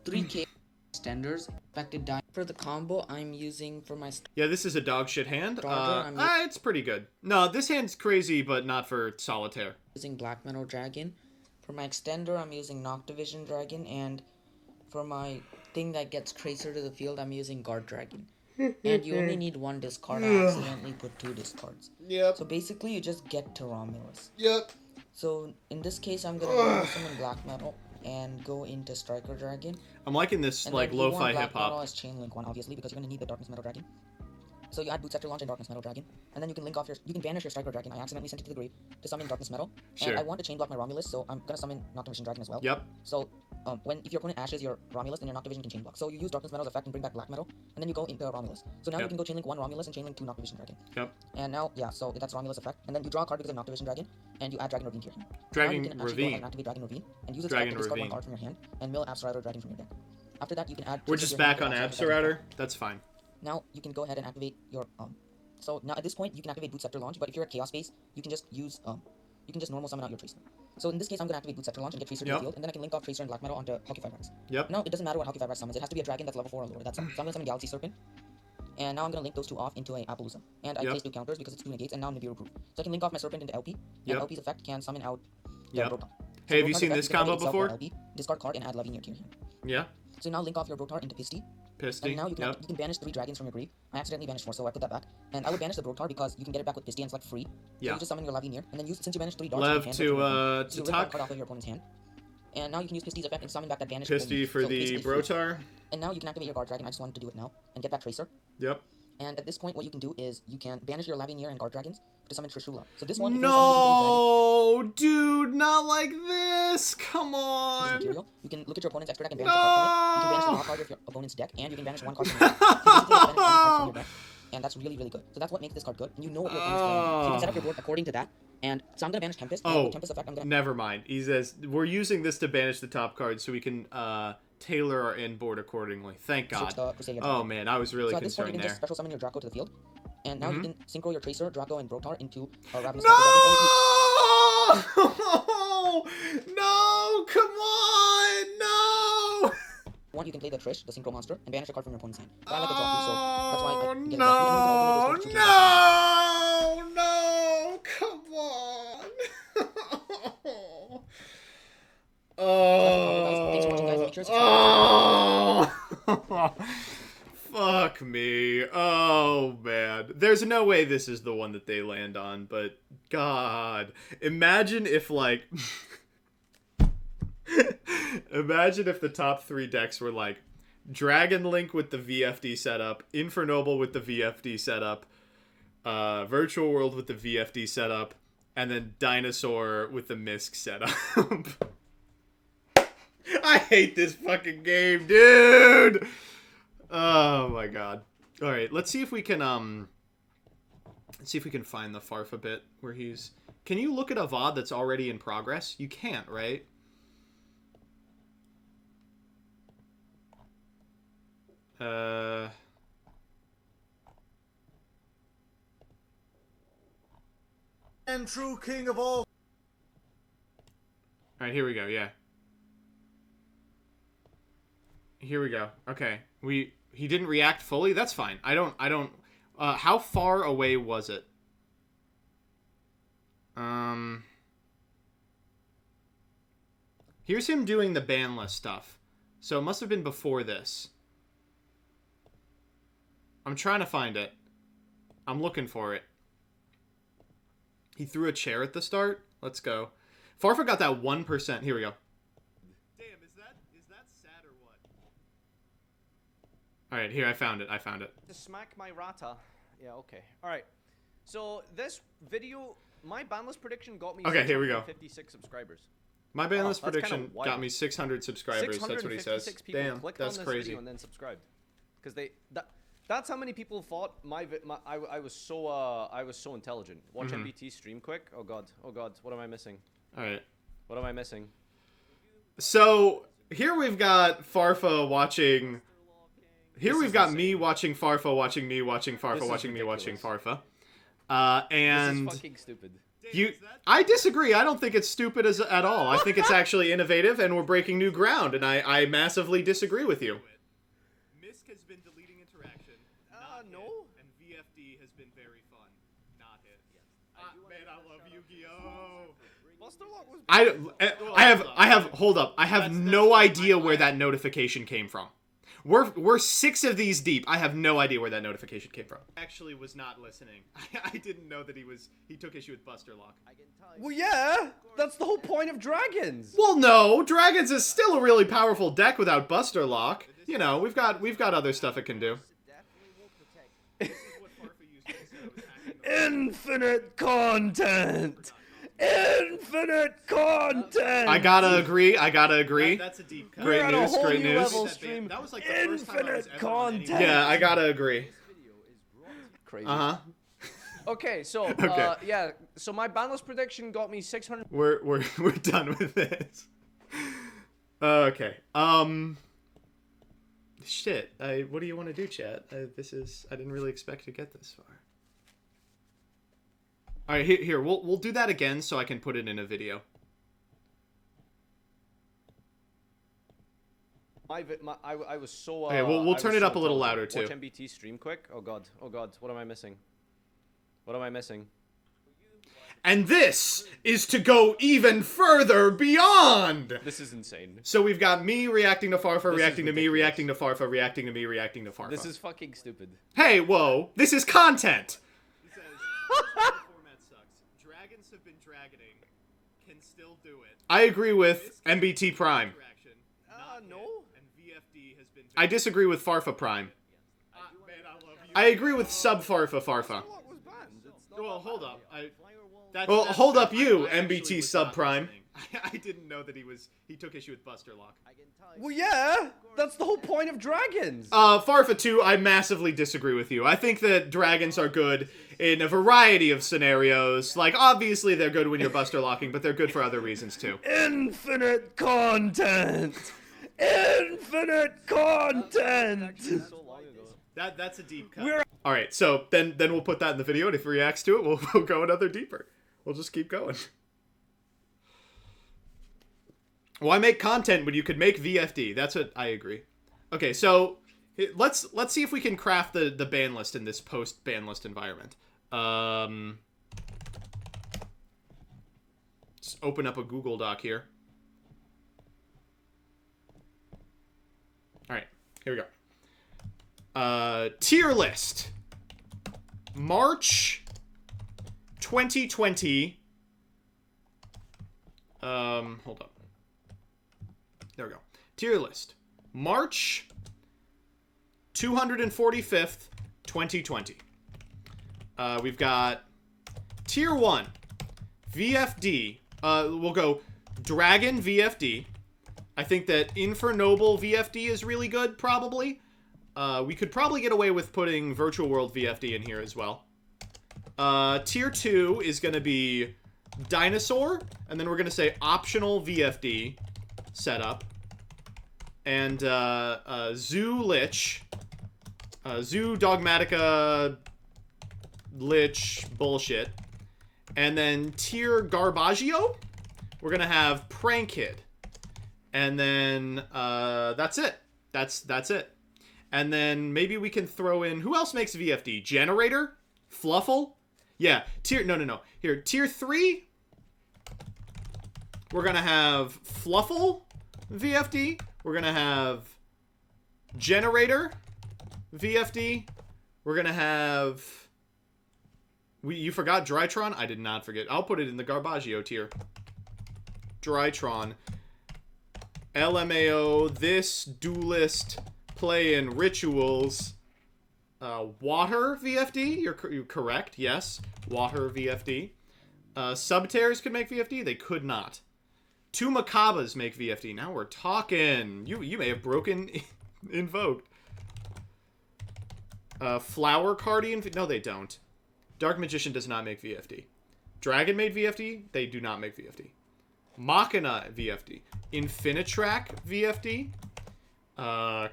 3K extenders, expected die. For the combo, I'm using for my...
Yeah, this is a dog shit hand. It's pretty good. No, this hand's crazy, but not for Solitaire.
Using Black Metal Dragon. For my extender, I'm using Noctivision Dragon, and for my thing that gets Tracer to the field, I'm using Guard Dragon. And you only need one discard. I accidentally put 2 discards.
Yep.
So basically, you just get to Romulus.
Yep.
So in this case, I'm gonna summon Black Metal and go into Striker Dragon.
I'm liking this
and
like lo-fi hip hop.
As Chain Link 1, obviously, because you're gonna need the Darkness Metal Dragon. So you add Boot Scepter Launch and Darkness Metal Dragon, and then you can link off you can banish your Striker Dragon. I accidentally sent it to the grave to summon Darkness Metal.
Sure.
And I want to chain block my Romulus, so I'm gonna summon Noctivision Dragon as well.
Yep.
So if your opponent ashes your Romulus, then your Noctivision can chain block. So you use Darkness Metal's effect and bring back Black Metal, and then you go into Romulus. So now you can go chain link 1 Romulus and chain link 2 Noctivision Dragon.
Yep.
And now, yeah, so that's Romulus effect, and then you draw a card because of Noctivision Dragon, and you add Dragon Ravine to your hand.
Dragon
now you can
Ravine.
Go and activate Dragon Ravine and use its effect to discard 1 card from your hand and mill Absorber Dragon from your deck. After that, you can add...
We're just back on Absorber. That's fine.
Now you can go ahead and activate your So now at this point you can activate Boot Scepter Launch, but if you're at Chaos Space, you can just use you can just normal summon out your Tracer. So in this case, I'm gonna activate Boot Scepter Launch and get Tracer to the field, and then I can link off Tracer and Black Metal onto Hockey Fibrax.
Yep.
Now it doesn't matter what Hockey Fibrax summons; it has to be a dragon that's level 4 or lower. That's so I'm gonna summon Galaxy Serpent, and now I'm gonna link those 2 off into a Appaloosa, and I place 2 counters because it's 2 negates, and now Nibiru proof. So I can link off my Serpent into LP, and LP's effect can summon out. Rotar.
Hey, have you seen this combo before?
LP, discard card and add Levy near to your hand.
Yeah.
So now link off your Rotar into Pisty. And now you can banish 3 dragons from your grave. I accidentally banished 4, so I put that back. And I would banish the Brotar because you can get it back with Pisty and it's like free. So you just summon your Lavineer, and then since you banished 3 darts
Lev
from your hand,
to
rip that card off of your opponent's hand. And now you can use Pisty's effect and summon back that banished
Pisty for the Brotar.
And now you can activate your Guard Dragon. I just wanted to do it now and get back Tracer.
Yep.
And at this point, what you can do is you can banish your Lavineer and Guard Dragons to summon Trishula. So this one.
No, dude, not like this. Come on.
You can look at your opponent's extra deck and banish a card from it. You can banish the draw card of your opponent's deck, and you can banish 1 card from your deck. and that's really, really good. So that's what makes this card good, and you know what your opponent's playing. So you can set up your board according to that. And so I'm gonna banish Tempest. And with Tempest effect, I'm gonna.
Never mind. He says we're using this to banish the top card so we can tailor our end board accordingly. Thank God. Oh man, I was really concerned
So at this point, you can
there.
just special summon your Draco to the field, and now you can synchro your Tracer, Draco, and Brotar into Ravenous.
No! Come on! No!
One, you can play the Trish, the synchro monster, and banish a card from your opponent's hand. But I like the draw, so that's why I get it.
No! Come on! Oh! Fuck me. Oh, man. There's no way this is the one that they land on, but God. Imagine if, like... Imagine if the top 3 decks were, like, Dragon Link with the VFD setup, Infernoble with the VFD setup, Virtual World with the VFD setup, and then Dinosaur with the Misk setup. I hate this fucking game, dude! Oh my God. Alright, let's see if we can, let's see if we can find the Farfa bit where he's... Can you look at a VOD that's already in progress? You can't, right?
And true king of all.
Alright, here we go, yeah. Here we go. Okay. He didn't react fully? That's fine. I don't, how far away was it? Here's him doing the ban list stuff. So it must have been before this. I'm trying to find it. I'm looking for it. He threw a chair at the start? Let's go. Farfa got that 1%. Here we go. Damn, is that sad or what? Alright, here, I found it.
To smack my Rata. Yeah, okay. Alright. So, this video, my ban list prediction got me
okay, here we go.
56 subscribers.
My ban list prediction got me 600 subscribers. That's what he says. Damn, that's crazy.
And then subscribed. Because that's how many people thought I was so intelligent. Watch MBT stream quick. Oh god, what am I missing?
All right,
what am I missing?
So here we've got Farfa watching. Here we've got me watching Farfa, watching me watching Farfa, watching me watching Farfa. And
this is fucking stupid.
I disagree. I don't think it's stupid at all. I think it's actually innovative, and we're breaking new ground. And I massively disagree with you. Misk has been deleting interaction. No. And VFD has been very fun. Not hit. Man, I love Yu-Gi-Oh. I have. Hold up. I have no idea where that notification came from. We're 6 of these deep. I have no idea where that notification came from. Actually was not listening. I didn't know that he took issue with Buster Lock.
Well, yeah, that's the whole point of Dragons.
Well, no, Dragons is still a really powerful deck without Buster Lock. You know, we've got other stuff it can do.
Infinite content. Infinite content.
I gotta agree.
That's a deep cut.
Great news. Great news.
That was like the first time I was ever
content.
Yeah, I gotta agree.
Crazy.
Okay, so yeah, so my ban list prediction got me 600.
We're done with this. Okay. Shit. What do you want to do, chat? I didn't really expect to get this far. All right, here. We'll do that again so I can put it in a video.
I was so.
Okay, we'll turn it up a little louder too.
Watch MBT stream quick. Oh god. What am I missing?
And this is to go even further beyond.
This is insane.
So we've got me reacting to Farfa, reacting to me, reacting to Farfa, reacting to me, reacting to Farfa.
This is fucking stupid.
Hey, whoa! This is content.
He says, the format sucks. Dragons have been dragoning. Can still do it.
I agree with MBT Prime.
No.
And VFD has been.
I disagree with Farfa Prime. I agree with sub Farfa.
Well, hold up.
Hold up, you MBT sub Prime.
I didn't know that he took issue with Buster Lock.
Well, yeah, That's the whole point of dragons.
Farfa 2, I massively disagree with you. I think that dragons are good in a variety of scenarios. Like, obviously they're good when you're buster locking, but they're good for other reasons too.
Infinite content! Infinite content!
That's a deep cut. All right, so then we'll put that in the video, and if it reacts to it, we'll go another deeper. We'll just keep going. Why make content when you could make VFD? That's what I agree. Okay, so let's see if we can craft the ban list in this post ban list environment. Just open up a Google Doc here. All right, here we go. Tier list. March 2020. Hold up. There we go. Tier list. March 245th, 2020. We've got Tier 1. VFD. We'll go Dragon VFD. I think that Infernoble VFD is really good, probably. We could probably get away with putting Virtual World VFD in here as well. Tier 2 is going to be Dinosaur, and then we're going to say Optional VFD setup. And Zoo Lich. Zoo Dogmatica Lich bullshit. And then Tier Garbaggio, we're going to have Prank Kid. And then that's it. That's it. And then maybe we can throw in, who else makes VFD? Generator? Fluffle? Yeah, no. Here, Tier 3, we're going to have Fluffle VFD. We're going to have Generator VFD. We're going to have... You forgot Drytron? I did not forget. I'll put it in the Garbaggio tier. Drytron. LMAO, this, Duelist, play-in, Rituals. Water VFD? You're correct, yes. Water VFD. Subterrors could make VFD? They could not. 2 Macabas make VFD. Now we're talking. You may have broken Invoked. Flower Cardian? No, they don't. Dark Magician does not make VFD. Dragon made VFD? They do not make VFD. Machina VFD. Infinitrack VFD.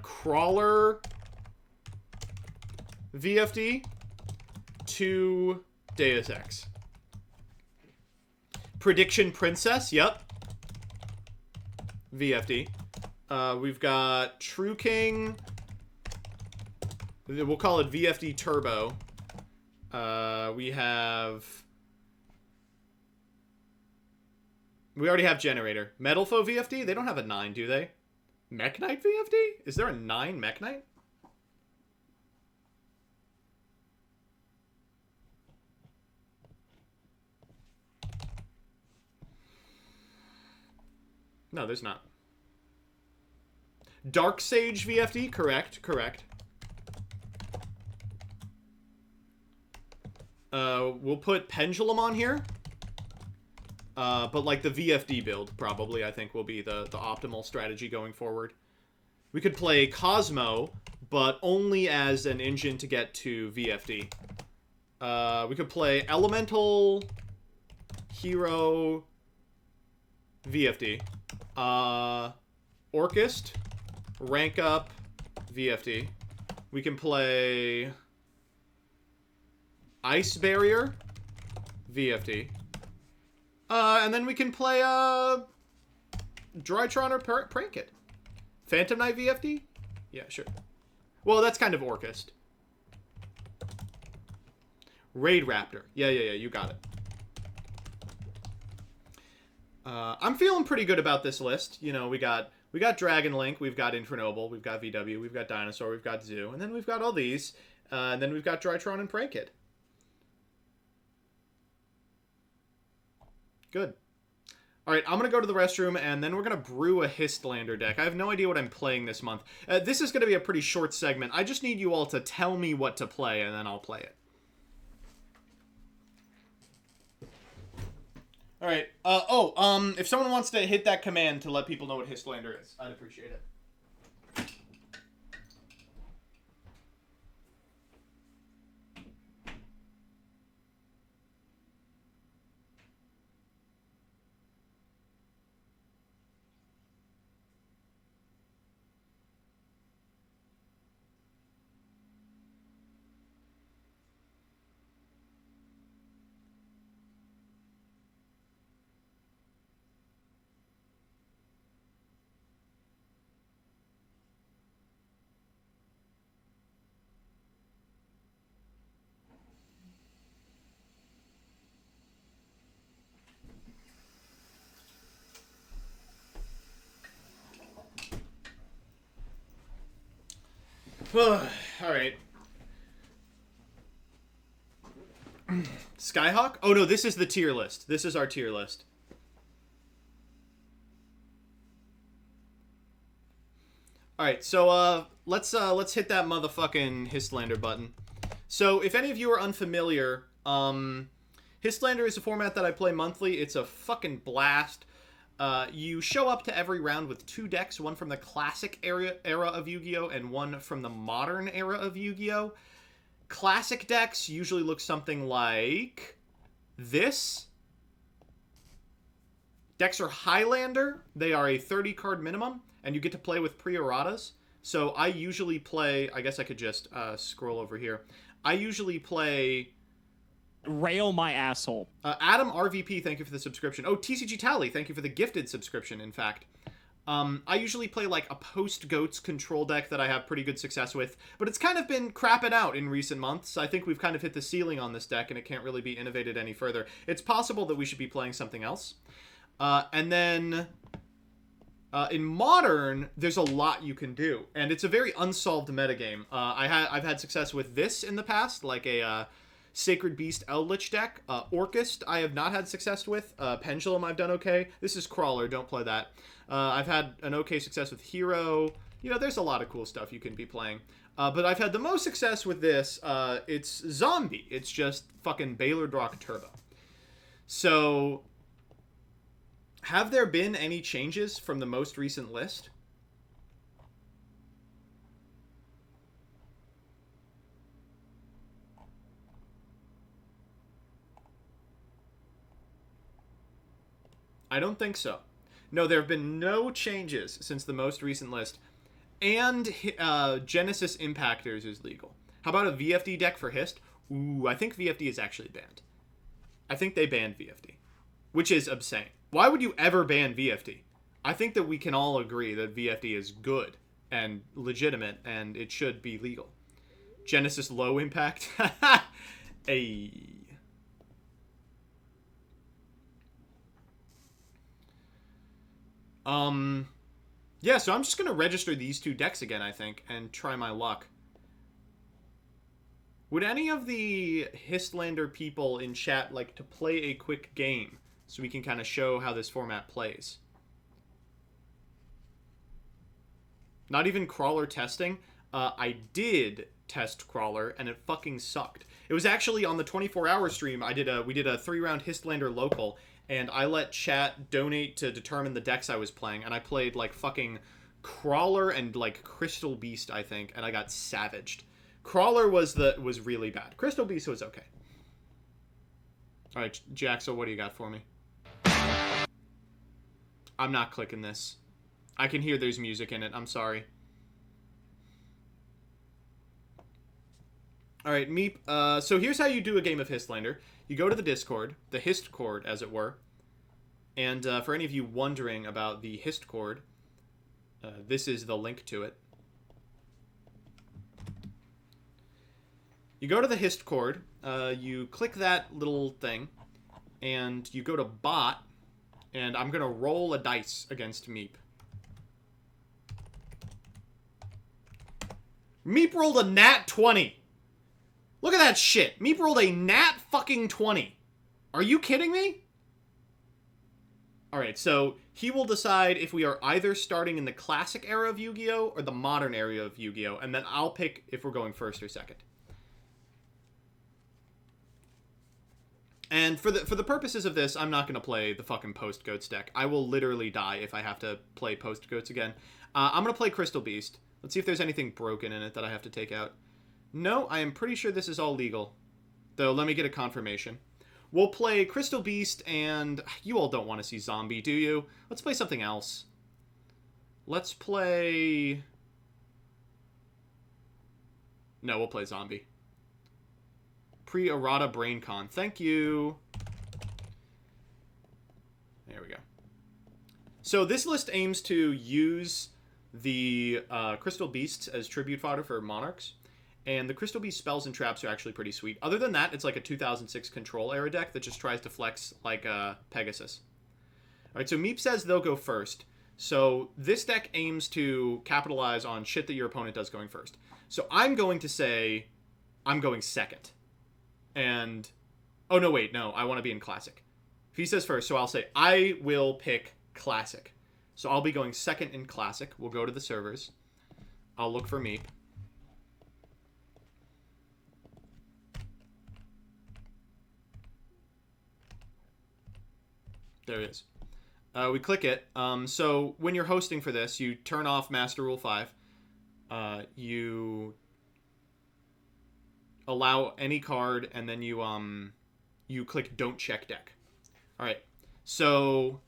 Crawler VFD. 2 Deus Ex. Prediction Princess, yep. VFD. We've got True King. We'll call it VFD Turbo. We already have Generator. Metalfo VFD? They don't have a 9, do they? Mech Knight VFD? Is there a 9 Mech Knight? No, there's not. Dark Sage VFD? Correct. We'll put Pendulum on here. But like the VFD build, probably, I think will be the optimal strategy going forward. We could play Cosmo, but only as an engine to get to VFD. We could play Elemental, Hero, VFD. Orchist, rank up, VFD. We can play Ice Barrier, VFD. And then we can play Drytron or Prank It. Phantom Knight VFD? Yeah, sure. Well, that's kind of Orchist. Raid Raptor. Yeah, you got it. I'm feeling pretty good about this list. You know, we got Dragon Link, we've got Infernoble, we've got VW, we've got Dinosaur, we've got Zoo, and then we've got all these. And then we've got Drytron and Prank It. Good. Alright, I'm going to go to the restroom, and then we're going to brew a Histlander deck. I have no idea what I'm playing this month. This is going to be a pretty short segment. I just need you all to tell me what to play, and then I'll play it. Alright, if someone wants to hit that command to let people know what Histlander is, I'd appreciate it. Alright. Skyhawk? Oh no, this is the tier list. This is our tier list. Alright, so let's hit that motherfucking Histlander button. So if any of you are unfamiliar, Histlander is a format that I play monthly. It's a fucking blast. You show up to every round with 2 decks, one from the classic era of Yu-Gi-Oh! And one from the modern era of Yu-Gi-Oh! Classic decks usually look something like this. Decks are Highlander. They are a 30-card minimum, and you get to play with pre-erratas. So I usually play... I guess I could just scroll over here. I usually play...
Rail my asshole.
Adam RVP, thank you for the subscription. Oh, TCG Tally, thank you for the gifted subscription, in fact. I usually play like a post-Goats control deck that I have pretty good success with, but it's kind of been crapping out in recent months. I think we've kind of hit the ceiling on this deck, and it can't really be innovated any further. It's possible that we should be playing something else. And then... in Modern, there's a lot you can do, and it's a very unsolved metagame. I've had success with this in the past, like a... Sacred Beast Eldritch deck. Orcust I have not had success with. Pendulum I've done okay. This is Crawler, don't play that. I've had an okay success with Hero. You know, there's a lot of cool stuff you can be playing. But I've had the most success with this. It's Zombie. It's just fucking Baylor Drock Turbo. So, have there been any changes from the most recent list? I don't think so. No, there have been no changes since the most recent list. And Genesis Impactors is legal. How about a VFD deck for Hist? Ooh, I think VFD is actually banned. I think they banned VFD, which is obscene. Why would you ever ban VFD? I think that we can all agree that VFD is good and legitimate, and it should be legal. Genesis low impact? Ayy. Yeah, so I'm just going to register these 2 decks again, I think, and try my luck. Would any of the Histlander people in chat like to play a quick game so we can kind of show how this format plays? Not even Crawler testing? I did test Crawler, and it fucking sucked. It was actually on the 24-hour stream. We did a 3-round Histlander local, and I let chat donate to determine the decks I was playing, and I played, like, fucking Crawler and, like, Crystal Beast, I think, and I got savaged. Crawler was really bad. Crystal Beast was okay. Alright, Jaxo, what do you got for me? I'm not clicking this. I can hear there's music in it. I'm sorry. Alright, Meep. So here's how you do a game of Histlander. You go to the Discord, the Histcord, as it were. And for any of you wondering about the Histcord, this is the link to it. You go to the Histcord, you click that little thing, and you go to Bot, and I'm going to roll a dice against Meep. Meep rolled a nat 20. Look at that shit. Meep rolled a nat fucking 20. Are you kidding me? Alright, so he will decide if we are either starting in the classic era of Yu-Gi-Oh! Or the modern era of Yu-Gi-Oh! And then I'll pick if we're going first or second. And for the purposes of this, I'm not going to play the fucking Post-Goats deck. I will literally die if I have to play Post-Goats again. I'm going to play Crystal Beast. Let's see if there's anything broken in it that I have to take out. No, I am pretty sure this is all legal. Though, let me get a confirmation. We'll play Crystal Beast, and you all don't want to see Zombie, do you? Let's play something else. Let's play... No, we'll play Zombie. Pre-errata BrainCon. Thank you. There we go. So this list aims to use the Crystal Beasts as tribute fodder for Monarchs. And the Crystal Beast spells and traps are actually pretty sweet. Other than that, it's like a 2006 Control era deck that just tries to flex like Pegasus. Alright, so Meep says they'll go first. So this deck aims to capitalize on shit that your opponent does going first. So I'm going to say I'm going second. And... oh, no, wait. No, I want to be in Classic. If he says first, so I'll say I will pick Classic. So I'll be going second in Classic. We'll go to the servers. I'll look for Meep. There it is. We click it. So when you're hosting for this, you turn off Master Rule 5. You allow any card, and then you click Don't Check Deck. All right. So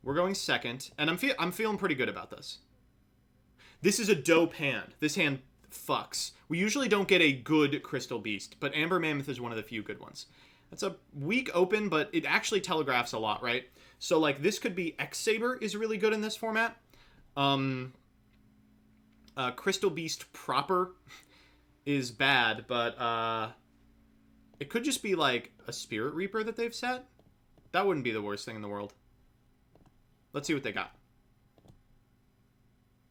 we're going second, and I'm feeling pretty good about this. This is a dope hand. This hand fucks. We usually don't get a good Crystal Beast, but Amber Mammoth is one of the few good ones. That's a weak open, but it actually telegraphs a lot, right? So, like, this could be X-Saber is really good in this format. Crystal Beast proper is bad, but it could just be, like, a Spirit Reaper that they've set. That wouldn't be the worst thing in the world. Let's see what they got.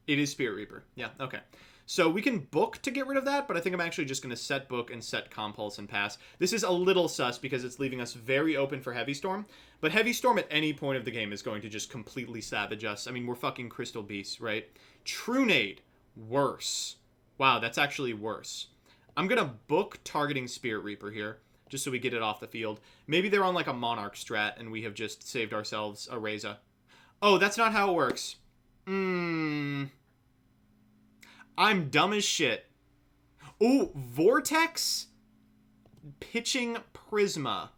It is Spirit Reaper. Yeah, okay. So we can book to get rid of that, but I think I'm actually just going to set book and set Compulse and pass. This is a little sus because it's leaving us very open for Heavy Storm, but Heavy Storm at any point of the game is going to just completely savage us. I mean, we're fucking Crystal Beasts, right? Trunade, worse. Wow, that's actually worse. I'm going to book targeting Spirit Reaper here, just so we get it off the field. Maybe they're on like a Monarch strat, and we have just saved ourselves a Reza. Oh, that's not how it works. I'm dumb as shit. Ooh, Vortex? Pitching Prisma.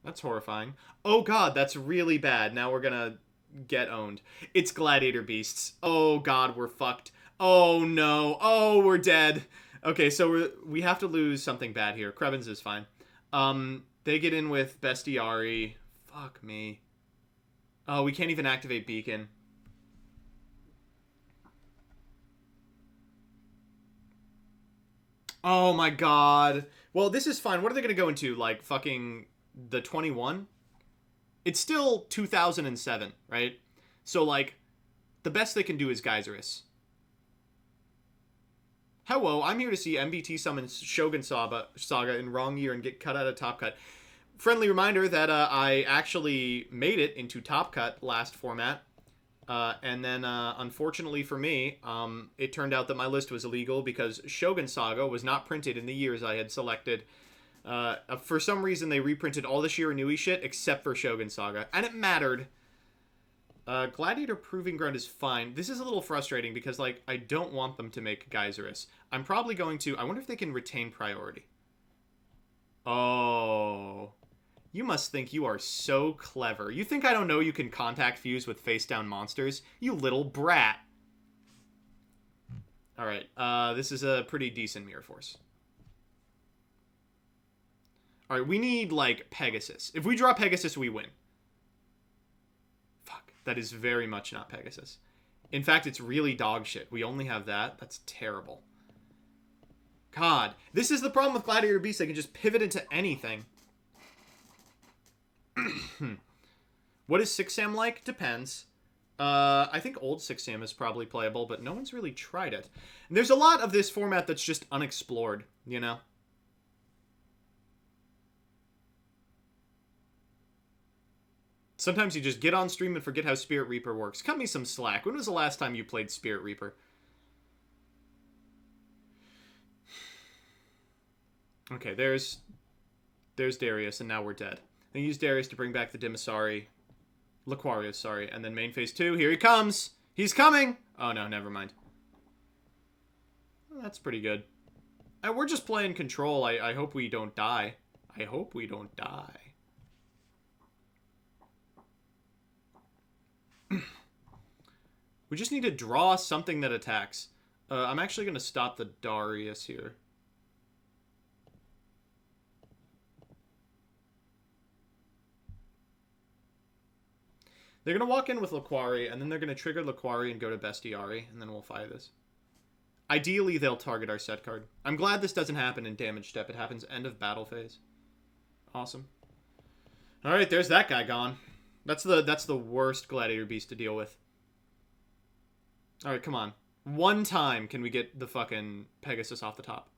That's horrifying. Oh god, that's really bad. Now we're gonna get owned. It's Gladiator Beasts. Oh god, we're fucked. Oh no. Oh, we're dead. Okay, so we have to lose something bad here. Krebens is fine. They get in with Bestiari. Fuck me. Oh, we can't even activate Beacon. Oh my god. Well, this is fine. What are they going to go into? Like, fucking the 21? It's still 2007, right? So, like, the best they can do is Geyserus. Hello, I'm here to see MBT summon Shogun Saga in wrong year and get cut out of Top Cut. Friendly reminder that I actually made it into Top Cut last format. And then, unfortunately for me, it turned out that my list was illegal because Shogun Saga was not printed in the years I had selected. For some reason, they reprinted all the Shiranui shit except for Shogun Saga. And it mattered. Gladiator Proving Ground is fine. This is a little frustrating because, like, I don't want them to make Geyserus. I'm probably going to... I wonder if they can retain priority. Oh... You must think you are so clever. You think I don't know you can contact fuse with face-down monsters? You little brat. Alright, this is a pretty decent Mirror Force. Alright, we need, like, Pegasus. If we draw Pegasus, we win. Fuck, that is very much not Pegasus. In fact, it's really dog shit. We only have that. That's terrible. God, this is the problem with Gladiator Beast. They can just pivot into anything. What is 6-Sam like? Depends. I think old 6-Sam is probably playable, but no one's really tried it. And there's a lot of this format that's just unexplored, you know? Sometimes you just get on stream and forget how Spirit Reaper works. Cut me some slack. When was the last time you played Spirit Reaper? Okay, there's Darius, and now we're dead. They use Darius to bring back the Dimasari. Laquarius, sorry. And then main phase 2. Here he comes! He's coming! Oh, no, never mind. Well, that's pretty good. And we're just playing control. I hope we don't die. I hope we don't die. We just need to draw something that attacks. I'm actually going to stop the Darius here. They're going to walk in with Laquari, and then they're going to trigger Laquari and go to Bestiari, and then we'll fire this. Ideally, they'll target our set card. I'm glad this doesn't happen in damage step. It happens end of battle phase. Awesome. Alright, there's that guy gone. That's the worst Gladiator Beast to deal with. Alright, come on. One time can we get the fucking Pegasus off the top.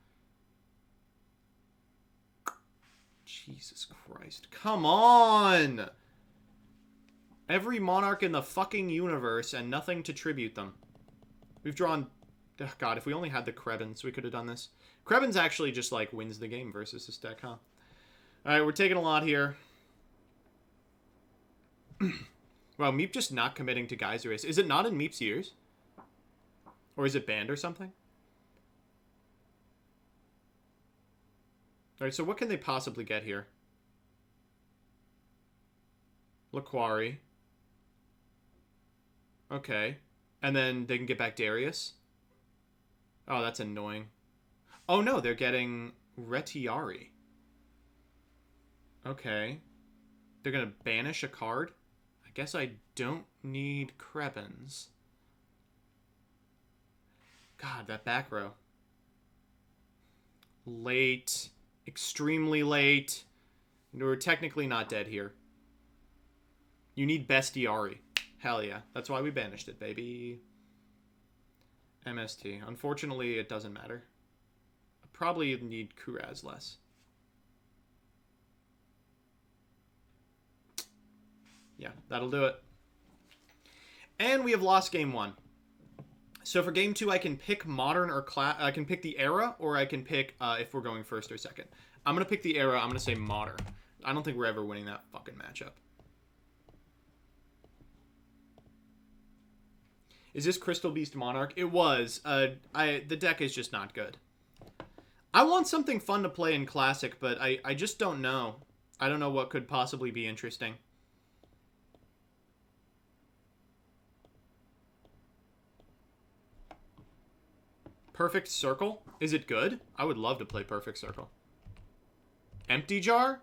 Jesus Christ. Come on! Every monarch in the fucking universe and nothing to tribute them. We've drawn... Oh god, if we only had the Krebins, we could have done this. Krebins actually just, like, wins the game versus this deck, huh? Alright, we're taking a lot here. Wow, Meep just not committing to Geyser Race. Is it not in Meep's years? Or is it banned or something? Alright, so what can they possibly get here? Laquari. Okay. And then they can get back Darius. Oh, that's annoying. Oh no, they're getting Retiari. Okay. They're gonna banish a card? I guess I don't need Krebins. God, that back row. Late. Extremely late. We're technically not dead here. You need Bestiari. Hell yeah. That's why we banished it, baby. MST. Unfortunately, it doesn't matter. I probably need Kuraz less. Yeah, that'll do it. And we have lost game 1. So for game 2, I can pick modern or I can pick the era, or I can pick if we're going first or second. I'm gonna pick the era. I'm gonna say modern. I don't think we're ever winning that fucking matchup. Is this Crystal Beast Monarch? It was. The deck is just not good. I want something fun to play in Classic, but I just don't know. I don't know what could possibly be interesting. Perfect Circle? Is it good? I would love to play Perfect Circle. Empty Jar?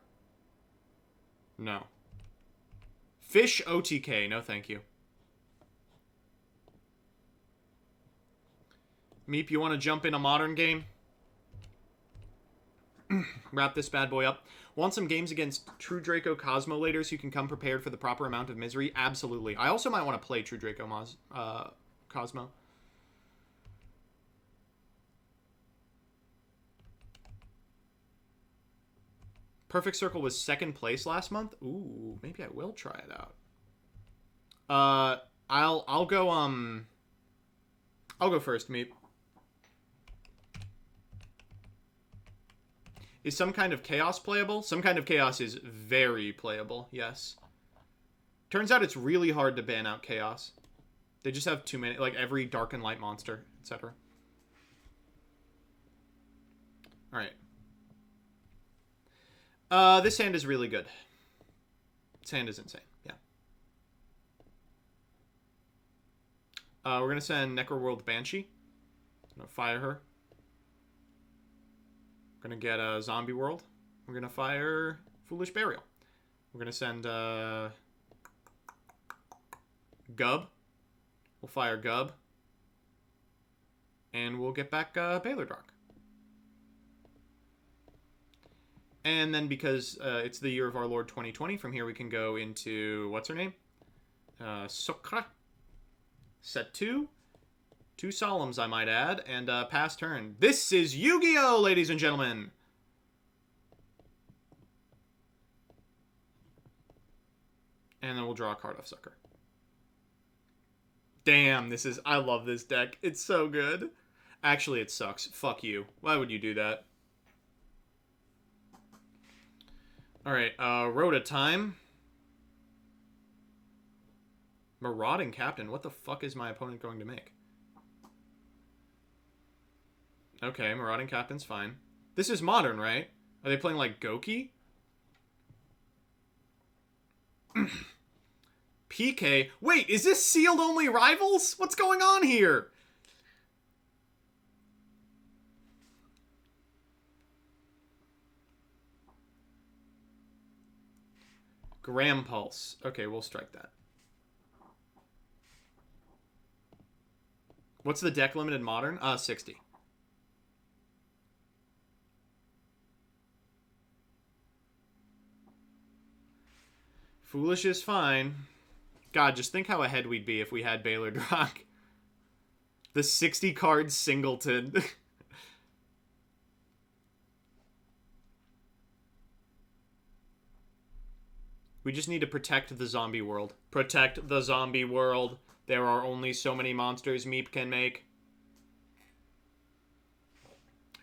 No. Fish OTK? No, thank you. Meep, you want to jump in a modern game? Wrap this bad boy up. Want some games against True Draco Cosmo later so you can come prepared for the proper amount of misery? Absolutely. I also might want to play True Draco Cosmo. Perfect Circle was 2nd place last month. Ooh, maybe I will try it out. I'll go first, Meep. Is Some Kind of Chaos playable? Some Kind of Chaos is very playable, yes. Turns out it's really hard to ban out Chaos. They just have too many, like every Dark and Light monster, etc. Alright. This hand is really good. This hand is insane, yeah. We're gonna send Necroworld Banshee. I'm gonna fire her. We're gonna get a Zombie World. We're gonna fire Foolish Burial. We're gonna send Gub. We'll fire Gub. And we'll get back Baylor Dark. And then because it's the year of our Lord 2020, from here we can go into, what's her name? Sokra. Set 2. 2 Solemns, I might add, and pass turn. This is Yu-Gi-Oh, ladies and gentlemen! And then we'll draw a card off Sucker. Damn, I love this deck. It's so good. Actually, it sucks. Fuck you. Why would you do that? Alright, Rhoda time. Marauding Captain. What the fuck is my opponent going to make? Okay, Marauding Captain's fine. This is modern, right? Are they playing like Goki? PK. Wait, is this sealed only rivals? What's going on here? Gram Pulse. Okay, we'll strike that. What's the deck limit in Modern? 60. Foolish is fine. God, just think how ahead we'd be if we had Baylor Drock. The 60 card singleton. We just need to protect the zombie world. Protect the zombie world. There are only so many monsters Meep can make.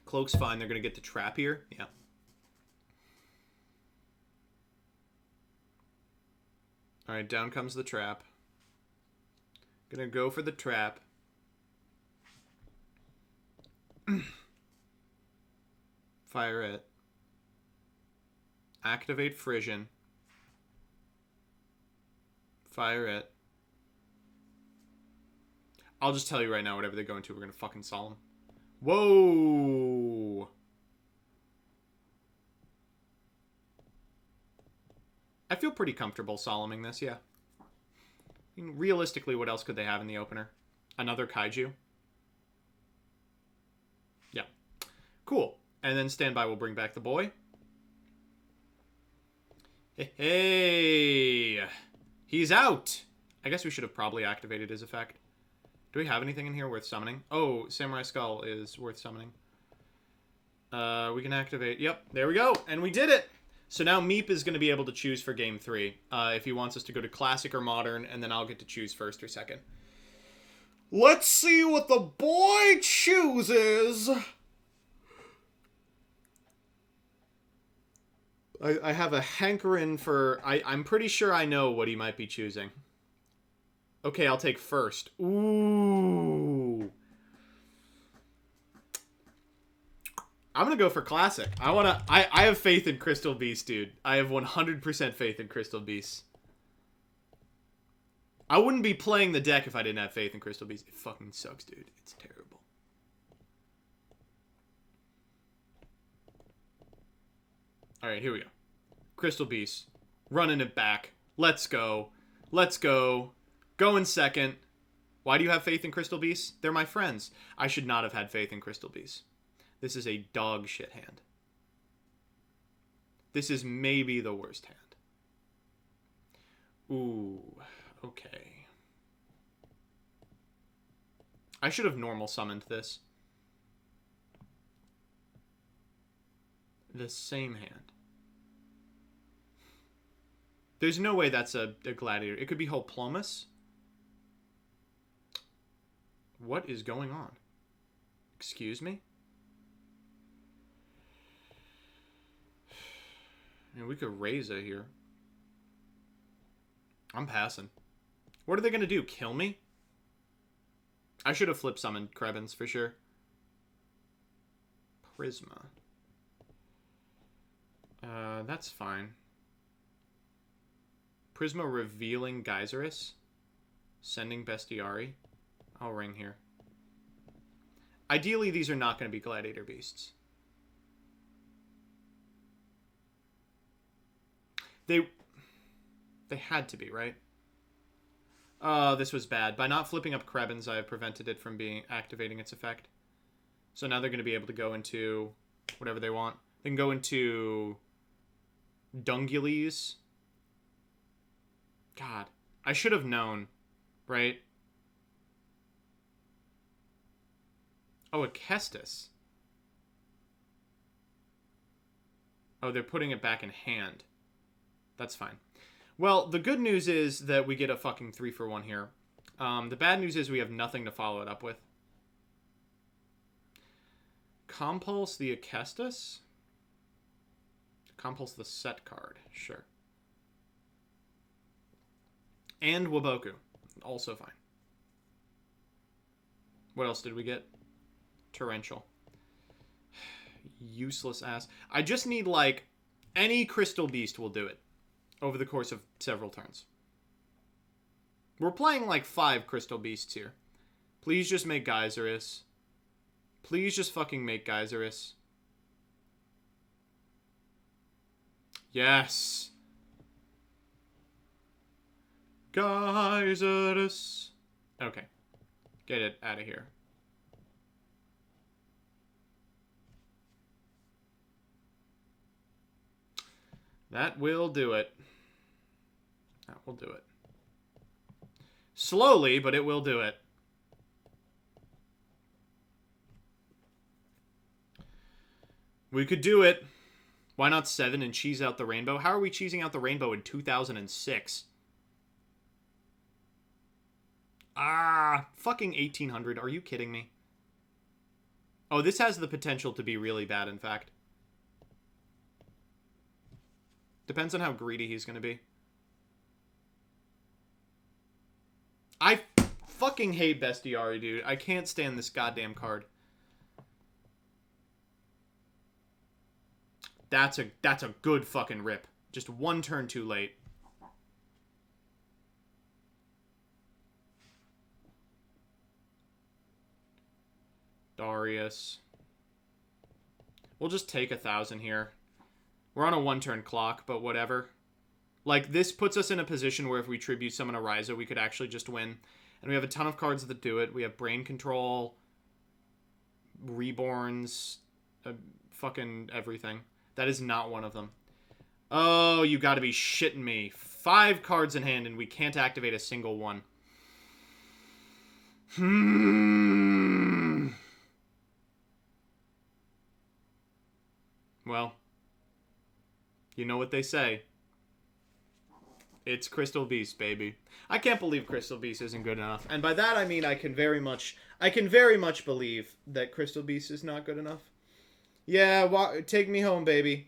Cloak's fine. They're going to get the trap here. Yeah. Alright, down comes the trap. Gonna go for the trap. Fire it. Activate Frisian. Fire it. I'll just tell you right now, whatever they go into, we're gonna fucking solemn. Whoa! I feel pretty comfortable solemning this, yeah. I mean, realistically, what else could they have in the opener? Another kaiju? Yeah. Cool. And then standby will bring back the boy. Hey! He's out! I guess we should have probably activated his effect. Do we have anything in here worth summoning? Oh, Samurai Skull is worth summoning. We can activate... Yep, there we go! And we did it! So now Meep is going to be able to choose for Game 3. If he wants us to go to Classic or Modern, and then I'll get to choose first or second. Let's see what the boy chooses! I have a hankering for... I'm pretty sure I know what he might be choosing. Okay, I'll take first. Ooh. I'm gonna go for Classic. I have faith in Crystal Beast, dude. I have 100% faith in Crystal Beast. I wouldn't be playing the deck if I didn't have faith in Crystal Beast. It fucking sucks, dude. It's terrible. Alright, here we go. Crystal Beast. Running it back. Let's go. Let's go. Go in second. Why do you have faith in Crystal Beast? They're my friends. I should not have had faith in Crystal Beast. This is a dog shit hand. This is maybe the worst hand. Ooh, okay. I should have normal summoned this. The same hand. There's no way that's a gladiator. It could be Hoplomus. What is going on? Excuse me? I mean, we could raise it here. I'm passing. What are they going to do? Kill me? I should have flip summoned Krebins for sure. Prisma. That's fine. Prisma revealing Geyserus. Sending Bestiari. I'll ring here. Ideally, these are not going to be Gladiator Beasts. They had to be, right? This was bad. By not flipping up Krebins, I have prevented it from activating its effect. So now they're going to be able to go into whatever they want. They can go into Dungulies. God, I should have known, right? Oh, a Kestis. Oh, they're putting it back in hand. That's fine. Well, the good news is that we get a fucking 3-for-1 here. The bad news is we have nothing to follow it up with. Compulse the Akestis? Compulse the set card. Sure. And Waboku. Also fine. What else did we get? Torrential. Useless ass. I just need, like, any Crystal Beast will do it. Over the course of several turns. We're playing like 5 Crystal Beasts here. Please just make Geyserus. Please just fucking make Geyserus. Yes. Geyserus. Okay. Get it out of here. That will do it. We'll do it. Slowly, but it will do it. We could do it. Why not 7 and cheese out the rainbow? How are we cheesing out the rainbow in 2006? Fucking 1800. Are you kidding me? Oh, this has the potential to be really bad, in fact. Depends on how greedy he's going to be. I fucking hate Bestiari, dude. I can't stand this goddamn card. That's a good fucking rip. Just one turn too late. Darius. We'll just take 1,000 here. We're on a 1-turn clock, but whatever. Like, this puts us in a position where if we tribute summon a Ryza, we could actually just win. And we have a ton of cards that do it. We have Brain Control, Reborns, fucking everything. That is not one of them. Oh, you gotta be shitting me. 5 cards in hand and we can't activate a single one. Well, you know what they say. It's Crystal Beast, baby. I can't believe Crystal Beast isn't good enough. And by that I mean I can very much believe that Crystal Beast is not good enough. Yeah, take me home, baby.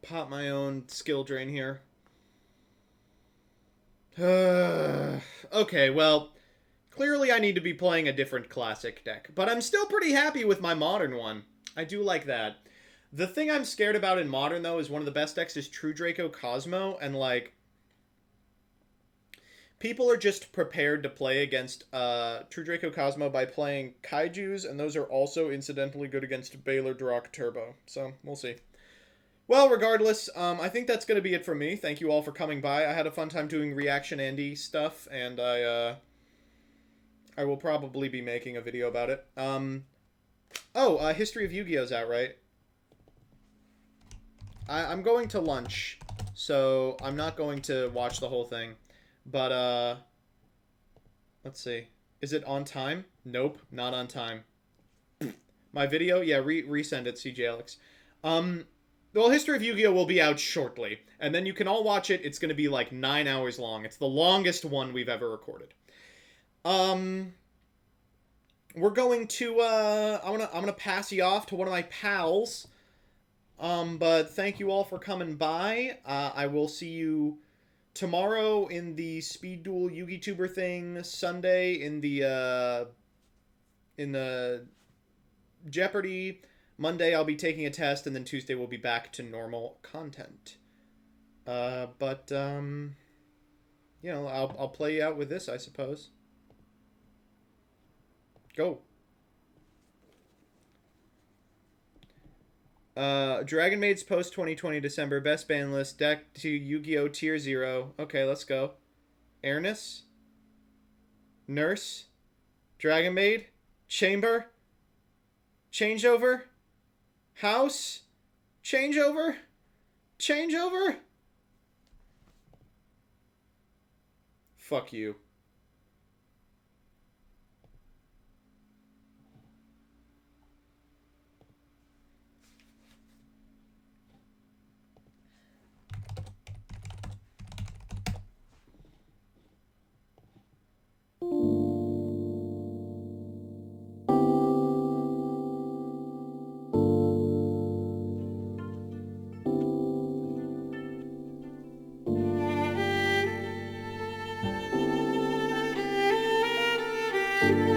Pop my own skill drain here. Okay, well, clearly I need to be playing a different classic deck. But I'm still pretty happy with my modern one. I do like that. The thing I'm scared about in modern, though, is one of the best decks is True Draco Cosmo, and, like, people are just prepared to play against True Draco Cosmo by playing Kaijus, and those are also incidentally good against Baylor Drock Turbo. So, we'll see. Well, regardless, I think that's going to be it from me. Thank you all for coming by. I had a fun time doing Reaction Andy stuff, and I will probably be making a video about it. History of Yu-Gi-Oh's out, right? I'm going to lunch, so I'm not going to watch the whole thing. But, let's see. Is it on time? Nope, not on time. My video? Yeah, resend it, CJ Alex. Well, History of Yu-Gi-Oh! Will be out shortly, and then you can all watch it. It's going to be like 9 hours long. It's the longest one we've ever recorded. We're going to, I'm gonna pass you off to one of my pals. But thank you all for coming by. I will see you tomorrow in the Speed Duel YugiTuber thing, Sunday in the Jeopardy. Monday I'll be taking a test, and then Tuesday we'll be back to normal content. You know, I'll play you out with this, I suppose. Go. Dragon Maid's post 2020 December best band list deck to Yu-Gi-Oh! Tier 0. Okay, let's go. Airness. Nurse. Dragon Maid. Chamber. Changeover. House. Changeover. Changeover. Fuck you.
you